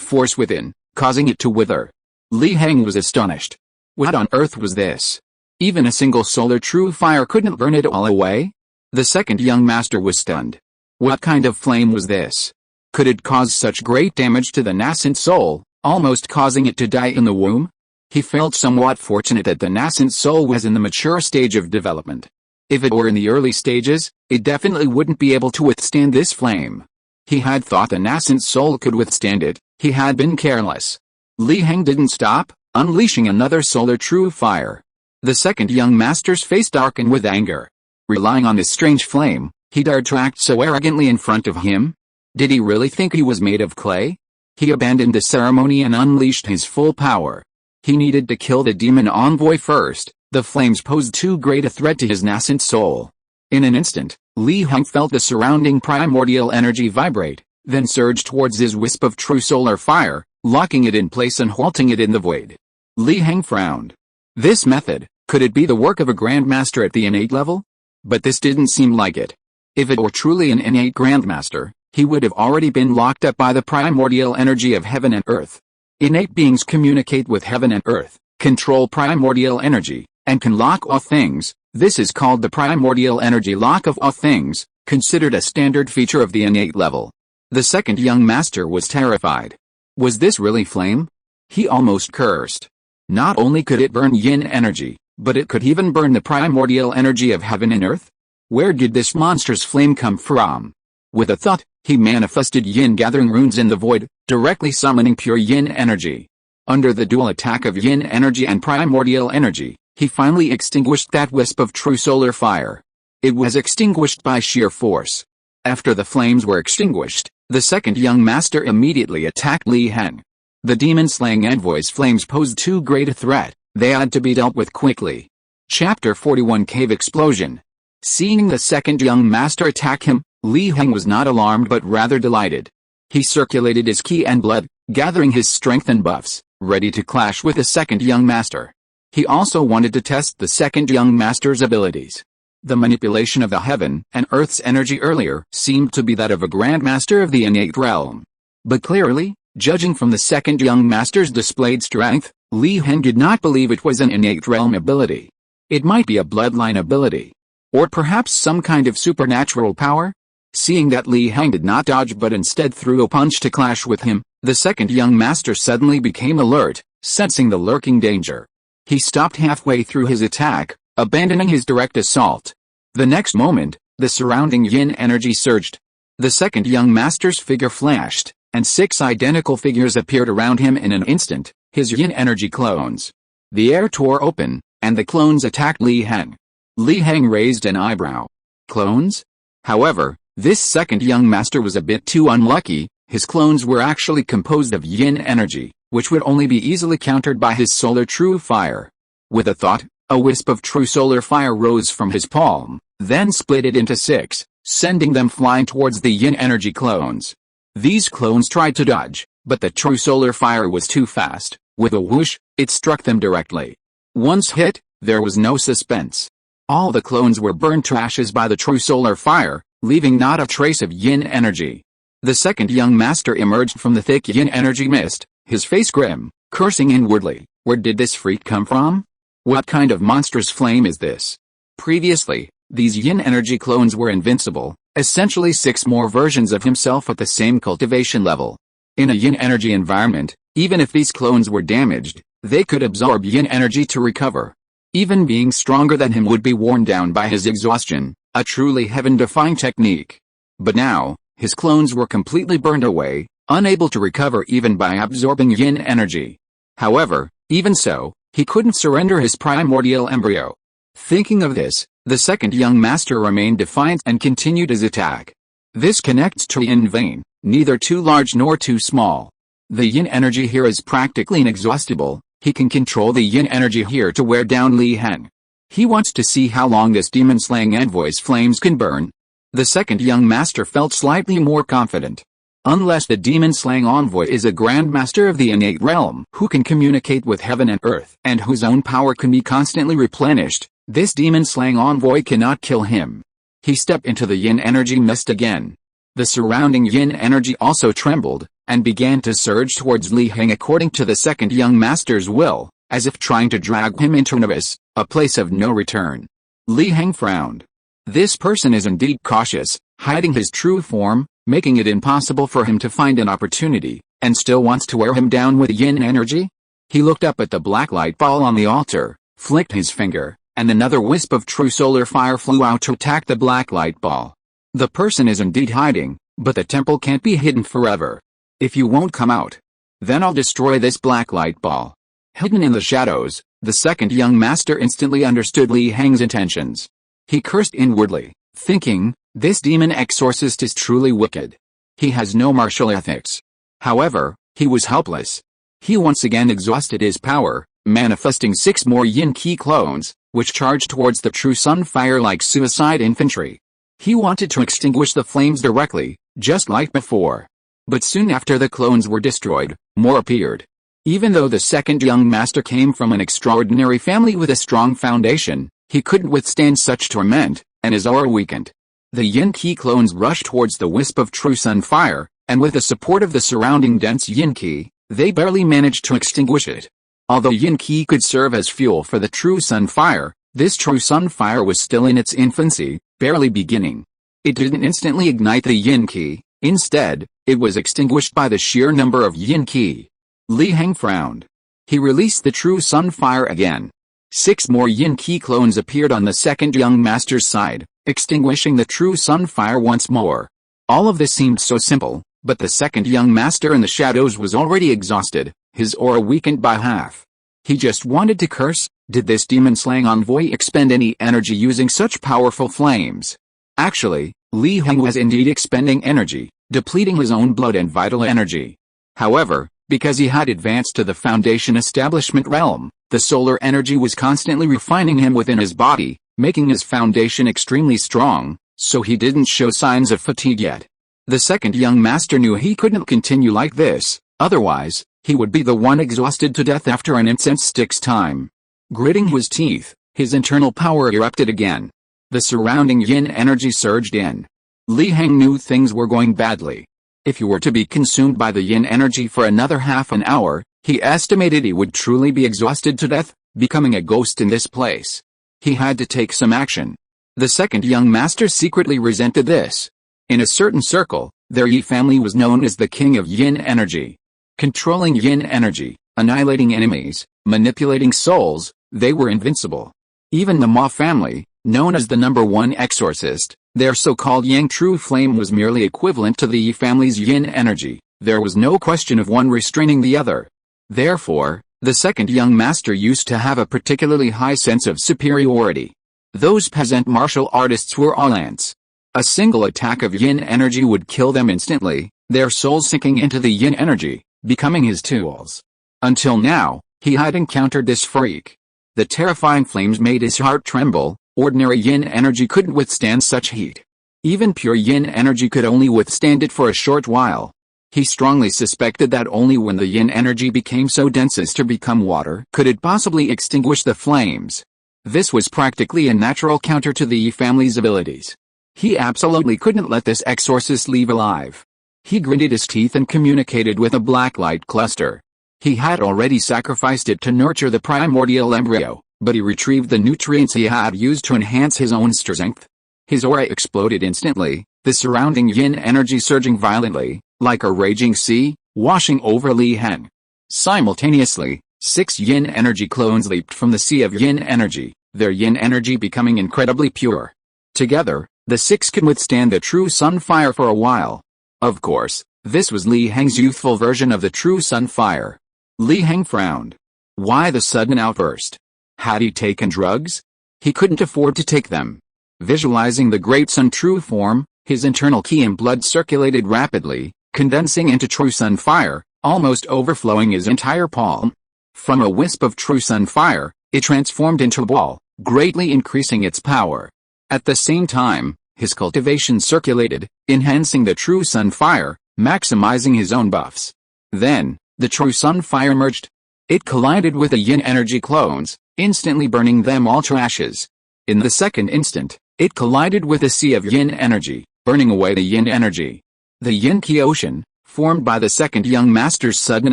force within, causing it to wither. Li Heng was astonished. What on earth was this? Even a single solar true fire couldn't burn it all away? The second young master was stunned. What kind of flame was this? Could it cause such great damage to the nascent soul, almost causing it to die in the womb? He felt somewhat fortunate that the nascent soul was in the mature stage of development. If it were in the early stages, it definitely wouldn't be able to withstand this flame. He had thought the nascent soul could withstand it, he had been careless. Li Heng didn't stop, unleashing another solar true fire. The second young master's face darkened with anger. Relying on this strange flame, he dared to act so arrogantly in front of him? Did he really think he was made of clay? He abandoned the ceremony and unleashed his full power. He needed to kill the demon envoy first. The flames posed too great a threat to his nascent soul. In an instant, Li Heng felt the surrounding primordial energy vibrate, then surge towards his wisp of true solar fire, locking it in place and halting it in the void. Li Heng frowned. This method, could it be the work of a grandmaster at the innate level? But this didn't seem like it. If it were truly an innate grandmaster, he would have already been locked up by the primordial energy of heaven and earth. Innate beings communicate with heaven and earth, control primordial energy, and can lock all things. This is called the primordial energy lock of all things, considered a standard feature of the innate level. The second young master was terrified. Was this really flame? He almost cursed. Not only could it burn yin energy, but it could even burn the primordial energy of heaven and earth? Where did this monstrous flame come from? With a thought, he manifested yin gathering runes in the void, directly summoning pure yin energy. Under the dual attack of yin energy and primordial energy, he finally extinguished that wisp of true solar fire. It was extinguished by sheer force. After the flames were extinguished, the second young master immediately attacked Li Heng. The demon-slaying envoy's flames posed too great a threat. They had to be dealt with quickly. Chapter 41 Cave Explosion. Seeing the second young master attack him, Li Heng was not alarmed but rather delighted. He circulated his ki and blood, gathering his strength and buffs, ready to clash with the second young master. He also wanted to test the second young master's abilities. The manipulation of the heaven and earth's energy earlier seemed to be that of a grandmaster of the innate realm. But clearly, judging from the second young master's displayed strength, Li Heng did not believe it was an innate realm ability. It might be a bloodline ability. Or perhaps some kind of supernatural power? Seeing that Li Heng did not dodge but instead threw a punch to clash with him, the second young master suddenly became alert, sensing the lurking danger. He stopped halfway through his attack, abandoning his direct assault. The next moment, the surrounding yin energy surged. The second young master's figure flashed, and 6 identical figures appeared around him in an instant, his yin energy clones. The air tore open, and the clones attacked Li Heng. Li Heng raised an eyebrow. Clones? However, this second young master was a bit too unlucky. His clones were actually composed of yin energy, which would only be easily countered by his solar true fire. With a thought, a wisp of true solar fire rose from his palm, then split it into 6, sending them flying towards the yin energy clones. These clones tried to dodge, but the true solar fire was too fast. With a whoosh, it struck them directly. Once hit, there was no suspense. All the clones were burned to ashes by the true solar fire, leaving not a trace of yin energy. The second young master emerged from the thick yin energy mist, his face grim, cursing inwardly. Where did this freak come from? What kind of monstrous flame is this? Previously, these yin energy clones were invincible, essentially 6 more versions of himself at the same cultivation level. In a yin energy environment, even if these clones were damaged, they could absorb yin energy to recover. Even being stronger than him would be worn down by his exhaustion, a truly heaven-defying technique. But now, his clones were completely burned away, unable to recover even by absorbing yin energy. However, even so, he couldn't surrender his primordial embryo. Thinking of this, the second young master remained defiant and continued his attack. This connects to yin vein, neither too large nor too small. The yin energy here is practically inexhaustible. He can control the yin energy here to wear down Li Heng. He wants to see how long this demon-slaying envoy's flames can burn. The second young master felt slightly more confident. Unless the demon-slaying envoy is a grandmaster of the innate realm who can communicate with heaven and earth and whose own power can be constantly replenished, this demon-slaying envoy cannot kill him. He stepped into the yin energy mist again. The surrounding yin energy also trembled, and began to surge towards Li Heng according to the second young master's will, as if trying to drag him into an abyss, a place of no return. Li Heng frowned. This person is indeed cautious, hiding his true form, making it impossible for him to find an opportunity, and still wants to wear him down with yin energy? He looked up at the black light ball on the altar, flicked his finger, and another wisp of true solar fire flew out to attack the black light ball. The person is indeed hiding, but the temple can't be hidden forever. If you won't come out, then I'll destroy this black light ball. Hidden in the shadows, the second young master instantly understood Li Heng's intentions. He cursed inwardly, thinking, this demon exorcist is truly wicked. He has no martial ethics. However, he was helpless. He once again exhausted his power, manifesting 6 more yin ki clones, which charged towards the true sun fire like suicide infantry. He wanted to extinguish the flames directly, just like before. But soon after the clones were destroyed, more appeared. Even though the second young master came from an extraordinary family with a strong foundation, he couldn't withstand such torment, and his aura weakened. The yin qi clones rushed towards the wisp of true sun fire, and with the support of the surrounding dense yin qi, they barely managed to extinguish it. Although yin qi could serve as fuel for the true sun fire, this true sun fire was still in its infancy, barely beginning. It didn't instantly ignite the yin qi. Instead, it was extinguished by the sheer number of yin qi. Li Heng frowned. He released the true sun fire again. 6 more yin qi clones appeared on the second young master's side, extinguishing the true sun fire once more. All of this seemed so simple, but the second young master in the shadows was already exhausted, his aura weakened by half. He just wanted to curse. Did this demon-slaying envoy expend any energy using such powerful flames? Actually, Li Heng was indeed expending energy, depleting his own blood and vital energy. However, because he had advanced to the Foundation Establishment realm, the solar energy was constantly refining him within his body, making his foundation extremely strong, so he didn't show signs of fatigue yet. The second young master knew he couldn't continue like this, otherwise, he would be the one exhausted to death after an incense stick's time. Gritting his teeth, his internal power erupted again. The surrounding yin energy surged in. Li Heng knew things were going badly. If he were to be consumed by the yin energy for another half an hour, he estimated he would truly be exhausted to death, becoming a ghost in this place. He had to take some action. The second young master secretly resented this. In a certain circle, their Yi family was known as the king of yin energy. Controlling yin energy, annihilating enemies, manipulating souls, they were invincible. Even the Ma family, known as the #1 exorcist, their so-called Yang true flame was merely equivalent to the Yi family's yin energy. There was no question of one restraining the other. Therefore, the second young master used to have a particularly high sense of superiority. Those peasant martial artists were all ants. A single attack of yin energy would kill them instantly, their souls sinking into the yin energy, becoming his tools. Until now, he had encountered this freak. The terrifying flames made his heart tremble. Ordinary yin energy couldn't withstand such heat. Even pure yin energy could only withstand it for a short while. He strongly suspected that only when the yin energy became so dense as to become water could it possibly extinguish the flames. This was practically a natural counter to the Yi family's abilities. He absolutely couldn't let this exorcist leave alive. He gritted his teeth and communicated with a black light cluster. He had already sacrificed it to nurture the primordial embryo, but he retrieved the nutrients he had used to enhance his own strength. His aura exploded instantly, the surrounding yin energy surging violently, like a raging sea, washing over Li Heng. Simultaneously, 6 yin energy clones leaped from the sea of yin energy, their yin energy becoming incredibly pure. Together, the 6 could withstand the true sun fire for a while. Of course, this was Li Heng's youthful version of the true sun fire. Li Heng frowned. Why the sudden outburst? Had he taken drugs? He couldn't afford to take them. Visualizing the great sun true form, his internal qi and blood circulated rapidly, condensing into true sun fire, almost overflowing his entire palm. From a wisp of true sun fire, it transformed into a ball, greatly increasing its power. At the same time, his cultivation circulated, enhancing the true sun fire, maximizing his own buffs. Then, the true sun fire merged. It collided with the yin energy clones, instantly burning them all to ashes. In the second instant, it collided with a sea of yin energy, burning away the yin energy. The yin qi ocean, formed by the second young master's sudden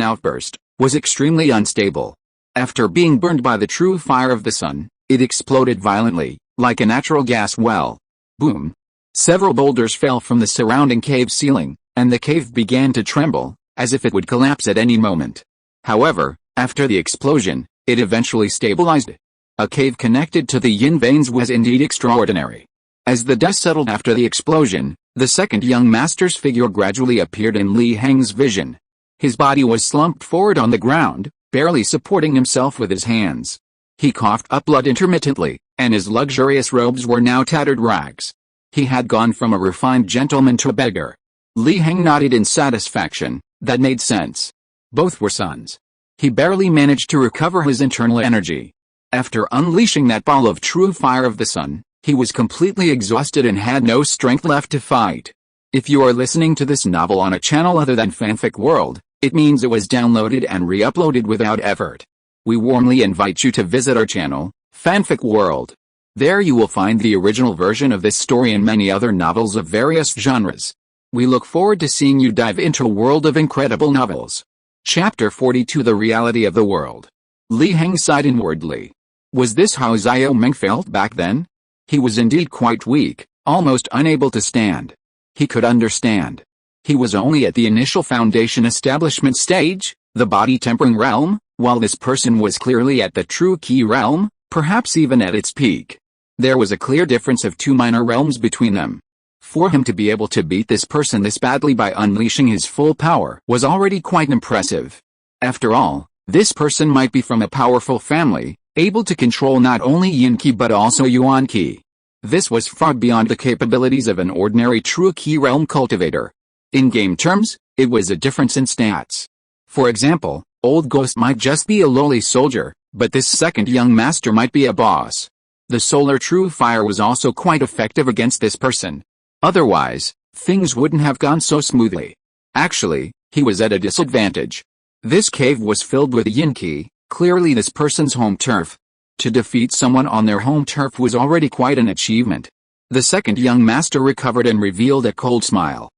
outburst, was extremely unstable. After being burned by the true fire of the sun, it exploded violently, like a natural gas well. Boom! Several boulders fell from the surrounding cave ceiling, and the cave began to tremble, as if it would collapse at any moment. However, after the explosion, it eventually stabilized. A cave connected to the yin veins was indeed extraordinary. As the dust settled after the explosion, the second young master's figure gradually appeared in Li Heng's vision. His body was slumped forward on the ground, barely supporting himself with his hands. He coughed up blood intermittently, and his luxurious robes were now tattered rags. He had gone from a refined gentleman to a beggar. Li Heng nodded in satisfaction. That made sense. Both were sons. He barely managed to recover his internal energy. After unleashing that ball of true fire of the sun, he was completely exhausted and had no strength left to fight. If you are listening to this novel on a channel other than Fanfic World, it means it was downloaded and re-uploaded without effort. We warmly invite you to visit our channel, Fanfic World. There you will find the original version of this story and many other novels of various genres. We look forward to seeing you dive into a world of incredible novels. Chapter 42: The Reality of the World. Li Heng sighed inwardly. Was this how Xiao Meng felt back then? He was indeed quite weak, almost unable to stand. He could understand. He was only at the initial foundation establishment stage, the body-tempering realm, while this person was clearly at the true key realm, perhaps even at its peak. There was a clear difference of 2 minor realms between them. For him to be able to beat this person this badly by unleashing his full power was already quite impressive. After all, this person might be from a powerful family, able to control not only Yin Qi but also Yuan Qi. This was far beyond the capabilities of an ordinary true key realm cultivator. In game terms, it was a difference in stats. For example, Old Ghost might just be a lowly soldier, but this second young master might be a boss. The Solar True Fire was also quite effective against this person. Otherwise, things wouldn't have gone so smoothly. Actually, he was at a disadvantage. This cave was filled with Yin Qi, clearly this person's home turf. To defeat someone on their home turf was already quite an achievement. The second young master recovered and revealed a cold smile.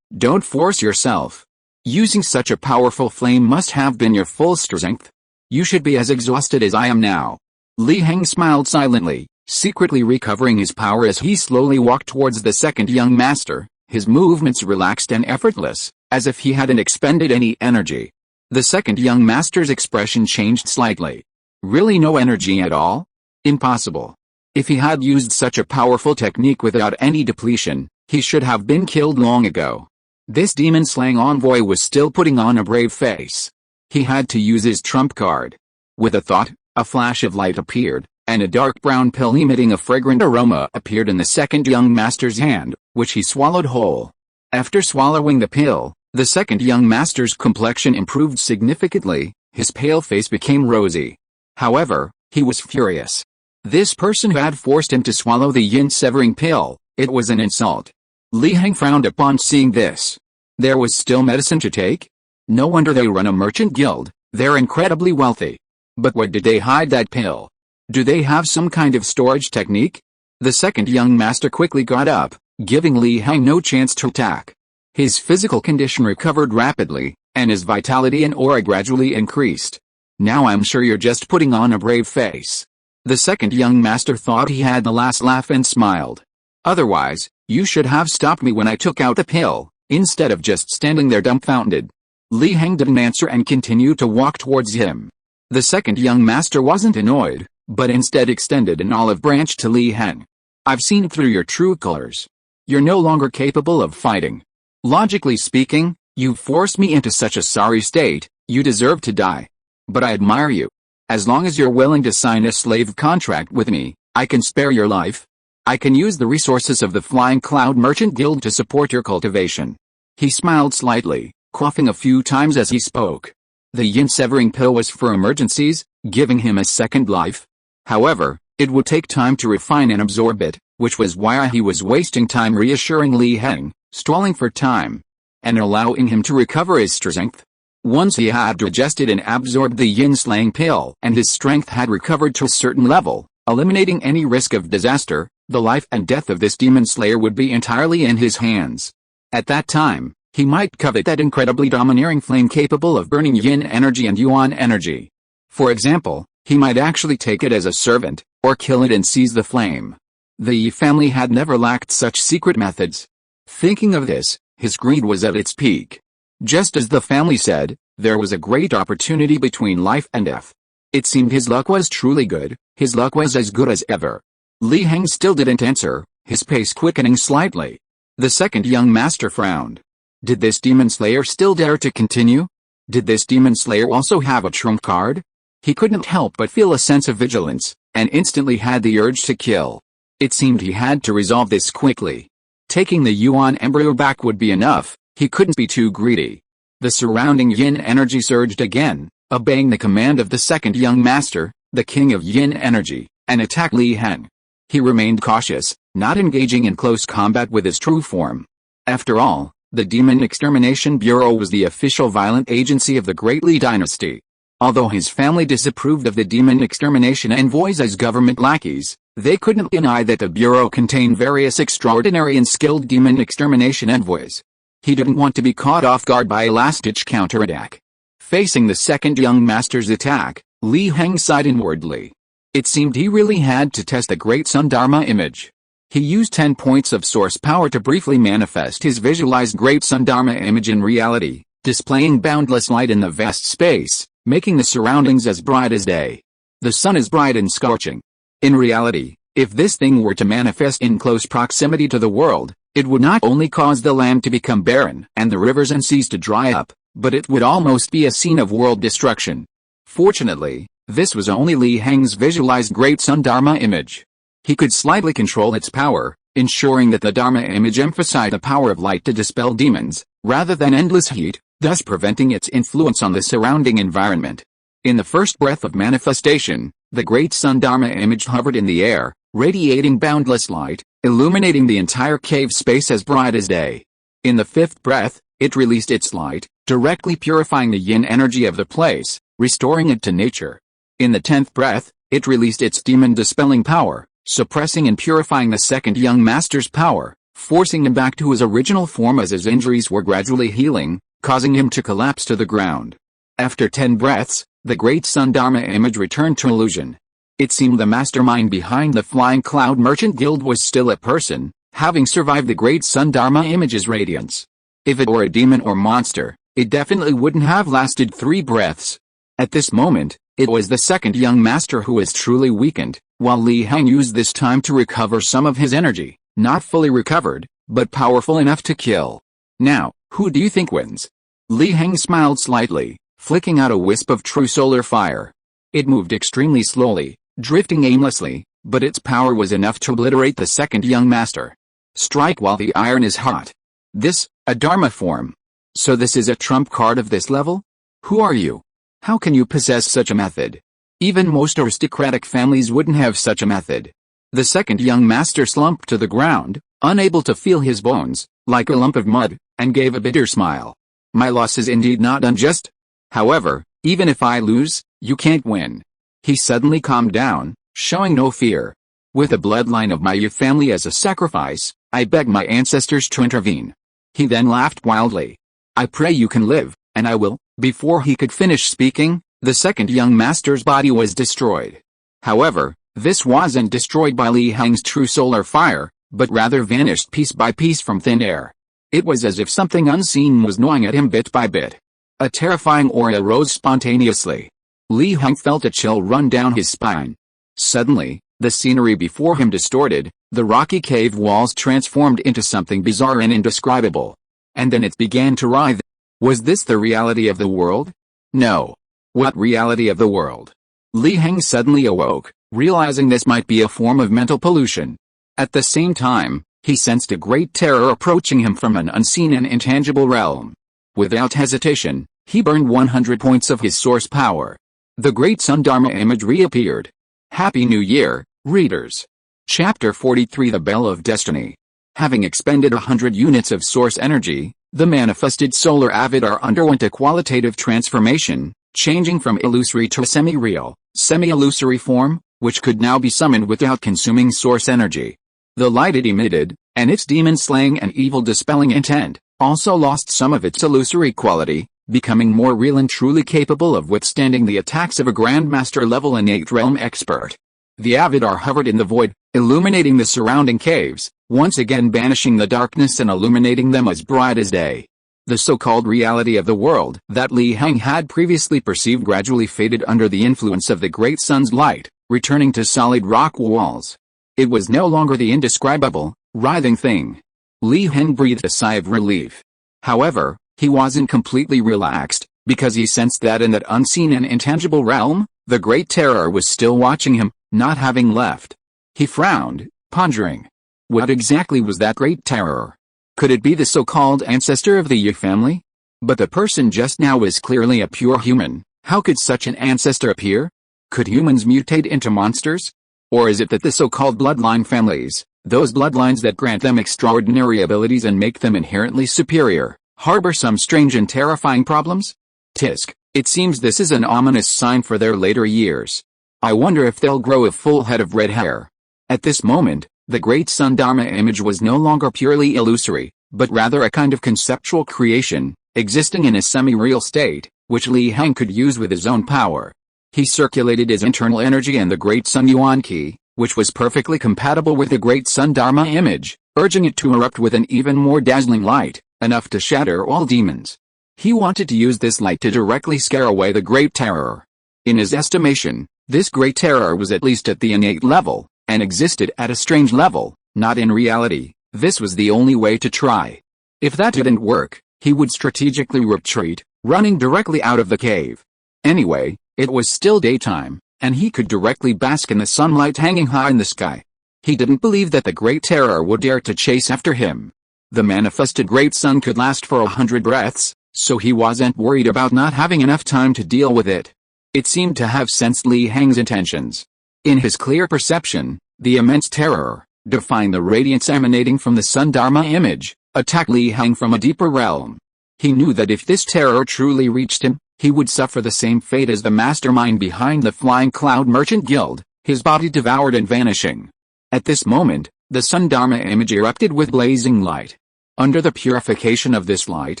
Don't force yourself. Using such a powerful flame must have been your full strength. You should be as exhausted as I am now. Li Heng smiled silently, secretly recovering his power as he slowly walked towards the second young master, his movements relaxed and effortless, as if he hadn't expended any energy. The second young master's expression changed slightly. Really no energy at all? Impossible. If he had used such a powerful technique without any depletion, he should have been killed long ago. This demon-slaying envoy was still putting on a brave face. He had to use his trump card. With a thought, a flash of light appeared, and a dark brown pill emitting a fragrant aroma appeared in the second young master's hand, which he swallowed whole. After swallowing the pill, the second young master's complexion improved significantly, his pale face became rosy. However, he was furious. This person had forced him to swallow the yin-severing pill. It was an insult. Li Heng frowned upon seeing this. There was still medicine to take? No wonder they run a merchant guild, they're incredibly wealthy. But where did they hide that pill? Do they have some kind of storage technique? The second young master quickly got up, giving Li Heng no chance to attack. His physical condition recovered rapidly, and his vitality and aura gradually increased. Now I'm sure you're just putting on a brave face. The second young master thought he had the last laugh and smiled. Otherwise, you should have stopped me when I took out the pill, instead of just standing there dumbfounded. Li Heng didn't answer and continued to walk towards him. The second young master wasn't annoyed, but instead extended an olive branch to Li Heng. I've seen through your true colors. You're no longer capable of fighting. Logically speaking, you've forced me into such a sorry state, you deserve to die. But I admire you. As long as you're willing to sign a slave contract with me, I can spare your life. I can use the resources of the Flying Cloud Merchant Guild to support your cultivation. He smiled slightly, coughing a few times as he spoke. The yin-severing pill was for emergencies, giving him a second life. However, it would take time to refine and absorb it, which was why he was wasting time reassuring Li Heng, stalling for time, and allowing him to recover his strength. Once he had digested and absorbed the yin-slaying pill and his strength had recovered to a certain level, eliminating any risk of disaster, the life and death of this demon slayer would be entirely in his hands. At that time, he might covet that incredibly domineering flame capable of burning yin energy and yuan energy. For example, he might actually take it as a servant, or kill it and seize the flame. The Yi family had never lacked such secret methods. Thinking of this, his greed was at its peak. Just as the family said, there was a great opportunity between life and death. It seemed his luck was truly good, his luck was as good as ever. Li Heng still didn't answer, his pace quickening slightly. The second young master frowned. Did this demon slayer still dare to continue? Did this demon slayer also have a trump card? He couldn't help but feel a sense of vigilance, and instantly had the urge to kill. It seemed he had to resolve this quickly. Taking the Yuan embryo back would be enough, he couldn't be too greedy. The surrounding yin energy surged again, obeying the command of the second young master, the king of yin energy, and attacked Li Heng. He remained cautious, not engaging in close combat with his true form. After all, the Demon Extermination Bureau was the official violent agency of the Great Li dynasty. Although his family disapproved of the demon extermination envoys as government lackeys, They couldn't deny that the Bureau contained various extraordinary and skilled demon extermination envoys. He didn't want to be caught off guard by a last-ditch counterattack. Facing the second young master's attack, Li Heng sighed inwardly. It seemed he really had to test the Great Sun Dharma image. He used 10 points of source power to briefly manifest his visualized Great Sun Dharma image in reality, displaying boundless light in the vast space, making the surroundings as bright as day. The sun is bright and scorching. In reality, if this thing were to manifest in close proximity to the world, it would not only cause the land to become barren and the rivers and seas to dry up, but it would almost be a scene of world destruction. Fortunately, this was only Li Heng's visualized Great Sun Dharma image. He could slightly control its power, ensuring that the Dharma image emphasized the power of light to dispel demons, rather than endless heat, thus preventing its influence on the surrounding environment. In the first breath of manifestation, the Great Sun Dharma image hovered in the air, radiating boundless light, illuminating the entire cave space as bright as day. In the fifth breath, it released its light, directly purifying the yin energy of the place, restoring it to nature. In the 10th breath, it released its demon-dispelling power, suppressing and purifying the second young master's power, forcing him back to his original form as his injuries were gradually healing, causing him to collapse to the ground. After 10 breaths, the Great Sun Dharma image returned to illusion. It seemed the mastermind behind the Flying Cloud Merchant Guild was still a person, having survived the Great Sun Dharma image's radiance. If it were a demon or monster, it definitely wouldn't have lasted 3 breaths. At this moment, it was the second young master who was truly weakened, while Li Heng used this time to recover some of his energy, not fully recovered, but powerful enough to kill. Now, who do you think wins? Li Heng smiled slightly, flicking out a wisp of true solar fire. It moved extremely slowly, drifting aimlessly, but its power was enough to obliterate the second young master. Strike while the iron is hot. This, a Dharma form. So this is a trump card of this level? Who are you? How can you possess such a method? Even most aristocratic families wouldn't have such a method. The second young master slumped to the ground, unable to feel his bones, like a lump of mud, and gave a bitter smile. My loss is indeed not unjust. However, even if I lose, you can't win. He suddenly calmed down, showing no fear. With the bloodline of my Yu family as a sacrifice, I beg my ancestors to intervene. He then laughed wildly. I pray you can live, and I will. Before he could finish speaking, the second young master's body was destroyed. However, this wasn't destroyed by Li Heng's true solar fire, but rather vanished piece by piece from thin air. It was as if something unseen was gnawing at him bit by bit. A terrifying aura rose spontaneously. Li Heng felt a chill run down his spine. Suddenly, the scenery before him distorted, the rocky cave walls transformed into something bizarre and indescribable. And then it began to writhe. Was this the reality of the world? No. What reality of the world? Li Heng suddenly awoke, realizing this might be a form of mental pollution. At the same time, he sensed a great terror approaching him from an unseen and intangible realm. Without hesitation, he burned 100 points of his source power. The Great Sun Dharma image reappeared. Happy New Year, readers. Chapter 43 The Bell of Destiny. Having expended 100 units of source energy, the manifested solar avatar underwent a qualitative transformation, changing from illusory to a semi-real, semi-illusory form, which could now be summoned without consuming source energy. The light it emitted, and its demon-slaying and evil-dispelling intent, also lost some of its illusory quality, becoming more real and truly capable of withstanding the attacks of a Grandmaster-level innate realm expert. The avatar hovered in the void, illuminating the surrounding caves, once again banishing the darkness and illuminating them as bright as day. The so-called reality of the world that Li Heng had previously perceived gradually faded under the influence of the great sun's light, returning to solid rock walls. It was no longer the indescribable, writhing thing. Li Heng breathed a sigh of relief. However, he wasn't completely relaxed, because he sensed that in that unseen and intangible realm, the great terror was still watching him, not having left. He frowned, pondering. What exactly was that great terror? Could it be the so-called ancestor of the Yu family? But the person just now was clearly a pure human. How could such an ancestor appear? Could humans mutate into monsters? Or is it that the so-called bloodline families, those bloodlines that grant them extraordinary abilities and make them inherently superior, harbor some strange and terrifying problems? Tisk, it seems this is an ominous sign for their later years. I wonder if they'll grow a full head of red hair. At this moment, the great sun Dharma image was no longer purely illusory, but rather a kind of conceptual creation, existing in a semi-real state, which Li Heng could use with his own power. He circulated his internal energy and the great sun Yuan Qi, which was perfectly compatible with the great sun Dharma image, urging it to erupt with an even more dazzling light, enough to shatter all demons. He wanted to use this light to directly scare away the Great Terror. In his estimation, this Great Terror was at least at the innate level, and existed at a strange level, not in reality. This was the only way to try. If that didn't work, he would strategically retreat, running directly out of the cave. Anyway, it was still daytime, and he could directly bask in the sunlight hanging high in the sky. He didn't believe that the Great Terror would dare to chase after him. The manifested Great Sun could last for 100 breaths, so he wasn't worried about not having enough time to deal with it. It seemed to have sensed Li Heng's intentions. In his clear perception, the immense terror, defying the radiance emanating from the sun Dharma image, attacked Li Heng from a deeper realm. He knew that if this terror truly reached him, he would suffer the same fate as the mastermind behind the Flying Cloud Merchant Guild, his body devoured and vanishing. At this moment, the sun Dharma image erupted with blazing light. Under the purification of this light,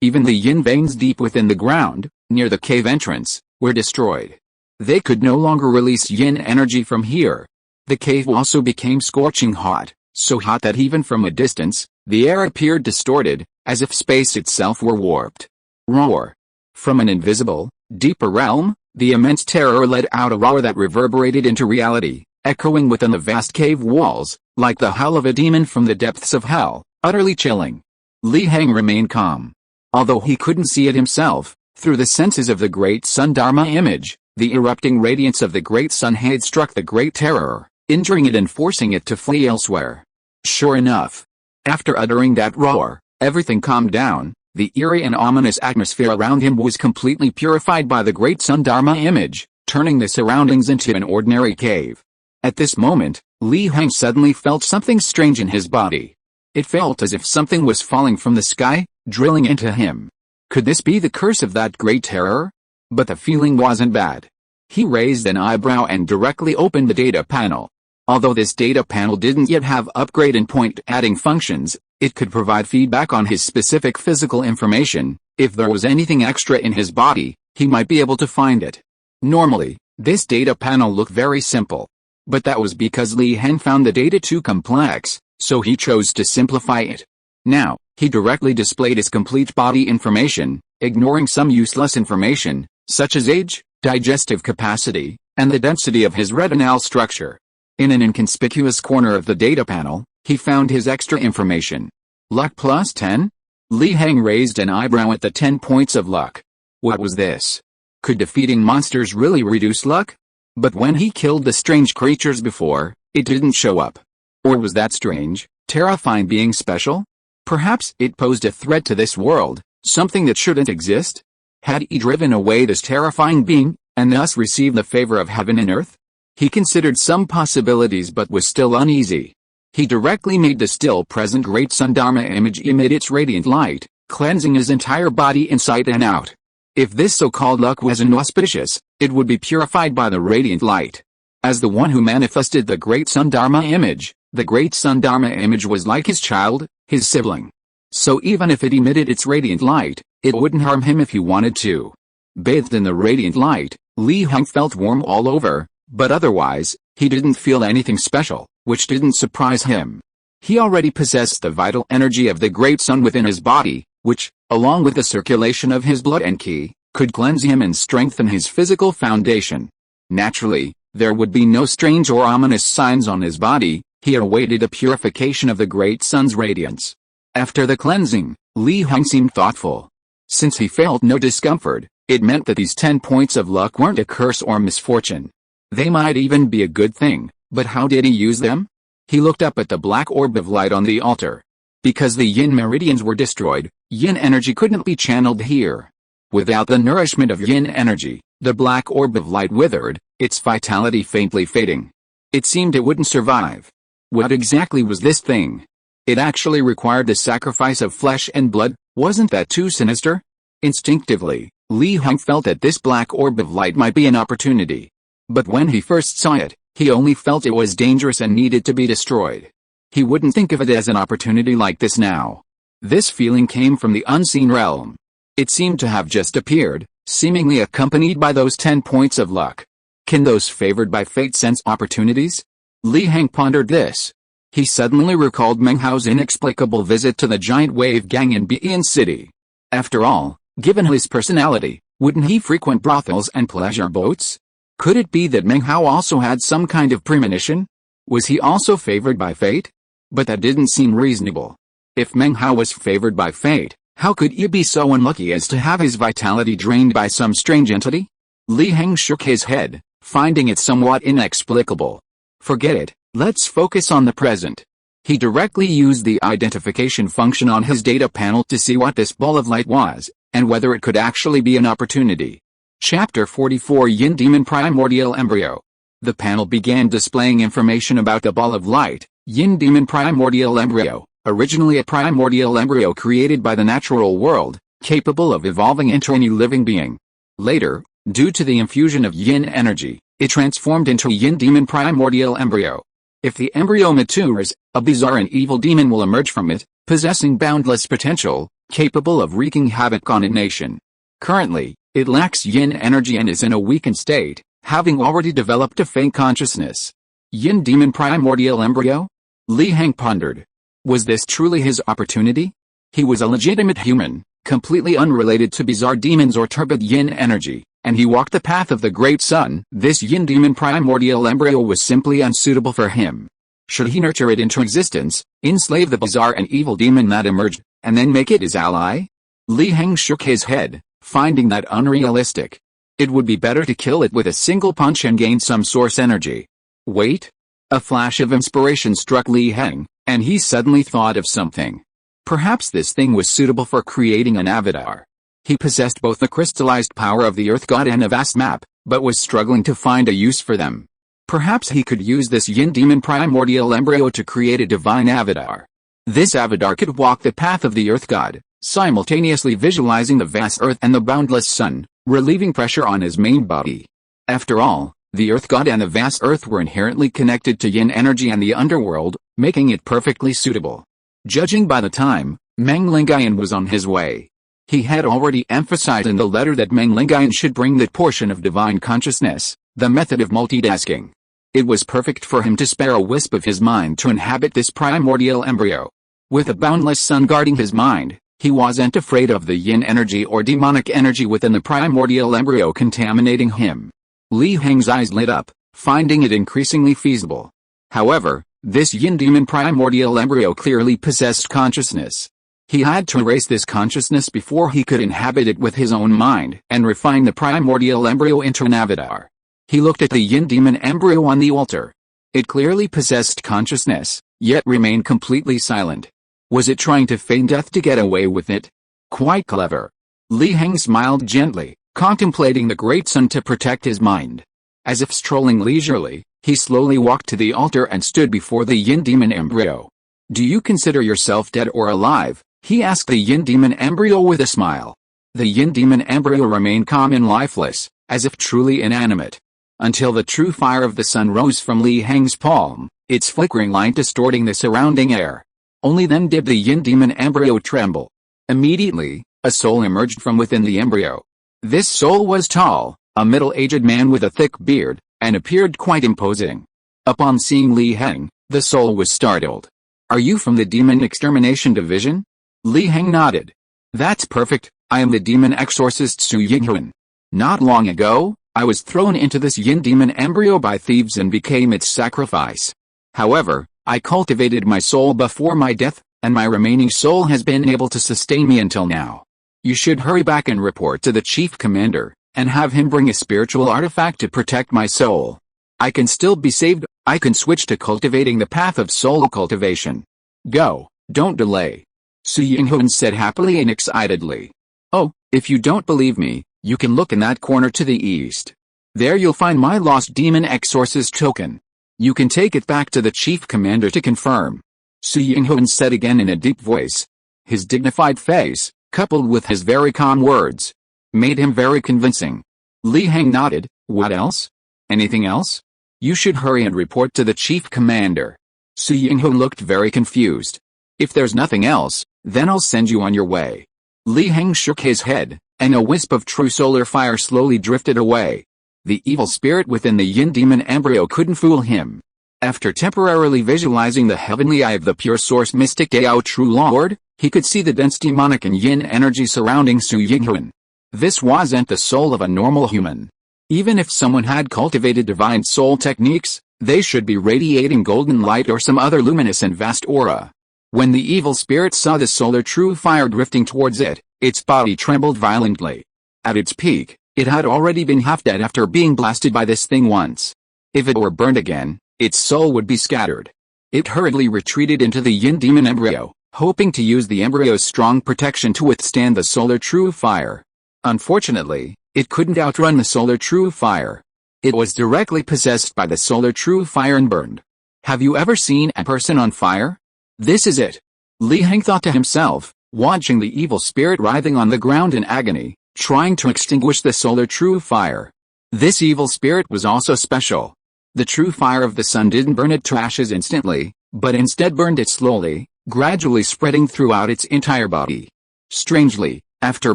even the yin veins deep within the ground, near the cave entrance, were destroyed. They could no longer release yin energy from here. The cave also became scorching hot, so hot that even from a distance, the air appeared distorted, as if space itself were warped. Roar. From an invisible, deeper realm, the immense terror let out a roar that reverberated into reality, echoing within the vast cave walls, like the howl of a demon from the depths of hell, utterly chilling. Li Heng remained calm. Although he couldn't see it himself, through the senses of the great sun Dharma image, the erupting radiance of the great sun had struck the great terror, injuring it and forcing it to flee elsewhere. Sure enough, after uttering that roar, everything calmed down. The eerie and ominous atmosphere around him was completely purified by the great sun Dharma image, turning the surroundings into an ordinary cave. At this moment, Li Heng suddenly felt something strange in his body. It felt as if something was falling from the sky, drilling into him. Could this be the curse of that great terror? But the feeling wasn't bad. He raised an eyebrow and directly opened the data panel. Although this data panel didn't yet have upgrade and point-adding functions, it could provide feedback on his specific physical information. If there was anything extra in his body, he might be able to find it. Normally, this data panel looked very simple. But that was because Li Heng found the data too complex, so he chose to simplify it. Now, he directly displayed his complete body information, ignoring some useless information, such as age, digestive capacity, and the density of his retinal structure. In an inconspicuous corner of the data panel, he found his extra information. Luck plus 10? Li Heng raised an eyebrow at the 10 points of luck. What was this? Could defeating monsters really reduce luck? But when he killed the strange creatures before, it didn't show up. Or was that strange, terrifying being special? Perhaps it posed a threat to this world, something that shouldn't exist? Had he driven away this terrifying being, and thus received the favor of heaven and earth? He considered some possibilities but was still uneasy. He directly made the still present great sun Dharma image emit its radiant light, cleansing his entire body inside and out. If this so-called luck was inauspicious, it would be purified by the radiant light. As the one who manifested the great sun Dharma image, the great sun Dharma image was like his child, his sibling. So even if it emitted its radiant light, it wouldn't harm him if he wanted to. Bathed in the radiant light, Li Heng felt warm all over, but otherwise, he didn't feel anything special, which didn't surprise him. He already possessed the vital energy of the great sun within his body, which, along with the circulation of his blood and qi, could cleanse him and strengthen his physical foundation. Naturally, there would be no strange or ominous signs on his body. He awaited the purification of the great sun's radiance. After the cleansing, Li Heng seemed thoughtful. Since he felt no discomfort, it meant that these 10 points of luck weren't a curse or misfortune. They might even be a good thing, but how did he use them? He looked up at the black orb of light on the altar. Because the yin meridians were destroyed, yin energy couldn't be channeled here. Without the nourishment of yin energy, the black orb of light withered, its vitality faintly fading. It seemed it wouldn't survive. What exactly was this thing? It actually required the sacrifice of flesh and blood. Wasn't that too sinister? Instinctively, Li Heng felt that this black orb of light might be an opportunity. But when he first saw it, He only felt it was dangerous and needed to be destroyed. He wouldn't think of it as an opportunity like this now. This feeling came from the unseen realm. It seemed to have just appeared, seemingly accompanied by those 10 points of luck. Can those favored by fate sense opportunities? Li Heng pondered this. He suddenly recalled Meng Hao's inexplicable visit to the giant wave gang in Bian City. After all, given his personality, wouldn't he frequent brothels and pleasure boats? Could it be that Meng Hao also had some kind of premonition? Was he also favored by fate? But that didn't seem reasonable. If Meng Hao was favored by fate, how could he be so unlucky as to have his vitality drained by some strange entity? Li Heng shook his head, finding it somewhat inexplicable. Forget it, let's focus on the present. He directly used the identification function on his data panel to see what this ball of light was, and whether it could actually be an opportunity. Chapter 44 Yin Demon Primordial Embryo. The panel began displaying information about the ball of light, Yin Demon Primordial Embryo, originally a primordial embryo created by the natural world, capable of evolving into any living being. Later, due to the infusion of yin energy, it transformed into Yin Demon Primordial Embryo. If the embryo matures, a bizarre and evil demon will emerge from it, possessing boundless potential, capable of wreaking havoc on a nation. Currently, it lacks yin energy and is in a weakened state, having already developed a faint consciousness. Yin Demon Primordial Embryo? Li Heng pondered. Was this truly his opportunity? He was a legitimate human, completely unrelated to bizarre demons or turbid yin energy, and he walked the path of the great sun. This Yin Demon Primordial Embryo was simply unsuitable for him. Should he nurture it into existence, enslave the bizarre and evil demon that emerged, and then make it his ally? Li Heng shook his head, finding that unrealistic. It would be better to kill it with a single punch and gain some source energy. Wait! A flash of inspiration struck Li Heng, and he suddenly thought of something. Perhaps this thing was suitable for creating an avatar. He possessed both the crystallized power of the Earth God and a vast map, but was struggling to find a use for them. Perhaps he could use this Yin Demon Primordial Embryo to create a divine avatar. This avatar could walk the path of the Earth God, simultaneously visualizing the vast Earth and the boundless sun, relieving pressure on his main body. After all, the Earth God and the vast Earth were inherently connected to yin energy and the underworld, making it perfectly suitable. Judging by the time, Meng Lingayan was on his way. He had already emphasized in the letter that Meng Lingayan should bring that portion of divine consciousness, the method of multitasking. It was perfect for him to spare a wisp of his mind to inhabit this primordial embryo. With a boundless sun guarding his mind, he wasn't afraid of the yin energy or demonic energy within the primordial embryo contaminating him. Li Heng's eyes lit up, finding it increasingly feasible. However, this Yin Demon Primordial Embryo clearly possessed consciousness. He had to erase this consciousness before he could inhabit it with his own mind and refine the primordial embryo into an avatar. He looked at the Yin Demon embryo on the altar. It clearly possessed consciousness, yet remained completely silent. Was it trying to feign death to get away with it? Quite clever. Li Heng smiled gently, contemplating the great sun to protect his mind. As if strolling leisurely, he slowly walked to the altar and stood before the Yin Demon embryo. "Do you consider yourself dead or alive?" he asked the Yin Demon embryo with a smile. The Yin Demon embryo remained calm and lifeless, as if truly inanimate. Until the true fire of the sun rose from Li Heng's palm, its flickering light distorting the surrounding air. Only then did the Yin Demon embryo tremble. Immediately, a soul emerged from within the embryo. This soul was tall, a middle-aged man with a thick beard, and appeared quite imposing. Upon seeing Li Heng, the soul was startled. "Are you from the Demon Extermination Division?" Li Heng nodded. "That's perfect, I am the demon exorcist Su Yinghuan. Not long ago, I was thrown into this Yin Demon embryo by thieves and became its sacrifice. However, I cultivated my soul before my death, and my remaining soul has been able to sustain me until now. You should hurry back and report to the chief commander, and have him bring a spiritual artifact to protect my soul. I can still be saved, I can switch to cultivating the path of soul cultivation. Go, don't delay." Su Yinghuan said happily and excitedly. "Oh, if you don't believe me, you can look in that corner to the east. There you'll find my lost demon exorcist token. You can take it back to the chief commander to confirm." Su Yinghuan said again in a deep voice. His dignified face, coupled with his very calm words, made him very convincing. Li Heng nodded. "What else? Anything else?" You should hurry and report to the chief commander. Su Yinghu looked very confused. If there's nothing else, then I'll send you on your way. Li Heng shook his head, and a wisp of true solar fire slowly drifted away. The evil spirit within the yin demon embryo couldn't fool him. After temporarily visualizing the heavenly eye of the pure source mystic Tao True Lord, he could see the dense demonic and yin energy surrounding Su Yinghuan. This wasn't the soul of a normal human. Even if someone had cultivated divine soul techniques, they should be radiating golden light or some other luminous and vast aura. When the evil spirit saw the solar true fire drifting towards it, its body trembled violently. At its peak, it had already been half dead after being blasted by this thing once. If it were burned again, its soul would be scattered. It hurriedly retreated into the yin demon embryo, hoping to use the embryo's strong protection to withstand the solar true fire. Unfortunately, it couldn't outrun the solar true fire. It was directly possessed by the solar true fire and burned. Have you ever seen a person on fire? This is it. Li Heng thought to himself, watching the evil spirit writhing on the ground in agony, trying to extinguish the solar true fire. This evil spirit was also special. The true fire of the sun didn't burn it to ashes instantly, but instead burned it slowly, gradually spreading throughout its entire body. Strangely, after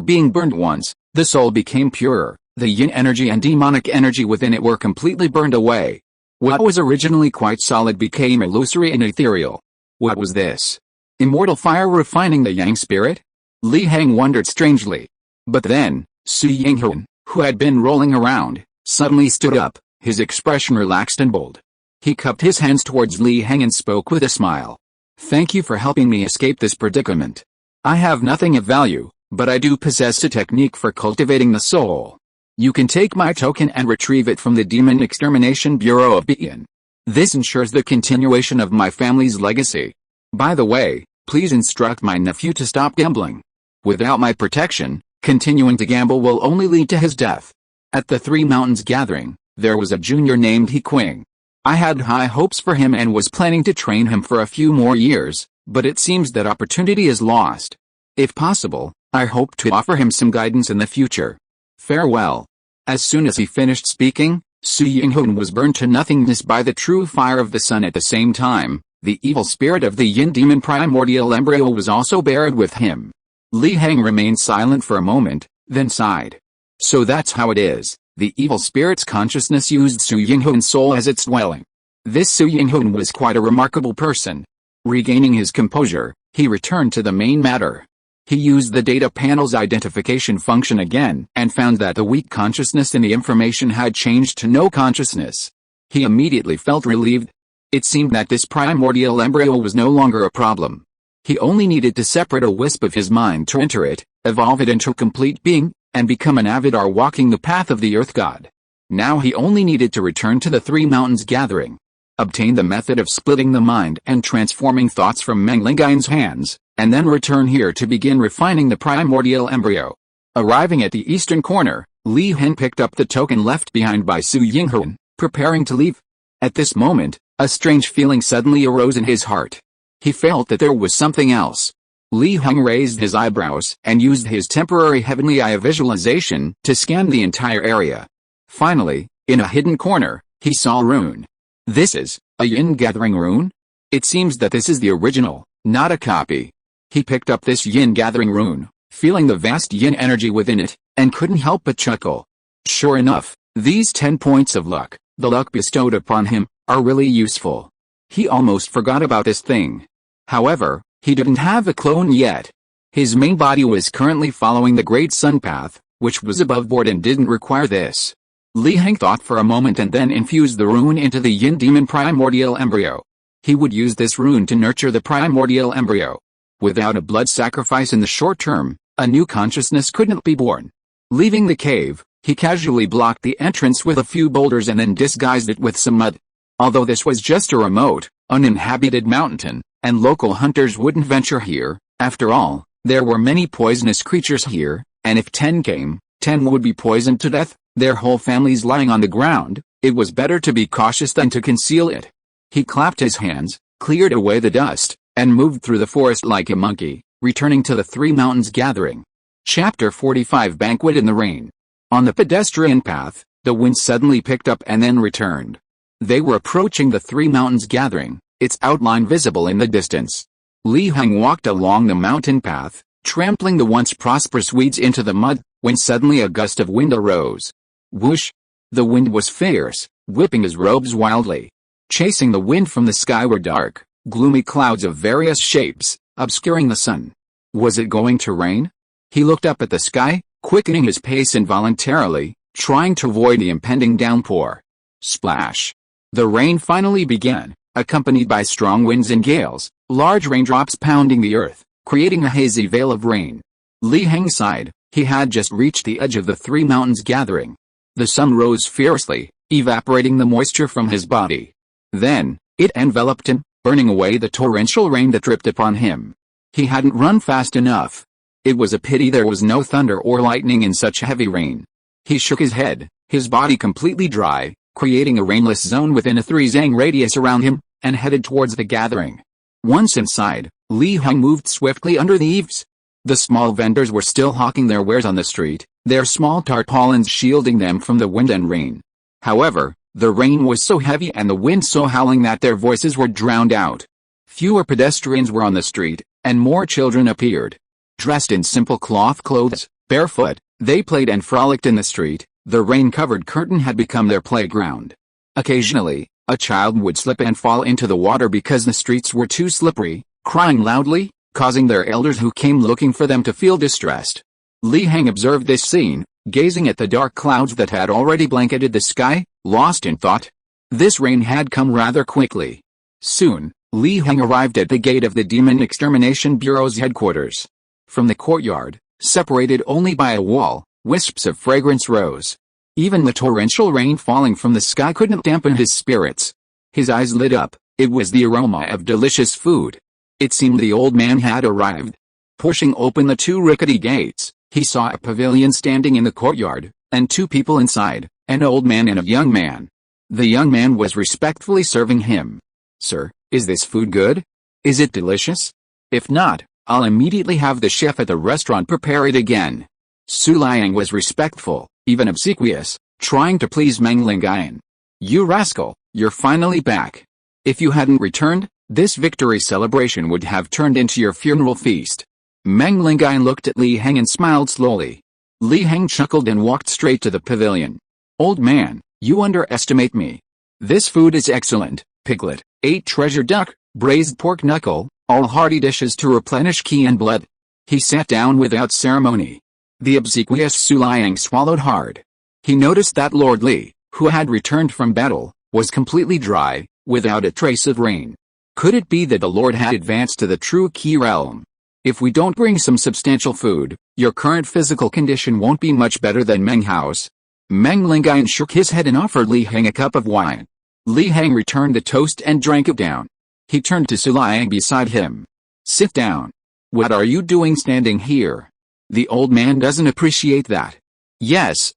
being burned once, the soul became purer. The yin energy and demonic energy within it were completely burned away. What was originally quite solid became illusory and ethereal. What was this? Immortal fire refining the yang spirit? Li Heng wondered strangely. But then, Su Yinghuan, who had been rolling around, suddenly stood up, his expression relaxed and bold. He cupped his hands towards Li Heng and spoke with a smile. Thank you for helping me escape this predicament. I have nothing of value, but I do possess a technique for cultivating the soul. You can take my token and retrieve it from the Demon Extermination Bureau of Bian. This ensures the continuation of my family's legacy. By the way, please instruct my nephew to stop gambling. Without my protection, continuing to gamble will only lead to his death. At the Three Mountains gathering, there was a junior named He Qing. I had high hopes for him and was planning to train him for a few more years, but it seems that opportunity is lost. If possible, I hope to offer him some guidance in the future. Farewell. As soon as he finished speaking, Su Yinghuan was burned to nothingness by the true fire of the sun. At the same time, the evil spirit of the yin demon primordial embryo was also buried with him. Li Heng remained silent for a moment, then sighed. So that's how it is. The evil spirit's consciousness used Su Yinghuan's soul as its dwelling. This Su Yinghuan was quite a remarkable person. Regaining his composure, he returned to the main matter. He used the data panel's identification function again and found that the weak consciousness in the information had changed to no consciousness. He immediately felt relieved. It seemed that this primordial embryo was no longer a problem. He only needed to separate a wisp of his mind to enter it, evolve it into complete being, and become an Avidar walking the path of the Earth God. Now he only needed to return to the Three Mountains gathering, obtain the method of splitting the mind and transforming thoughts from Meng Lingain's hands, and then return here to begin refining the primordial embryo. Arriving at the eastern corner, Li Heng picked up the token left behind by Su Yinghuan, preparing to leave. At this moment, a strange feeling suddenly arose in his heart. He felt that there was something else. Li Heng raised his eyebrows and used his temporary heavenly eye visualization to scan the entire area. Finally, in a hidden corner, he saw a rune. This is a yin gathering rune? It seems that this is the original, not a copy. He picked up this yin gathering rune, feeling the vast yin energy within it, and couldn't help but chuckle. Sure enough, these 10 points of luck, the luck bestowed upon him, are really useful. He almost forgot about this thing. However, he didn't have a clone yet. His main body was currently following the Great Sun Path, which was above board and didn't require this. Li Heng thought for a moment and then infused the rune into the yin demon primordial embryo. He would use this rune to nurture the primordial embryo. Without a blood sacrifice in the short term, a new consciousness couldn't be born. Leaving the cave, he casually blocked the entrance with a few boulders and then disguised it with some mud. Although this was just a remote, uninhabited mountain, and local hunters wouldn't venture here, after all, there were many poisonous creatures here, and if 10 came, 10 would be poisoned to death, their whole families lying on the ground. It was better to be cautious than to conceal it. He clapped his hands, cleared away the dust, and moved through the forest like a monkey, returning to the Three Mountains gathering. Chapter 45 Banquet in the Rain. On the pedestrian path, the wind suddenly picked up and then returned. They were approaching the three mountains gathering, its outline visible in the distance. Li Heng walked along the mountain path, trampling the once prosperous weeds into the mud, when suddenly a gust of wind arose. Whoosh! The wind was fierce, whipping his robes wildly. Chasing the wind from the sky were dark, gloomy clouds of various shapes, obscuring the sun. Was it going to rain? He looked up at the sky, quickening his pace involuntarily, trying to avoid the impending downpour. Splash! The rain finally began, accompanied by strong winds and gales, large raindrops pounding the earth, creating a hazy veil of rain. Li Heng sighed. He had just reached the edge of the three mountains gathering. The sun rose fiercely, evaporating the moisture from his body. Then, it enveloped him, burning away the torrential rain that dripped upon him. He hadn't run fast enough. It was a pity there was no thunder or lightning in such heavy rain. He shook his head, his body completely dry, creating a rainless zone within a 3-zang radius around him, and headed towards the gathering. Once inside, Li Heng moved swiftly under the eaves. The small vendors were still hawking their wares on the street, their small tarpaulins shielding them from the wind and rain. However, the rain was so heavy and the wind so howling that their voices were drowned out. Fewer pedestrians were on the street, and more children appeared. Dressed in simple cloth clothes, barefoot, they played and frolicked in the street. The rain-covered curtain had become their playground. Occasionally, a child would slip and fall into the water because the streets were too slippery, crying loudly, causing their elders who came looking for them to feel distressed. Li Heng observed this scene, gazing at the dark clouds that had already blanketed the sky, lost in thought. This rain had come rather quickly. Soon, Li Heng arrived at the gate of the Demon Extermination Bureau's headquarters. From the courtyard, separated only by a wall, wisps of fragrance rose. Even the torrential rain falling from the sky couldn't dampen his spirits. His eyes lit up. It was the aroma of delicious food. It seemed the old man had arrived. Pushing open the two rickety gates, he saw a pavilion standing in the courtyard, and two people inside, an old man and a young man. The young man was respectfully serving him. "Sir, is this food good? Is it delicious? If not, I'll immediately have the chef at the restaurant prepare it again." Su Liang was respectful, even obsequious, trying to please Meng Lingayan. "You rascal, you're finally back. If you hadn't returned, this victory celebration would have turned into your funeral feast." Meng Lingayan looked at Li Heng and smiled slowly. Li Heng chuckled and walked straight to the pavilion. "Old man, you underestimate me. This food is excellent: piglet, 8 treasure duck, braised pork knuckle, all hearty dishes to replenish ki and blood." He sat down without ceremony. The obsequious Su Liang swallowed hard. He noticed that Lord Li, who had returned from battle, was completely dry, without a trace of rain. Could it be that the Lord had advanced to the true Qi realm? "If we don't bring some substantial food, your current physical condition won't be much better than Meng Hao's." Meng Lingayan shook his head and offered Li Heng a cup of wine. Li Heng returned the toast and drank it down. He turned to Su Liang beside him. "Sit down. What are you doing standing here? The old man doesn't appreciate that." Yes,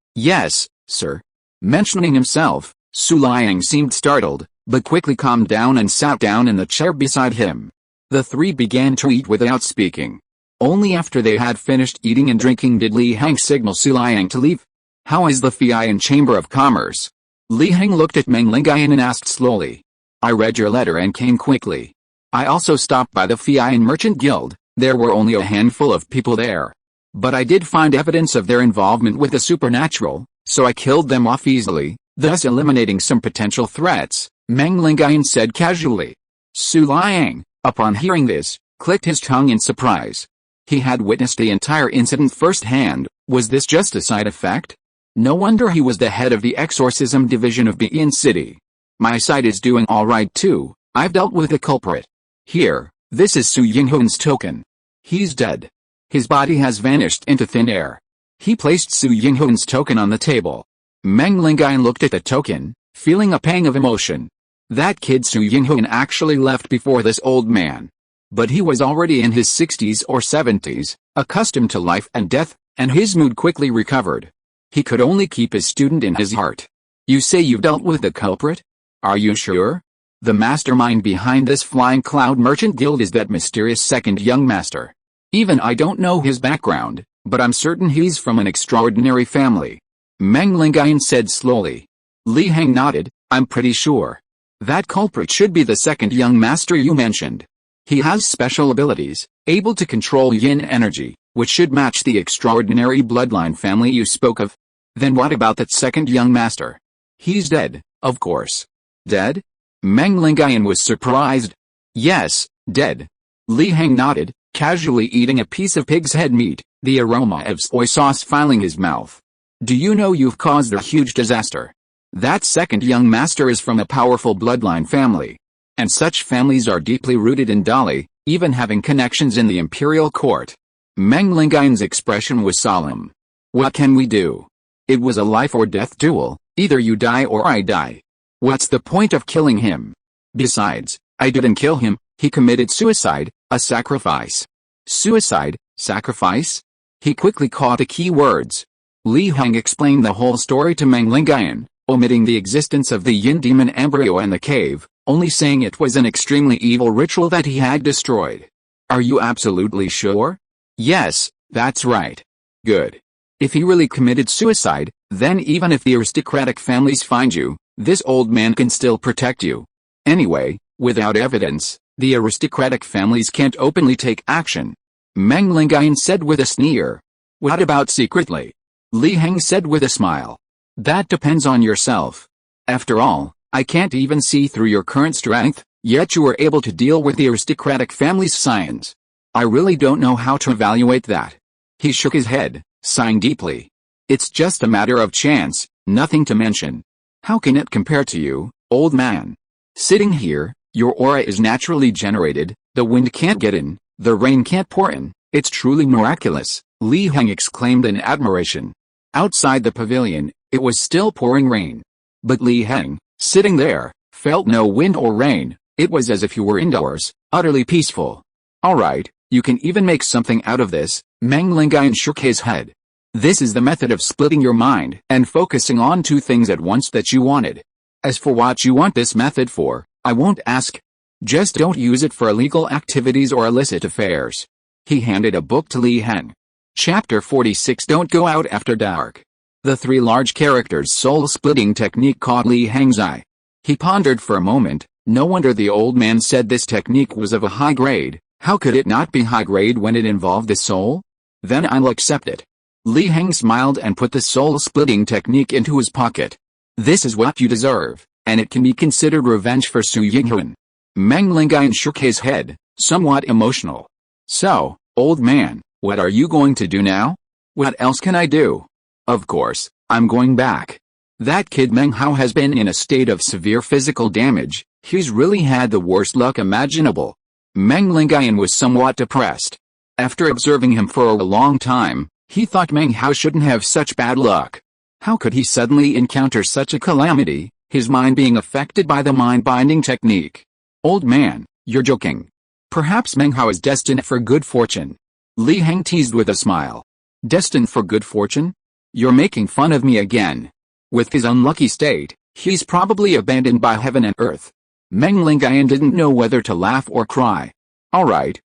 sir." Mentioning himself, Su Liang seemed startled, but quickly calmed down and sat down in the chair beside him. The three began to eat without speaking. Only after they had finished eating and drinking did Li Heng signal Su Liang to leave. "How is the Fian Chamber of Commerce?" Li Heng looked at Meng Lingayan and asked slowly. "I read your letter and came quickly. I also stopped by the Fian Merchant Guild. There were only a handful of people there. But I did find evidence of their involvement with the supernatural, so I killed them off easily, thus eliminating some potential threats," Meng Lingayan said casually. Su Liang, upon hearing this, clicked his tongue in surprise. He had witnessed the entire incident firsthand. Was this just a side effect? No wonder he was the head of the exorcism division of Bian City. "My side is doing all right too. I've dealt with the culprit. Here, this is Su Yinghun's token. He's dead. His body has vanished into thin air." He placed Su Yinghun's token on the table. Meng Lingayan looked at the token, feeling a pang of emotion. That kid Su Yinghun actually left before this old man. But he was already in his 60s or 70s, accustomed to life and death, and his mood quickly recovered. He could only keep his student in his heart. "You say you've dealt with the culprit? Are you sure? The mastermind behind this Flying Cloud Merchant Guild is that mysterious second young master. Even I don't know his background, but I'm certain he's from an extraordinary family," Meng Lingayan said slowly. Li Heng nodded, I'm pretty sure. That culprit should be the second young master you mentioned. He has special abilities, able to control yin energy, which should match the extraordinary bloodline family you spoke of. Then what about that second young master? He's dead, of course. Dead? Meng Lingayan was surprised. Yes, dead. Li Heng nodded, casually eating a piece of pig's head meat, the aroma of soy sauce filling his mouth. Do you know you've caused a huge disaster? That second young master is from a powerful bloodline family. And such families are deeply rooted in Dali, even having connections in the imperial court. Meng Lingayan's expression was solemn. What can we do? It was a life or death duel, either you die or I die. What's the point of killing him? Besides, I didn't kill him, he committed suicide, a sacrifice. Suicide, sacrifice? He quickly caught the key words. Li Heng explained the whole story to Meng Lingayan, omitting the existence of the yin demon embryo and the cave, only saying it was an extremely evil ritual that he had destroyed. Are you absolutely sure? Yes, that's right. Good. If he really committed suicide, then even if the aristocratic families find you, this old man can still protect you. Anyway, without evidence, the aristocratic families can't openly take action. Meng Lingayan said with a sneer. What about secretly? Li Heng said with a smile. That depends on yourself. After all, I can't even see through your current strength, yet you were able to deal with the aristocratic family's science. I really don't know how to evaluate that. He shook his head, sighing deeply. It's just a matter of chance, nothing to mention. How can it compare to you, old man? Sitting here, your aura is naturally generated, the wind can't get in, the rain can't pour in, it's truly miraculous, Li Heng exclaimed in admiration. Outside the pavilion, it was still pouring rain. But Li Heng, sitting there, felt no wind or rain, it was as if he were indoors, utterly peaceful. Alright, you can even make something out of this, Meng Lingayan shook his head. This is the method of splitting your mind and focusing on two things at once that you wanted. As for what you want this method for, I won't ask. Just don't use it for illegal activities or illicit affairs. He handed a book to Li Heng. Chapter 46 Don't Go Out After Dark. The three large characters' soul-splitting technique caught Li Heng's eye. He pondered for a moment. No wonder the old man said this technique was of a high grade. How could it not be high grade when it involved the soul? Then I'll accept it. Li Heng smiled and put the soul-splitting technique into his pocket. This is what you deserve, and it can be considered revenge for Su Yinghuan. Meng Lingayan shook his head, somewhat emotional. So, old man, what are you going to do now? What else can I do? Of course, I'm going back. That kid Meng Hao has been in a state of severe physical damage, he's really had the worst luck imaginable. Meng Lingayan was somewhat depressed. After observing him for a long time, he thought Meng Hao shouldn't have such bad luck. How could he suddenly encounter such a calamity, his mind being affected by the mind-binding technique? Old man, you're joking. Perhaps Meng Hao is destined for good fortune. Li Heng teased with a smile. Destined for good fortune? You're making fun of me again. With his unlucky state, he's probably abandoned by heaven and earth. Meng Lingayan didn't know whether to laugh or cry. Alright,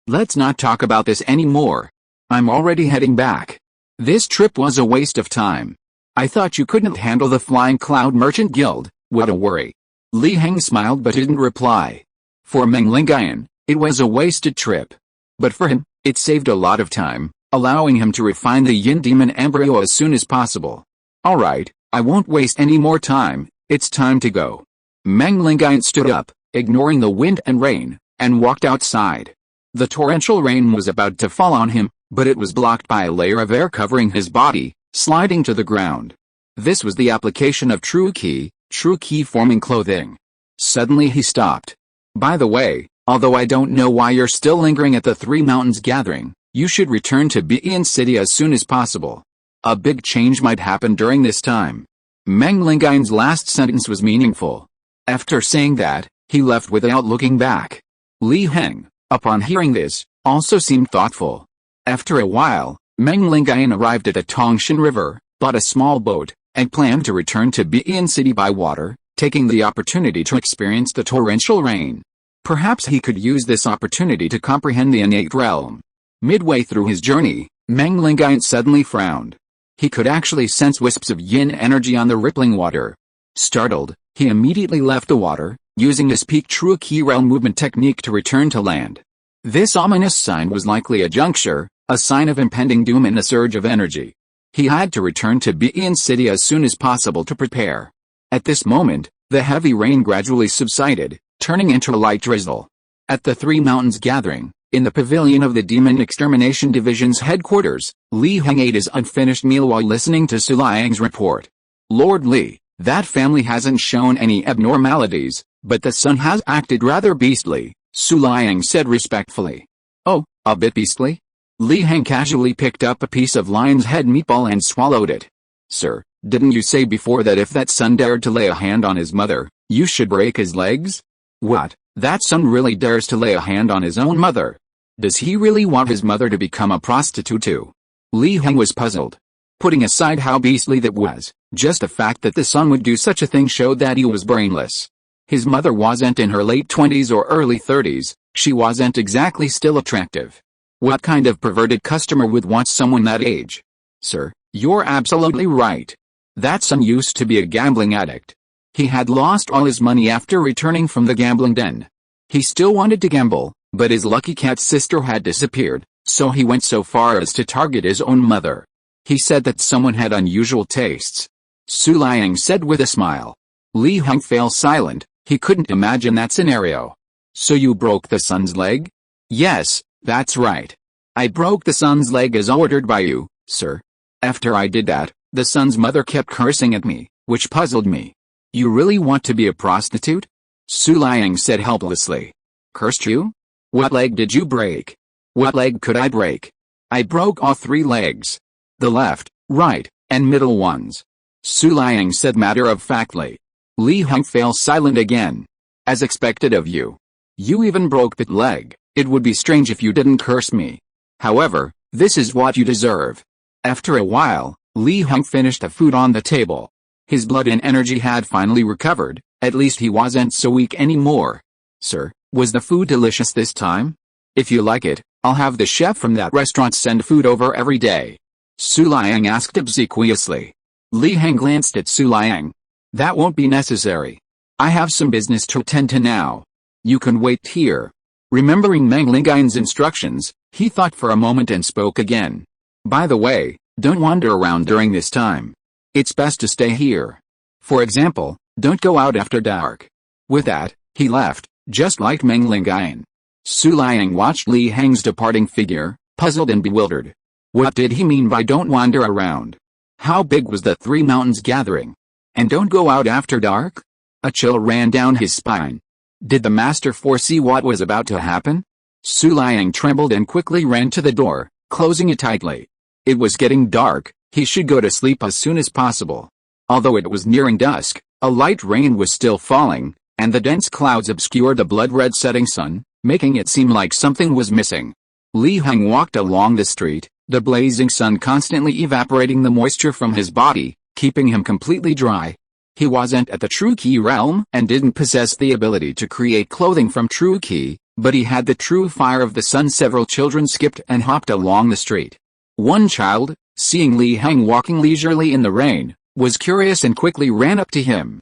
let's not talk about this anymore. I'm already heading back. This trip was a waste of time. I thought you couldn't handle the Flying Cloud Merchant Guild, what a worry. Li Heng smiled but didn't reply. For Meng Lingayan, it was a wasted trip. But for him, it saved a lot of time, allowing him to refine the Yin Demon embryo as soon as possible. Alright, I won't waste any more time, it's time to go. Meng Lingayan stood up, ignoring the wind and rain, and walked outside. The torrential rain was about to fall on him, but it was blocked by a layer of air covering his body, sliding to the ground. This was the application of true ki forming clothing. Suddenly he stopped. By the way, although I don't know why you're still lingering at the Three Mountains gathering, you should return to Bian City as soon as possible. A big change might happen during this time. Meng Lingayan's last sentence was meaningful. After saying that, he left without looking back. Li Heng, upon hearing this, also seemed thoughtful. After a while, Meng Lingayan arrived at the Tongshan River, bought a small boat, and planned to return to Bian City by water, taking the opportunity to experience the torrential rain. Perhaps he could use this opportunity to comprehend the innate realm. Midway through his journey, Meng Lingayan suddenly frowned. He could actually sense wisps of yin energy on the rippling water. Startled, he immediately left the water, using his peak true Ki realm movement technique to return to land. This ominous sign was likely a juncture, a sign of impending doom and a surge of energy. He had to return to Begin City as soon as possible to prepare. At this moment, the heavy rain gradually subsided, turning into a light drizzle. At the Three Mountains gathering, in the pavilion of the Demon Extermination Division's headquarters, Li Heng ate his unfinished meal while listening to Su Liang's report. Lord Li, that family hasn't shown any abnormalities, but the son has acted rather beastly, Su Liang said respectfully. Oh, a bit beastly? Li Heng casually picked up a piece of lion's head meatball and swallowed it. Sir, didn't you say before that if that son dared to lay a hand on his mother, you should break his legs? What, that son really dares to lay a hand on his own mother? Does he really want his mother to become a prostitute too? Li Heng was puzzled. Putting aside how beastly that was, just the fact that the son would do such a thing showed that he was brainless. His mother wasn't in her late 20s or early 30s, she wasn't exactly still attractive. What kind of perverted customer would want someone that age? Sir, you're absolutely right. That son used to be a gambling addict. He had lost all his money after returning from the gambling den. He still wanted to gamble, but his lucky cat's sister had disappeared, so he went so far as to target his own mother. He said that someone had unusual tastes. Su Liang said with a smile. Li Heng fell silent. He couldn't imagine that scenario. So you broke the son's leg? Yes, that's right. I broke the son's leg as ordered by you, sir. After I did that, the son's mother kept cursing at me, which puzzled me. You really want to be a prostitute? Su Liang said helplessly. Cursed you? What leg did you break? What leg could I break? I broke all three legs. The left, right, and middle ones. Su Liang said matter-of-factly. Li Heng fell silent again. As expected of you. You even broke that leg. It would be strange if you didn't curse me. However, this is what you deserve. After a while, Li Heng finished the food on the table. His blood and energy had finally recovered, at least he wasn't so weak anymore. Sir, was the food delicious this time? If you like it, I'll have the chef from that restaurant send food over every day. Su Liang asked obsequiously. Li Heng glanced at Su Liang. That won't be necessary. I have some business to attend to now. You can wait here. Remembering Meng Lingai's instructions, he thought for a moment and spoke again. By the way, don't wander around during this time. It's best to stay here. For example, don't go out after dark. With that, he left, just like Meng Lingai. Su Liang watched Li Heng's departing figure, puzzled and bewildered. What did he mean by don't wander around? How big was the Three Mountains gathering? And don't go out after dark? A chill ran down his spine. Did the master foresee what was about to happen? Su Liang trembled and quickly ran to the door, closing it tightly. It was getting dark, he should go to sleep as soon as possible. Although it was nearing dusk, a light rain was still falling, and the dense clouds obscured the blood-red setting sun, making it seem like something was missing. Li Heng walked along the street, the blazing sun constantly evaporating the moisture from his body, keeping him completely dry. He wasn't at the true Ki realm and didn't possess the ability to create clothing from true Ki, but he had the true fire of the sun. Several children skipped and hopped along the street. One child, seeing Li Heng walking leisurely in the rain, was curious and quickly ran up to him.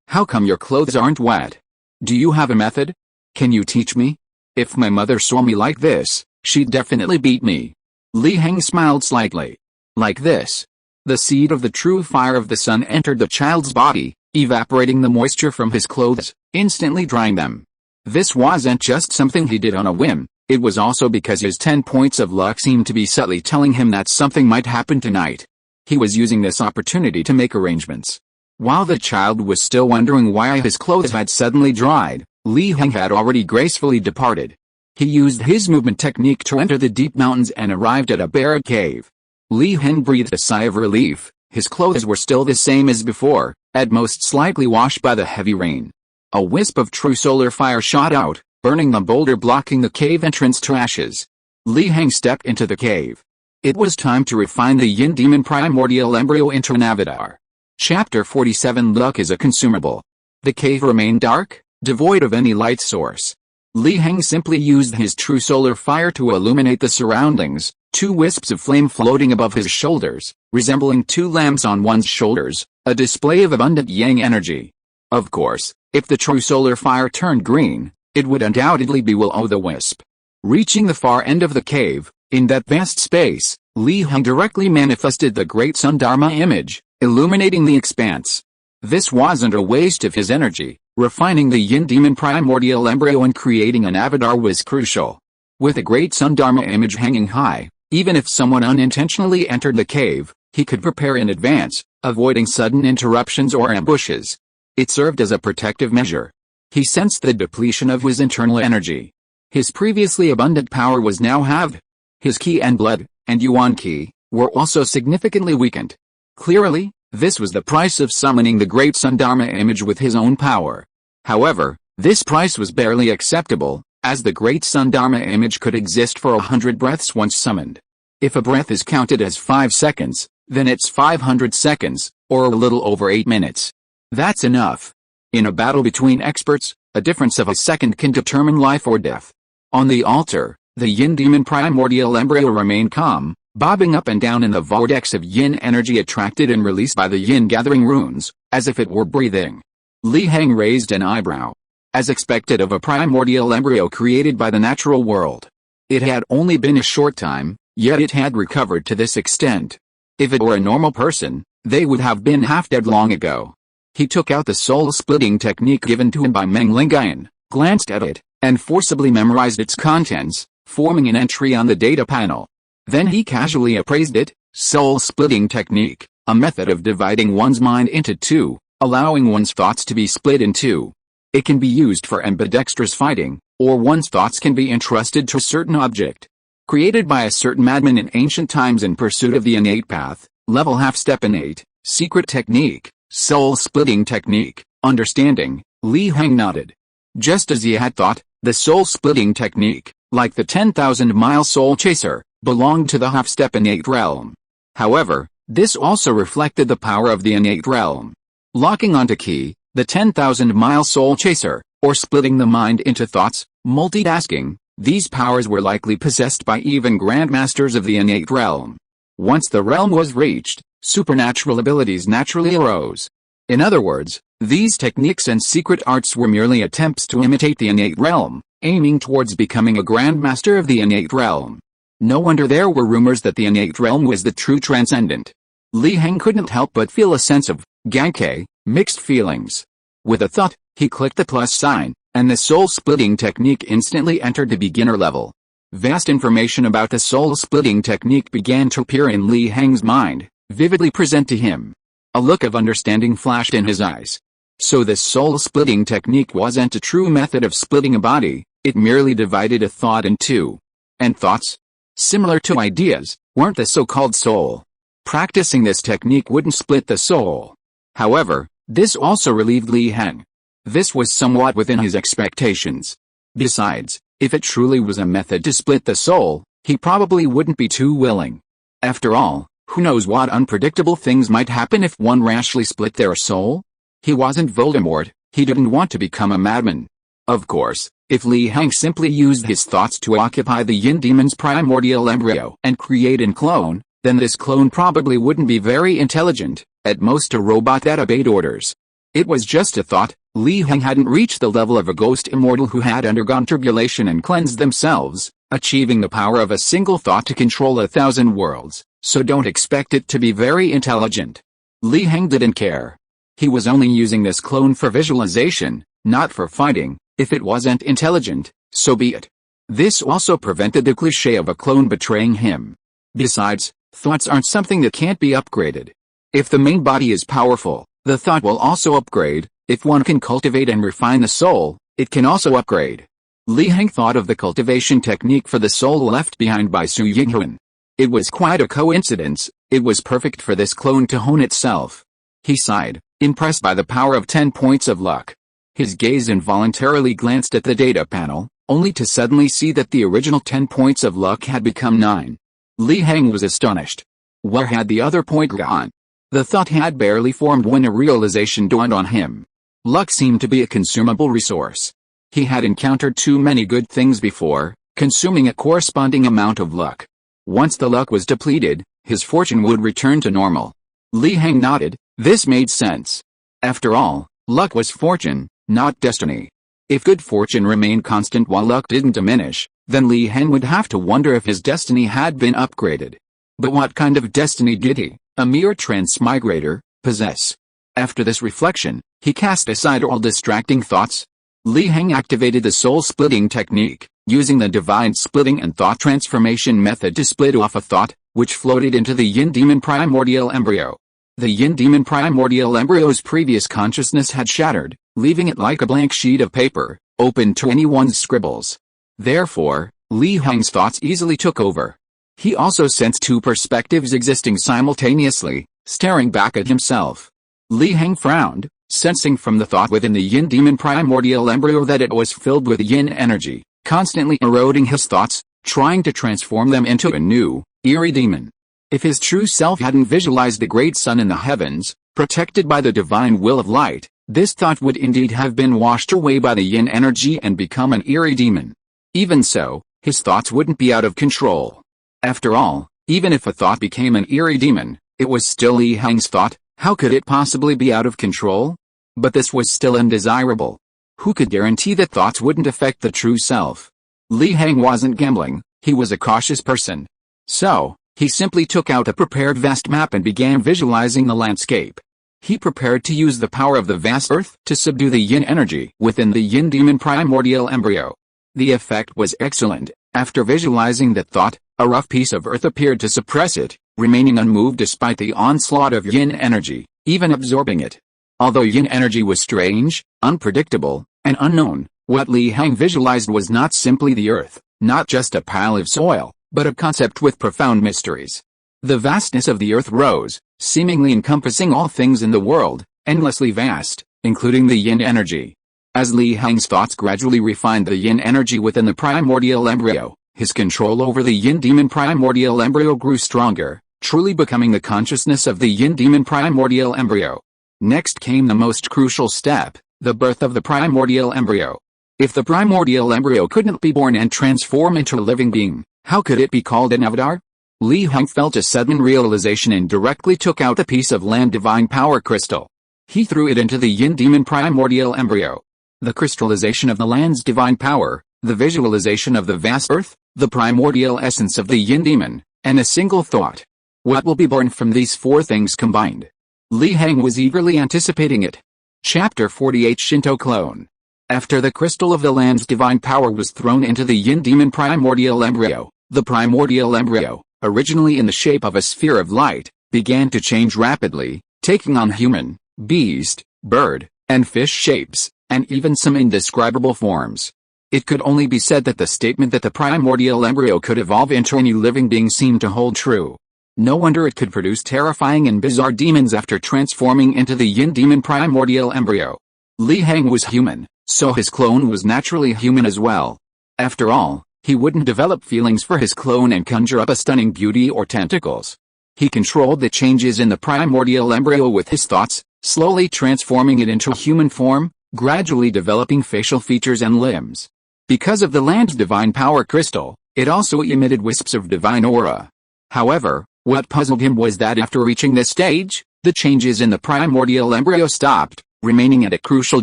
How come your clothes aren't wet? Do you have a method? Can you teach me? If my mother saw me like this, she'd definitely beat me. Li Heng smiled slightly. Like this. The seed of the true fire of the sun entered the child's body, evaporating the moisture from his clothes, instantly drying them. This wasn't just something he did on a whim, it was also because his 10 points of luck seemed to be subtly telling him that something might happen tonight. He was using this opportunity to make arrangements. While the child was still wondering why his clothes had suddenly dried, Li Heng had already gracefully departed. He used his movement technique to enter the deep mountains and arrived at a buried cave. Li Heng breathed a sigh of relief. His clothes were still the same as before, at most slightly washed by the heavy rain. A wisp of true solar fire shot out, burning the boulder blocking the cave entrance to ashes. Li Heng stepped into the cave. It was time to refine the Yin Demon Primordial Embryo into an avatar. Chapter 47. Luck is a consumable. The cave remained dark, devoid of any light source. Li Heng simply used his true solar fire to illuminate the surroundings, Two wisps of flame floating above his shoulders, resembling two lamps on one's shoulders, a display of abundant yang energy. Of course, if the true solar fire turned green, it would undoubtedly be will-o' the wisp. Reaching the far end of the cave, in that vast space, Li Heng directly manifested the great sun Dharma image, illuminating the expanse. This wasn't a waste of his energy. Refining the yin demon primordial embryo and creating an avatar was crucial. With a great sun Dharma image hanging high, even if someone unintentionally entered the cave, he could prepare in advance, avoiding sudden interruptions or ambushes. It served as a protective measure. He sensed the depletion of his internal energy. His previously abundant power was now halved. His Qi and blood, and Yuan Qi, were also significantly weakened. Clearly, this was the price of summoning the great sun Dharma image with his own power. However, this price was barely acceptable, as the great sun Dharma image could exist for 100 breaths once summoned. If a breath is counted as 5 seconds, then it's 500 seconds, or a little over 8 minutes. That's enough. In a battle between experts, a difference of a second can determine life or death. On the altar, the yin demon primordial embryo remained calm, bobbing up and down in the vortex of yin energy attracted and released by the yin gathering runes, as if it were breathing. Li Heng raised an eyebrow. As expected of a primordial embryo created by the natural world. It had only been a short time, yet it had recovered to this extent. If it were a normal person, they would have been half dead long ago. He took out the soul-splitting technique given to him by Meng Lingayan, glanced at it, and forcibly memorized its contents, forming an entry on the data panel. Then he casually appraised it, soul-splitting technique, a method of dividing one's mind into two, allowing one's thoughts to be split in two. It can be used for ambidextrous fighting, or one's thoughts can be entrusted to a certain object. Created by a certain madman in ancient times in pursuit of the innate path, level half-step innate, secret technique, soul-splitting technique, understanding, Li Heng nodded. Just as he had thought, the soul-splitting technique, like the 10,000-mile soul chaser, belonged to the half-step innate realm. However, this also reflected the power of the innate realm. Locking onto Qi, the 10,000-mile soul chaser, or splitting the mind into thoughts, multitasking, these powers were likely possessed by even grandmasters of the innate realm. Once the realm was reached, supernatural abilities naturally arose. In other words, these techniques and secret arts were merely attempts to imitate the innate realm, aiming towards becoming a grandmaster of the innate realm. No wonder there were rumors that the innate realm was the true transcendent. Li Heng couldn't help but feel a sense of Ganke, mixed feelings. With a thought, he clicked the plus sign, and the soul-splitting technique instantly entered the beginner level. Vast information about the soul-splitting technique began to appear in Li Heng's mind, vividly present to him. A look of understanding flashed in his eyes. So this soul-splitting technique wasn't a true method of splitting a body, it merely divided a thought in two. And thoughts, similar to ideas, weren't the so-called soul. Practicing this technique wouldn't split the soul. However, this also relieved Li Heng. This was somewhat within his expectations. Besides, if it truly was a method to split the soul, he probably wouldn't be too willing. After all, who knows what unpredictable things might happen if one rashly split their soul? He wasn't Voldemort, he didn't want to become a madman. Of course, if Li Heng simply used his thoughts to occupy the yin demon's primordial embryo and create a clone, then this clone probably wouldn't be very intelligent, at most a robot that obeyed orders. It was just a thought. Li Heng hadn't reached the level of a ghost immortal who had undergone tribulation and cleansed themselves, achieving the power of a single thought to control 1,000 worlds, so don't expect it to be very intelligent. Li Heng didn't care. He was only using this clone for visualization, not for fighting. If it wasn't intelligent, so be it. This also prevented the cliché of a clone betraying him. Besides, thoughts aren't something that can't be upgraded. If the main body is powerful, the thought will also upgrade. If one can cultivate and refine the soul, it can also upgrade. Li Heng thought of the cultivation technique for the soul left behind by Su Yinghuan. It was quite a coincidence, it was perfect for this clone to hone itself. He sighed, impressed by the power of 10 points of luck. His gaze involuntarily glanced at the data panel, only to suddenly see that the original 10 points of luck had become 9. Li Heng was astonished. Where had the other point gone? The thought had barely formed when a realization dawned on him. Luck seemed to be a consumable resource. He had encountered too many good things before, consuming a corresponding amount of luck. Once the luck was depleted, his fortune would return to normal. Li Heng nodded. This made sense. After all, luck was fortune, not destiny. If good fortune remained constant while luck didn't diminish, then Li Heng would have to wonder if his destiny had been upgraded. But what kind of destiny did he, a mere transmigrator, possess? After this reflection, he cast aside all distracting thoughts. Li Heng activated the soul-splitting technique, using the divine splitting and thought transformation method to split off a thought, which floated into the yin demon primordial embryo. The yin demon primordial embryo's previous consciousness had shattered, leaving it like a blank sheet of paper, open to anyone's scribbles. Therefore, Li Heng's thoughts easily took over. He also sensed two perspectives existing simultaneously, staring back at himself. Li Heng frowned, sensing from the thought within the yin demon primordial embryo that it was filled with yin energy, constantly eroding his thoughts, trying to transform them into a new, eerie demon. If his true self hadn't visualized the great sun in the heavens, protected by the divine will of light, this thought would indeed have been washed away by the yin energy and become an eerie demon. Even so, his thoughts wouldn't be out of control. After all, even if a thought became an eerie demon, it was still Li Heng's thought. How could it possibly be out of control? But this was still undesirable. Who could guarantee that thoughts wouldn't affect the true self? Li Heng wasn't gambling, he was a cautious person. So, he simply took out a prepared vast map and began visualizing the landscape. He prepared to use the power of the vast earth to subdue the yin energy within the yin demon primordial embryo. The effect was excellent. After visualizing that thought, a rough piece of earth appeared to suppress it, remaining unmoved despite the onslaught of yin energy, even absorbing it. Although yin energy was strange, unpredictable, and unknown, what Li Heng visualized was not simply the earth, not just a pile of soil, but a concept with profound mysteries. The vastness of the earth rose, seemingly encompassing all things in the world, endlessly vast, including the yin energy. As Li Heng's thoughts gradually refined the yin energy within the primordial embryo, his control over the yin demon primordial embryo grew stronger, truly becoming the consciousness of the yin demon primordial embryo. Next came the most crucial step, the birth of the primordial embryo. If the primordial embryo couldn't be born and transform into a living being, how could it be called an avatar? Li Heng felt a sudden realization and directly took out the piece of land divine power crystal. He threw it into the yin demon primordial embryo. The crystallization of the land's divine power, the visualization of the vast earth, the primordial essence of the yin demon, and a single thought. What will be born from these four things combined? Li Heng was eagerly anticipating it. Chapter 48 Shinto Clone. After the crystal of the land's divine power was thrown into the yin demon primordial embryo, the primordial embryo, originally in the shape of a sphere of light, began to change rapidly, taking on human, beast, bird, and fish shapes, and even some indescribable forms. It could only be said that the statement that the primordial embryo could evolve into any living being seemed to hold true. No wonder it could produce terrifying and bizarre demons after transforming into the yin demon primordial embryo. Li Heng was human, so his clone was naturally human as well. After all, he wouldn't develop feelings for his clone and conjure up a stunning beauty or tentacles. He controlled the changes in the primordial embryo with his thoughts, slowly transforming it into human form, gradually developing facial features and limbs. Because of the land's divine power crystal, it also emitted wisps of divine aura. However, what puzzled him was that after reaching this stage, the changes in the primordial embryo stopped, remaining at a crucial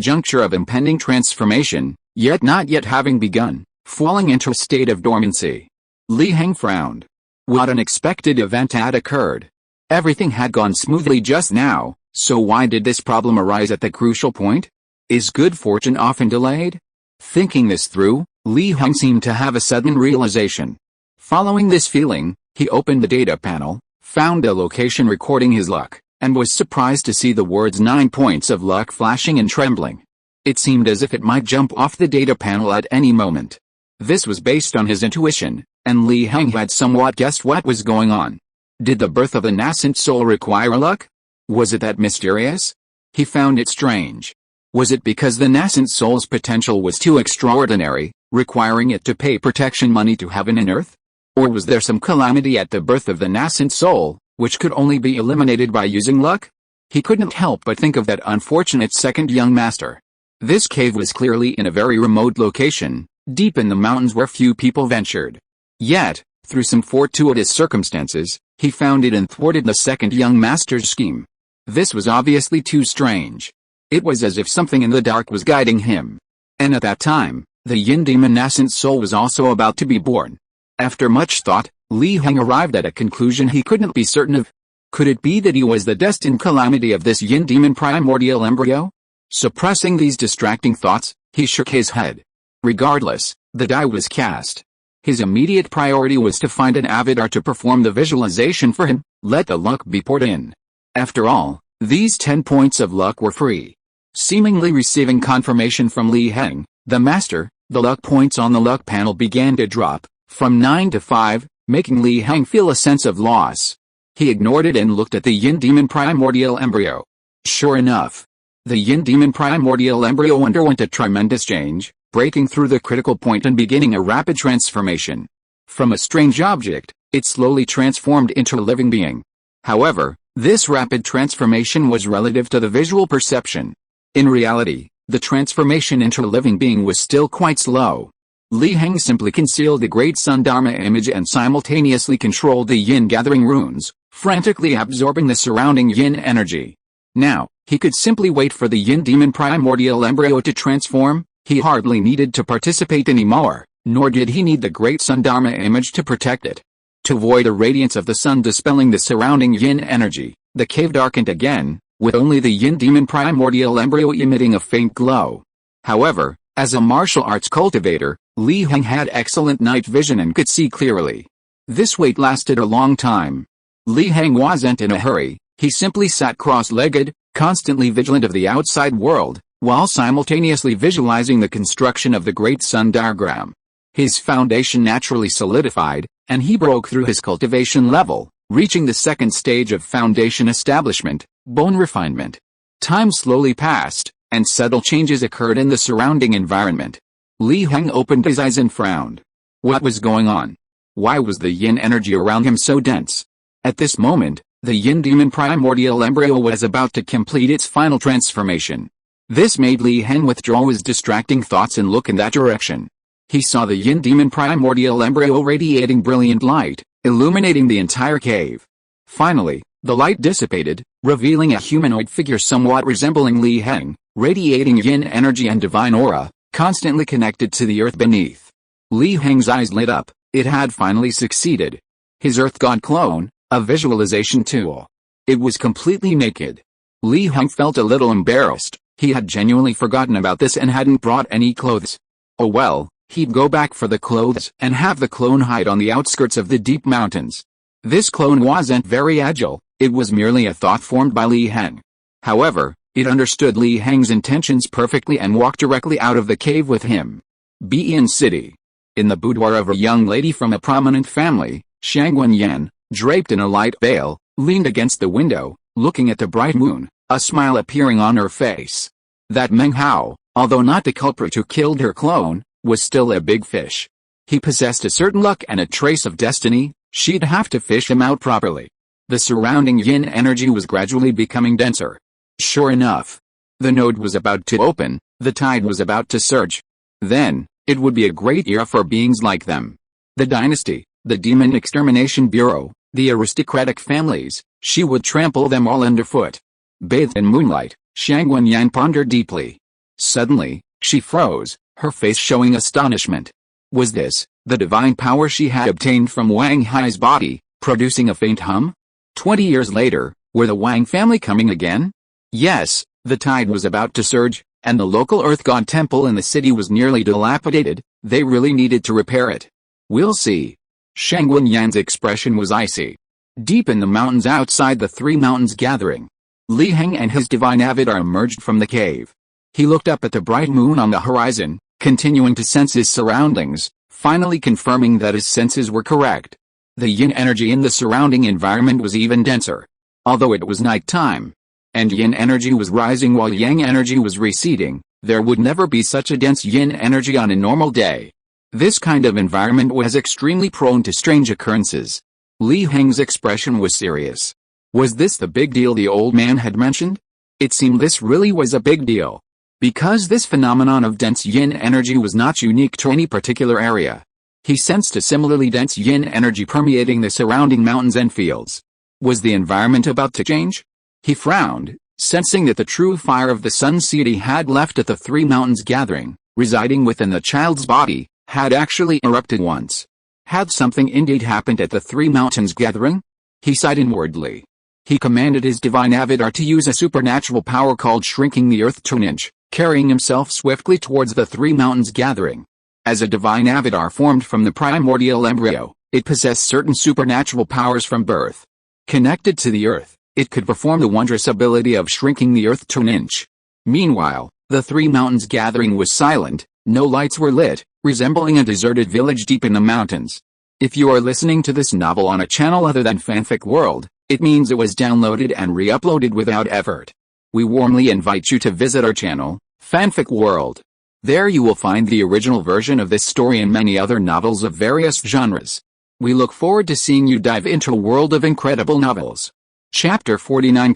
juncture of impending transformation, yet not yet having begun, falling into a state of dormancy. Li Heng frowned. What unexpected event had occurred? Everything had gone smoothly just now, so why did this problem arise at the crucial point? Is good fortune often delayed? Thinking this through, Li Heng seemed to have a sudden realization. Following this feeling, he opened the data panel, found a location recording his luck, and was surprised to see the words 9 points of luck flashing and trembling. It seemed as if it might jump off the data panel at any moment. This was based on his intuition, and Li Heng had somewhat guessed what was going on. Did the birth of a nascent soul require luck? Was it that mysterious? He found it strange. Was it because the nascent soul's potential was too extraordinary, requiring it to pay protection money to heaven and earth? Or was there some calamity at the birth of the nascent soul, which could only be eliminated by using luck? He couldn't help but think of that unfortunate second young master. This cave was clearly in a very remote location, deep in the mountains where few people ventured. Yet, Through some fortuitous circumstances, he found it and thwarted the second young master's scheme. This was obviously too strange. It was as if something in the dark was guiding him. And at that time, the yin demon nascent soul was also about to be born. After much thought, Li Heng arrived at a conclusion he couldn't be certain of. Could it be that he was the destined calamity of this yin demon primordial embryo? Suppressing these distracting thoughts, he shook his head. Regardless, the die was cast. His immediate priority was to find an avatar to perform the visualization for him. Let the luck be poured in. After all, these 10 points of luck were free. Seemingly receiving confirmation from Li Heng, the master, the luck points on the luck panel began to drop, from 9 to 5, making Li Heng feel a sense of loss. He ignored it and looked at the yin demon primordial embryo. Sure enough, the yin demon primordial embryo underwent a tremendous change, breaking through the critical point and beginning a rapid transformation. From a strange object, it slowly transformed into a living being. However, this rapid transformation was relative to the visual perception. In reality, the transformation into a living being was still quite slow. Li Heng simply concealed the Great Sun Dharma image and simultaneously controlled the yin gathering runes, frantically absorbing the surrounding yin energy. Now, he could simply wait for the yin demon primordial embryo to transform. He hardly needed to participate anymore, nor did he need the Great Sun Dharma image to protect it. To avoid the radiance of the sun dispelling the surrounding yin energy, the cave darkened again, with only the yin demon primordial embryo emitting a faint glow. However, as a martial arts cultivator, Li Heng had excellent night vision and could see clearly. This wait lasted a long time. Li Heng wasn't in a hurry, he simply sat cross-legged, constantly vigilant of the outside world, while simultaneously visualizing the construction of the Great Sun diagram. His foundation naturally solidified, and he broke through his cultivation level, reaching the second stage of foundation establishment, bone refinement. Time slowly passed, and subtle changes occurred in the surrounding environment. Li Heng opened his eyes and frowned. What was going on? Why was the yin energy around him so dense? At this moment, the yin demon primordial embryo was about to complete its final transformation. This made Li Heng withdraw his distracting thoughts and look in that direction. He saw the yin demon primordial embryo radiating brilliant light, illuminating the entire cave. Finally, the light dissipated, revealing a humanoid figure somewhat resembling Li Heng, radiating yin energy and divine aura, constantly connected to the earth beneath. Li Heng's eyes lit up. It had finally succeeded. His earth god clone, a visualization tool. It was completely naked. Li Heng felt a little embarrassed. He had genuinely forgotten about this and hadn't brought any clothes. Oh well, he'd go back for the clothes and have the clone hide on the outskirts of the deep mountains. This clone wasn't very agile, it was merely a thought formed by Li Heng. However, it understood Li Heng's intentions perfectly and walked directly out of the cave with him. Bian City. In the boudoir of a young lady from a prominent family, Shangwen Yan, draped in a light veil, leaned against the window, looking at the bright moon, a smile appearing on her face. That Meng Hao, although not the culprit who killed her clone, was still a big fish. He possessed a certain luck and a trace of destiny. She'd have to fish him out properly. The surrounding yin energy was gradually becoming denser. Sure enough, the node was about to open, the tide was about to surge. Then, it would be a great era for beings like them. The dynasty, the Demon Extermination Bureau, the aristocratic families, she would trample them all underfoot. Bathed in moonlight, Shangwen Yan pondered deeply. Suddenly, she froze, her face showing astonishment. Was this, the divine power she had obtained from Wang Hai's body, producing a faint hum? 20 years later, were the Wang family coming again? Yes, the tide was about to surge, and the local earth god temple in the city was nearly dilapidated. They really needed to repair it. We'll see. Shangwen Yan's expression was icy. Deep in the mountains outside the three mountains gathering, Li Heng and his divine avatar emerged from the cave. He looked up at the bright moon on the horizon, continuing to sense his surroundings, finally confirming that his senses were correct. The yin energy in the surrounding environment was even denser. Although it was night time, and yin energy was rising while yang energy was receding, there would never be such a dense yin energy on a normal day. This kind of environment was extremely prone to strange occurrences. Li Heng's expression was serious. Was this the big deal the old man had mentioned? It seemed this really was a big deal. Because this phenomenon of dense yin energy was not unique to any particular area. He sensed a similarly dense yin energy permeating the surrounding mountains and fields. Was the environment about to change? He frowned, sensing that the true fire of the sun seed he had left at the three mountains gathering, residing within the child's body, had actually erupted once. Had something indeed happened at the three mountains gathering? He sighed inwardly. He commanded his divine avatar to use a supernatural power called shrinking the earth to an inch, carrying himself swiftly towards the three mountains gathering. As a divine avatar formed from the primordial embryo, it possessed certain supernatural powers from birth. Connected to the earth, it could perform the wondrous ability of shrinking the earth to an inch. Meanwhile, the three mountains gathering was silent, no lights were lit, resembling a deserted village deep in the mountains. If you are listening to this novel on a channel other than Fanfic World, it means it was downloaded and re-uploaded without effort. We warmly invite you to visit our channel, Fanfic World. There you will find the original version of this story and many other novels of various genres. We look forward to seeing you dive into a world of incredible novels. Chapter 49,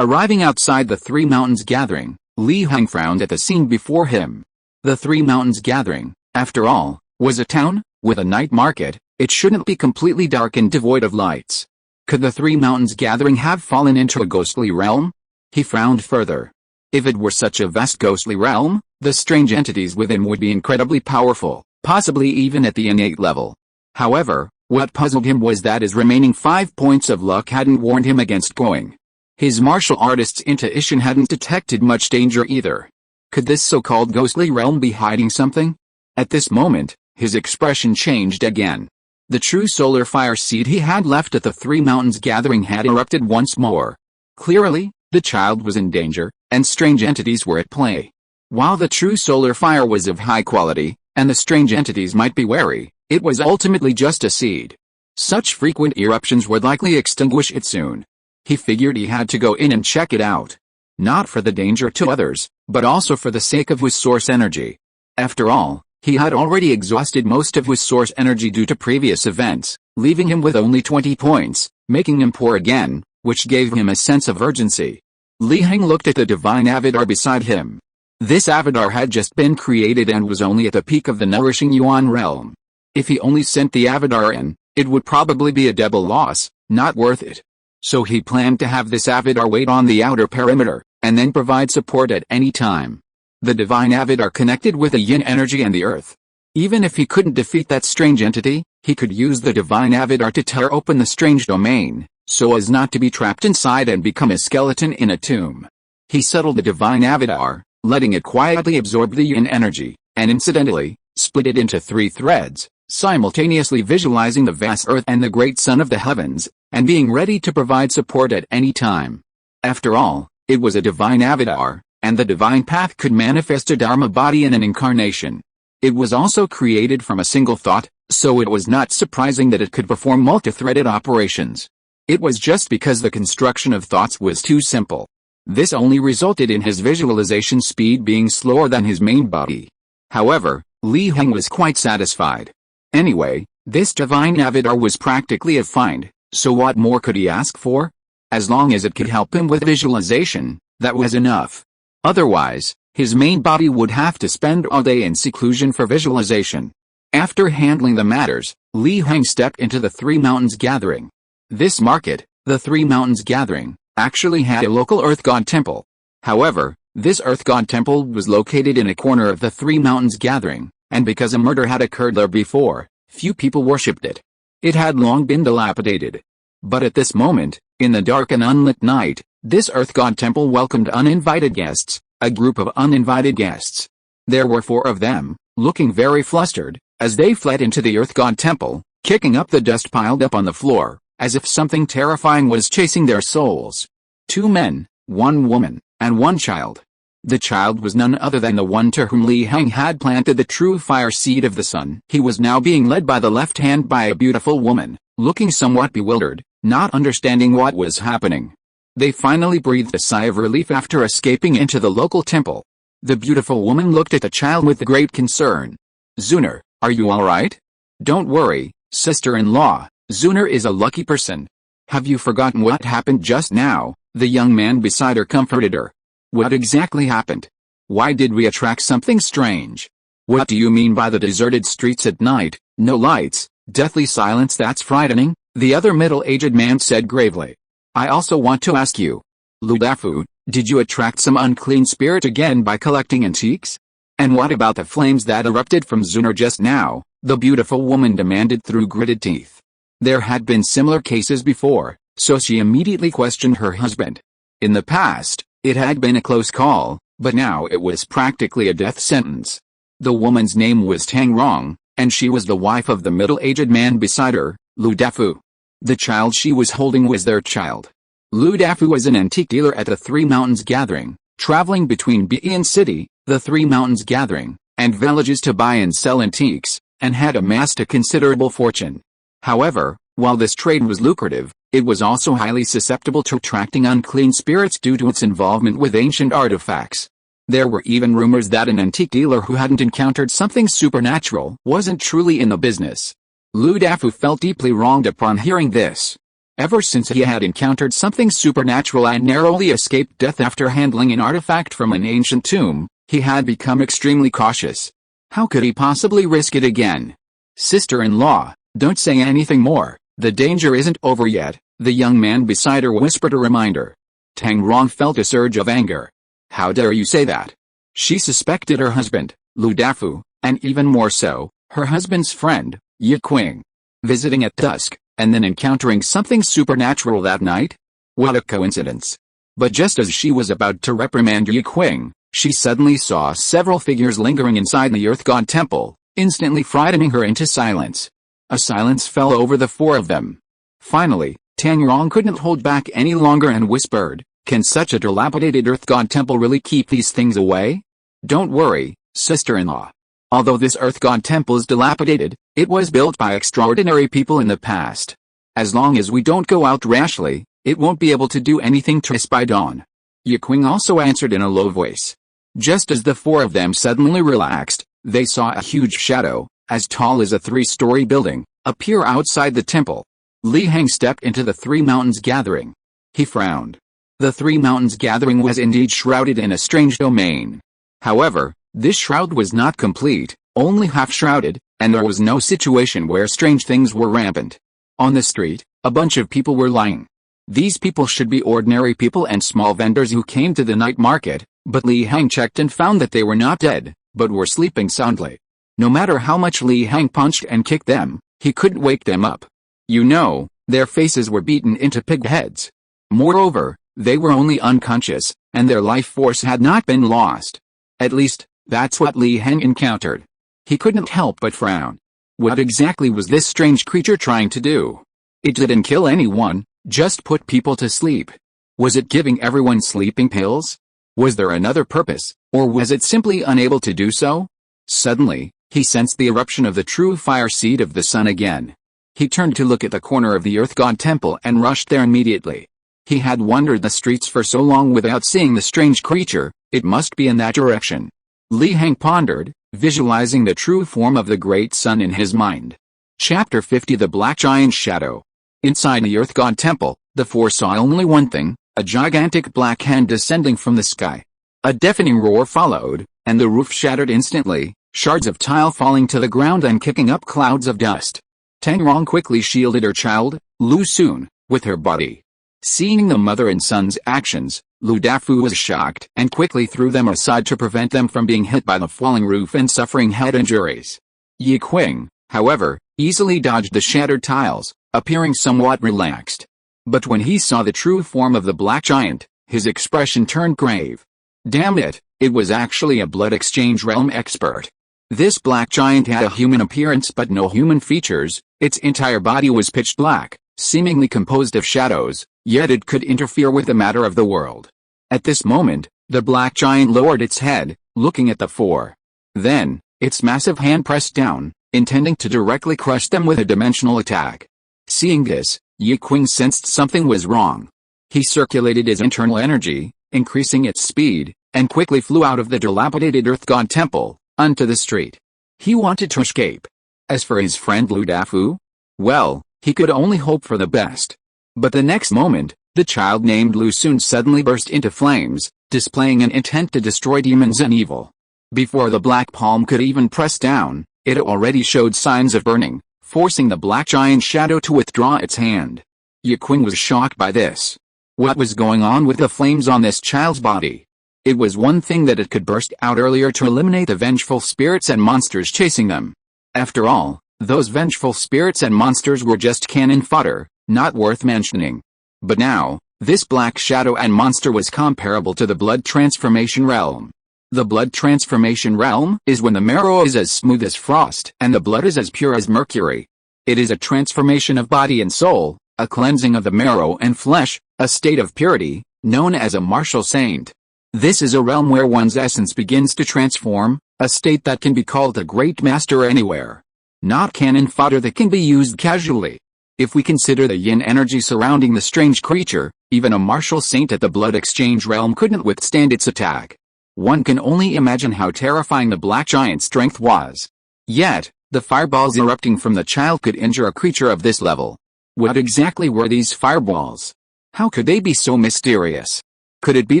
Arriving outside the Three Mountains Gathering, Heng frowned at the scene before him. The Three Mountains Gathering, after all, was a town. With a night market, it shouldn't be completely dark and devoid of lights. Could the Three Mountains Gathering have fallen into a ghostly realm? He frowned further. If it were such a vast ghostly realm, the strange entities within would be incredibly powerful, possibly even at the innate level. However, what puzzled him was that his remaining 5 points of luck hadn't warned him against going. His martial artist's intuition hadn't detected much danger either. Could this so-called ghostly realm be hiding something? At this moment, his expression changed again. The true solar fire seed he had left at the Three Mountains Gathering had erupted once more. Clearly, the child was in danger, and strange entities were at play. While the true solar fire was of high quality, and the strange entities might be wary, it was ultimately just a seed. Such frequent eruptions would likely extinguish it soon. He figured he had to go in and check it out. Not for the danger to others, but also for the sake of his source energy. After all, he had already exhausted most of his source energy due to previous events, leaving him with only 20 points, making him poor again, which gave him a sense of urgency. Heng looked at the divine avatar beside him. This avatar had just been created and was only at the peak of the nourishing Yuan realm. If he only sent the avatar in, it would probably be a double loss, not worth it. So he planned to have this avatar wait on the outer perimeter, and then provide support at any time. The divine avatar connected with the yin energy and the earth. Even if he couldn't defeat that strange entity, he could use the divine avatar to tear open the strange domain, so as not to be trapped inside and become a skeleton in a tomb. He settled the divine avatar, letting it quietly absorb the yin energy, and incidentally, split it into 3 threads, simultaneously visualizing the vast earth and the great sun of the heavens, and being ready to provide support at any time. After all, it was a divine avatar, and the divine path could manifest a dharma body in an incarnation. It was also created from a single thought, so it was not surprising that it could perform multi-threaded operations. It was just because the construction of thoughts was too simple. This only resulted in his visualization speed being slower than his main body. However, Heng was quite satisfied. Anyway, this divine avatar was practically a find, so what more could he ask for? As long as it could help him with visualization, that was enough. Otherwise, his main body would have to spend all day in seclusion for visualization. After handling the matters, Heng stepped into the Three Mountains Gathering. This market, the Three Mountains Gathering, actually had a local earth god temple. However, this earth god temple was located in a corner of the Three Mountains Gathering, and because a murder had occurred there before, few people worshipped it. It had long been dilapidated. But at this moment, in the dark and unlit night, this earth god temple welcomed uninvited guests, a group of uninvited guests. There were 4 of them, looking very flustered, as they fled into the earth god temple, kicking up the dust piled up on the floor, as if something terrifying was chasing their souls. 2 men, 1 woman, and 1 child. The child was none other than the one to whom Heng had planted the true fire seed of the sun. He was now being led by the left hand by a beautiful woman, looking somewhat bewildered, not understanding what was happening. They finally breathed a sigh of relief after escaping into the local temple. The beautiful woman looked at the child with great concern. "Zuner, are you alright?" "Don't worry, sister-in-law, Zuner is a lucky person." "Have you forgotten what happened just now?" The young man beside her comforted her. "What exactly happened? Why did we attract something strange?" "What do you mean by the deserted streets at night?" No lights, deathly silence. That's frightening, the other middle-aged man said gravely. I also want to ask you, Ludafu, did you attract some unclean spirit again by collecting antiques? And what about the flames that erupted from Zunar just now? The beautiful woman demanded through gritted teeth. There had been similar cases before, so she immediately questioned her husband. In the past, it had been a close call, but now it was practically a death sentence. The woman's name was Tang Rong, and she was the wife of the middle-aged man beside her, Ludafu. The child she was holding was their child. Ludafu was an antique dealer at the Three Mountains Gathering, traveling between Bian City, the Three Mountains Gathering, and villages to buy and sell antiques, and had amassed a considerable fortune. However, while this trade was lucrative, it was also highly susceptible to attracting unclean spirits due to its involvement with ancient artifacts. There were even rumors that an antique dealer who hadn't encountered something supernatural wasn't truly in the business. Ludafu felt deeply wronged upon hearing this. Ever since he had encountered something supernatural and narrowly escaped death after handling an artifact from an ancient tomb, he had become extremely cautious. How could he possibly risk it again? Sister-in-law, don't say anything more, the danger isn't over yet, the young man beside her whispered a reminder. Tang Rong felt a surge of anger. How dare you say that? She suspected her husband, Ludafu, and even more so, her husband's friend, Yi Qing. Visiting at dusk, and then encountering something supernatural that night? What a coincidence. But just as she was about to reprimand Yi Qing, she suddenly saw several figures lingering inside the Earth God Temple, instantly frightening her into silence. A silence fell over the four of them. Finally, Tang Rong couldn't hold back any longer and whispered, can such a dilapidated Earth God Temple really keep these things away? Don't worry, sister-in-law. Although this Earth God Temple is dilapidated, it was built by extraordinary people in the past. As long as we don't go out rashly, it won't be able to do anything to us by dawn. Yi Qing also answered in a low voice. Just as the four of them suddenly relaxed, they saw a huge shadow, as tall as a 3-story building, appear outside the temple. Heng stepped into the Three Mountains Gathering. He frowned. The Three Mountains Gathering was indeed shrouded in a strange domain. However, this shroud was not complete, only half-shrouded, and there was no situation where strange things were rampant. On the street, a bunch of people were lying. These people should be ordinary people and small vendors who came to the night market, but Heng checked and found that they were not dead, but were sleeping soundly. No matter how much Heng punched and kicked them, he couldn't wake them up. You know, their faces were beaten into pig heads. Moreover, they were only unconscious, and their life force had not been lost. At least, that's what Heng encountered. He couldn't help but frown. What exactly was this strange creature trying to do? It didn't kill anyone, just put people to sleep. Was it giving everyone sleeping pills? Was there another purpose, or was it simply unable to do so? Suddenly, he sensed the eruption of the true fire seed of the sun again. He turned to look at the corner of the Earth God Temple and rushed there immediately. He had wandered the streets for so long without seeing the strange creature, it must be in that direction. Heng pondered, visualizing the true form of the great sun in his mind. Chapter 50 The Black Giant's Shadow. Inside the Earth God Temple, the four saw only one thing, a gigantic black hand descending from the sky. A deafening roar followed, and the roof shattered instantly, shards of tile falling to the ground and kicking up clouds of dust. Tang Rong quickly shielded her child, Lu Sun, with her body. Seeing the mother and son's actions, Ludafu was shocked and quickly threw them aside to prevent them from being hit by the falling roof and suffering head injuries. Yi Qing, however, easily dodged the shattered tiles, appearing somewhat relaxed. But when he saw the true form of the black giant, his expression turned grave. Damn it, it was actually a blood exchange realm expert. This black giant had a human appearance but no human features, its entire body was pitch black, seemingly composed of shadows, yet it could interfere with the matter of the world. At this moment, the black giant lowered its head, looking at the four. Then, its massive hand pressed down, intending to directly crush them with a dimensional attack. Seeing this, Yi Qing sensed something was wrong. He circulated his internal energy, increasing its speed, and quickly flew out of the dilapidated Earth God Temple, onto the street. He wanted to escape. As for his friend Ludafu, well, he could only hope for the best. But the next moment, the child named Lu Sun suddenly burst into flames, displaying an intent to destroy demons and evil. Before the black palm could even press down, It already showed signs of burning, forcing the black giant's shadow to withdraw its hand. Yiqing was shocked by this. What was going on with the flames on this child's body? It was one thing that it could burst out earlier to eliminate the vengeful spirits and monsters chasing them. After all, those vengeful spirits and monsters were just cannon fodder, not worth mentioning. But now, this black shadow and monster was comparable to the blood transformation realm. The blood transformation realm is when the marrow is as smooth as frost and the blood is as pure as mercury. It is a transformation of body and soul, a cleansing of the marrow and flesh, a state of purity, known as a martial saint. This is a realm where one's essence begins to transform, a state that can be called a great master anywhere. Not cannon fodder that can be used casually. If we consider the yin energy surrounding the strange creature, even a martial saint at the blood exchange realm couldn't withstand its attack. One can only imagine how terrifying the black giant's strength was. Yet, the fireballs erupting from the child could injure a creature of this level. What exactly were these fireballs? How could they be so mysterious? Could it be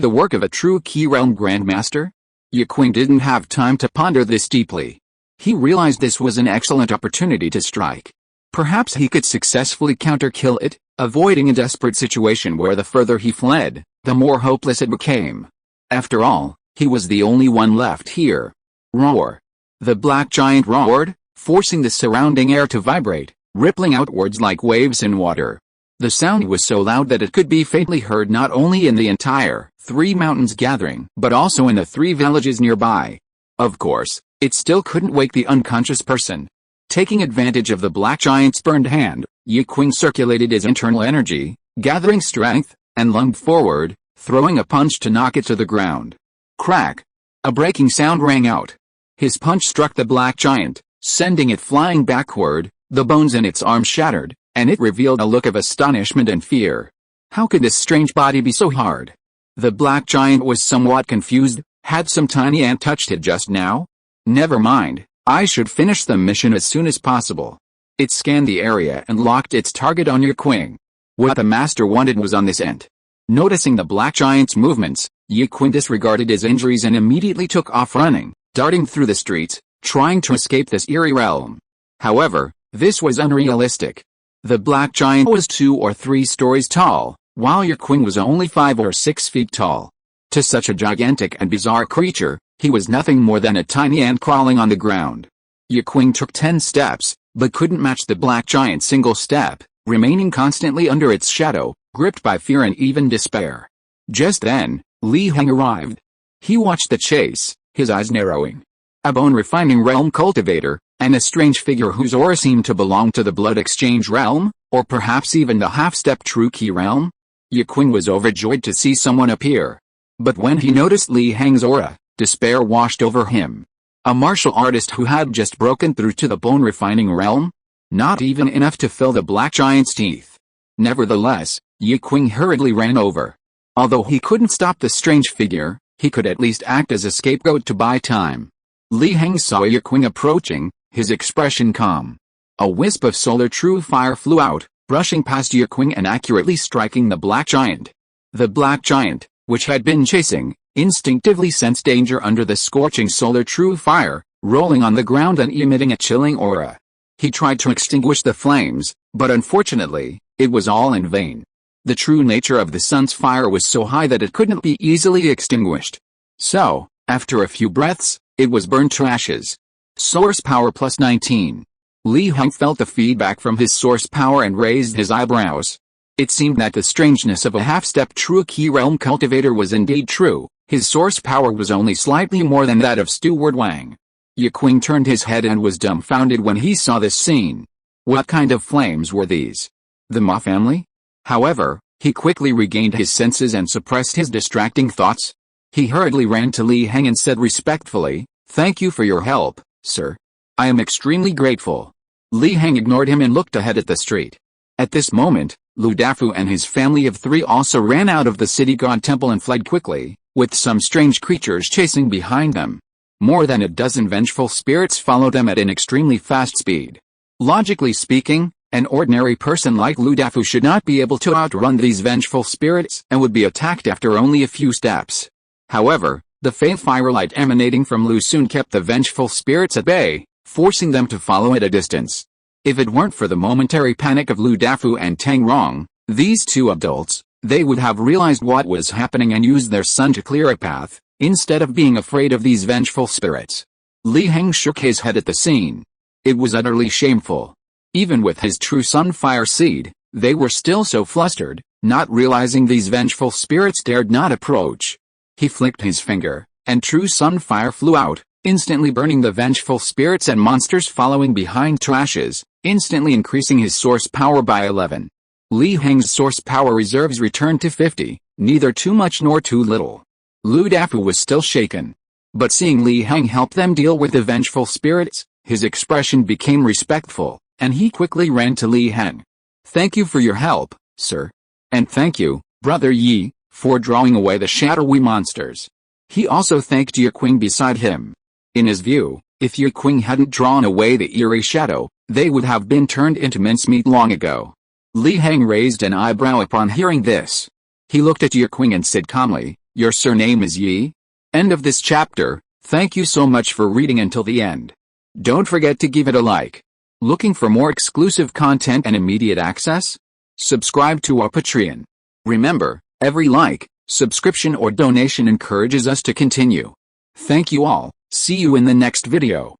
the work of a true Key Realm Grandmaster? Yiqing didn't have time to ponder this deeply. He realized this was an excellent opportunity to strike. Perhaps he could successfully counter-kill it, avoiding a desperate situation where the further he fled, the more hopeless it became. After all, he was the only one left here. Roar! The black giant roared, forcing the surrounding air to vibrate, rippling outwards like waves in water. The sound was so loud that it could be faintly heard not only in the entire 3 mountains gathering, but also in the 3 villages nearby. Of course, it still couldn't wake the unconscious person. Taking advantage of the black giant's burned hand, Yiqing circulated his internal energy, gathering strength, and lunged forward, throwing a punch to knock it to the ground. Crack! A breaking sound rang out. His punch struck the black giant, sending it flying backward, the bones in its arms shattered, and it revealed a look of astonishment and fear. How could this strange body be so hard? The black giant was somewhat confused. Had some tiny ant touched it just now? Never mind, I should finish the mission as soon as possible. It scanned the area and locked its target on Yiqing. What the master wanted was on this ant. Noticing the black giant's movements, Yiqing disregarded his injuries and immediately took off running, darting through the streets, trying to escape this eerie realm. However, this was unrealistic. The black giant was 2 or 3 stories tall, while Yiqing was only 5 or 6 feet tall. To such a gigantic and bizarre creature, he was nothing more than a tiny ant crawling on the ground. Yiqing took 10 steps, but couldn't match the black giant's single step, remaining constantly under its shadow, gripped by fear and even despair. Just then, Heng arrived. He watched the chase, his eyes narrowing. A bone-refining realm cultivator, and a strange figure whose aura seemed to belong to the blood exchange realm, or perhaps even the half-step true key realm. Yiqing was overjoyed to see someone appear. But when he noticed Heng's aura, despair washed over him. A martial artist who had just broken through to the bone-refining realm? Not even enough to fill the black giant's teeth. Nevertheless, Yiqing hurriedly ran over. Although he couldn't stop the strange figure, he could at least act as a scapegoat to buy time. Heng saw Yiqing approaching, his expression calm. A wisp of solar true fire flew out, brushing past Yiqing and accurately striking the black giant. The black giant, which had been chasing, instinctively sensed danger under the scorching solar true fire, rolling on the ground and emitting a chilling aura. He tried to extinguish the flames, but unfortunately, it was all in vain. The true nature of the sun's fire was so high that it couldn't be easily extinguished. So, after a few breaths, it was burned to ashes. Source power plus 19. Heng felt the feedback from his source power and raised his eyebrows. It seemed that the strangeness of a half-step true key realm cultivator was indeed true. His source power was only slightly more than that of Steward Wang. Yiqing turned his head and was dumbfounded when he saw this scene. What kind of flames were these? The Ma family? However, he quickly regained his senses and suppressed his distracting thoughts. He hurriedly ran to Heng and said respectfully, "Thank you for your help, sir. I am extremely grateful." Heng ignored him and looked ahead at the street. At this moment, Lu Dafu and his family of 3 also ran out of the city god temple and fled quickly, with some strange creatures chasing behind them. More than a dozen vengeful spirits followed them at an extremely fast speed. Logically speaking, an ordinary person like Lu Dafu should not be able to outrun these vengeful spirits and would be attacked after only a few steps. However, the faint firelight emanating from Lu soon kept the vengeful spirits at bay, forcing them to follow at a distance. If it weren't for the momentary panic of Lu Dafu and Tang Rong, these two adults, they would have realized what was happening and used their sun to clear a path, instead of being afraid of these vengeful spirits. Li Heng shook his head at the scene. It was utterly shameful. Even with his true sun fire seed, they were still so flustered, not realizing these vengeful spirits dared not approach. He flicked his finger, and true sun fire flew out, instantly burning the vengeful spirits and monsters following behind to ashes, instantly increasing his source power by 11. Li Heng's source power reserves returned to 50, neither too much nor too little. Lu Dafu was still shaken. But seeing Li Heng help them deal with the vengeful spirits, his expression became respectful, and he quickly ran to Li Heng. "Thank you for your help, sir. And thank you, Brother Yi, for drawing away the shadowy monsters." He also thanked Ye Qing beside him. In his view, if Ye Qing hadn't drawn away the eerie shadow, they would have been turned into mincemeat long ago. Li Heng raised an eyebrow upon hearing this. He looked at Ye Qing and said calmly, "Your surname is Yi?" End of this chapter. Thank you so much for reading until the end. Don't forget to give it a like. Looking for more exclusive content and immediate access? Subscribe to our Patreon. Remember, every like, subscription or donation encourages us to continue. Thank you all. See you in the next video.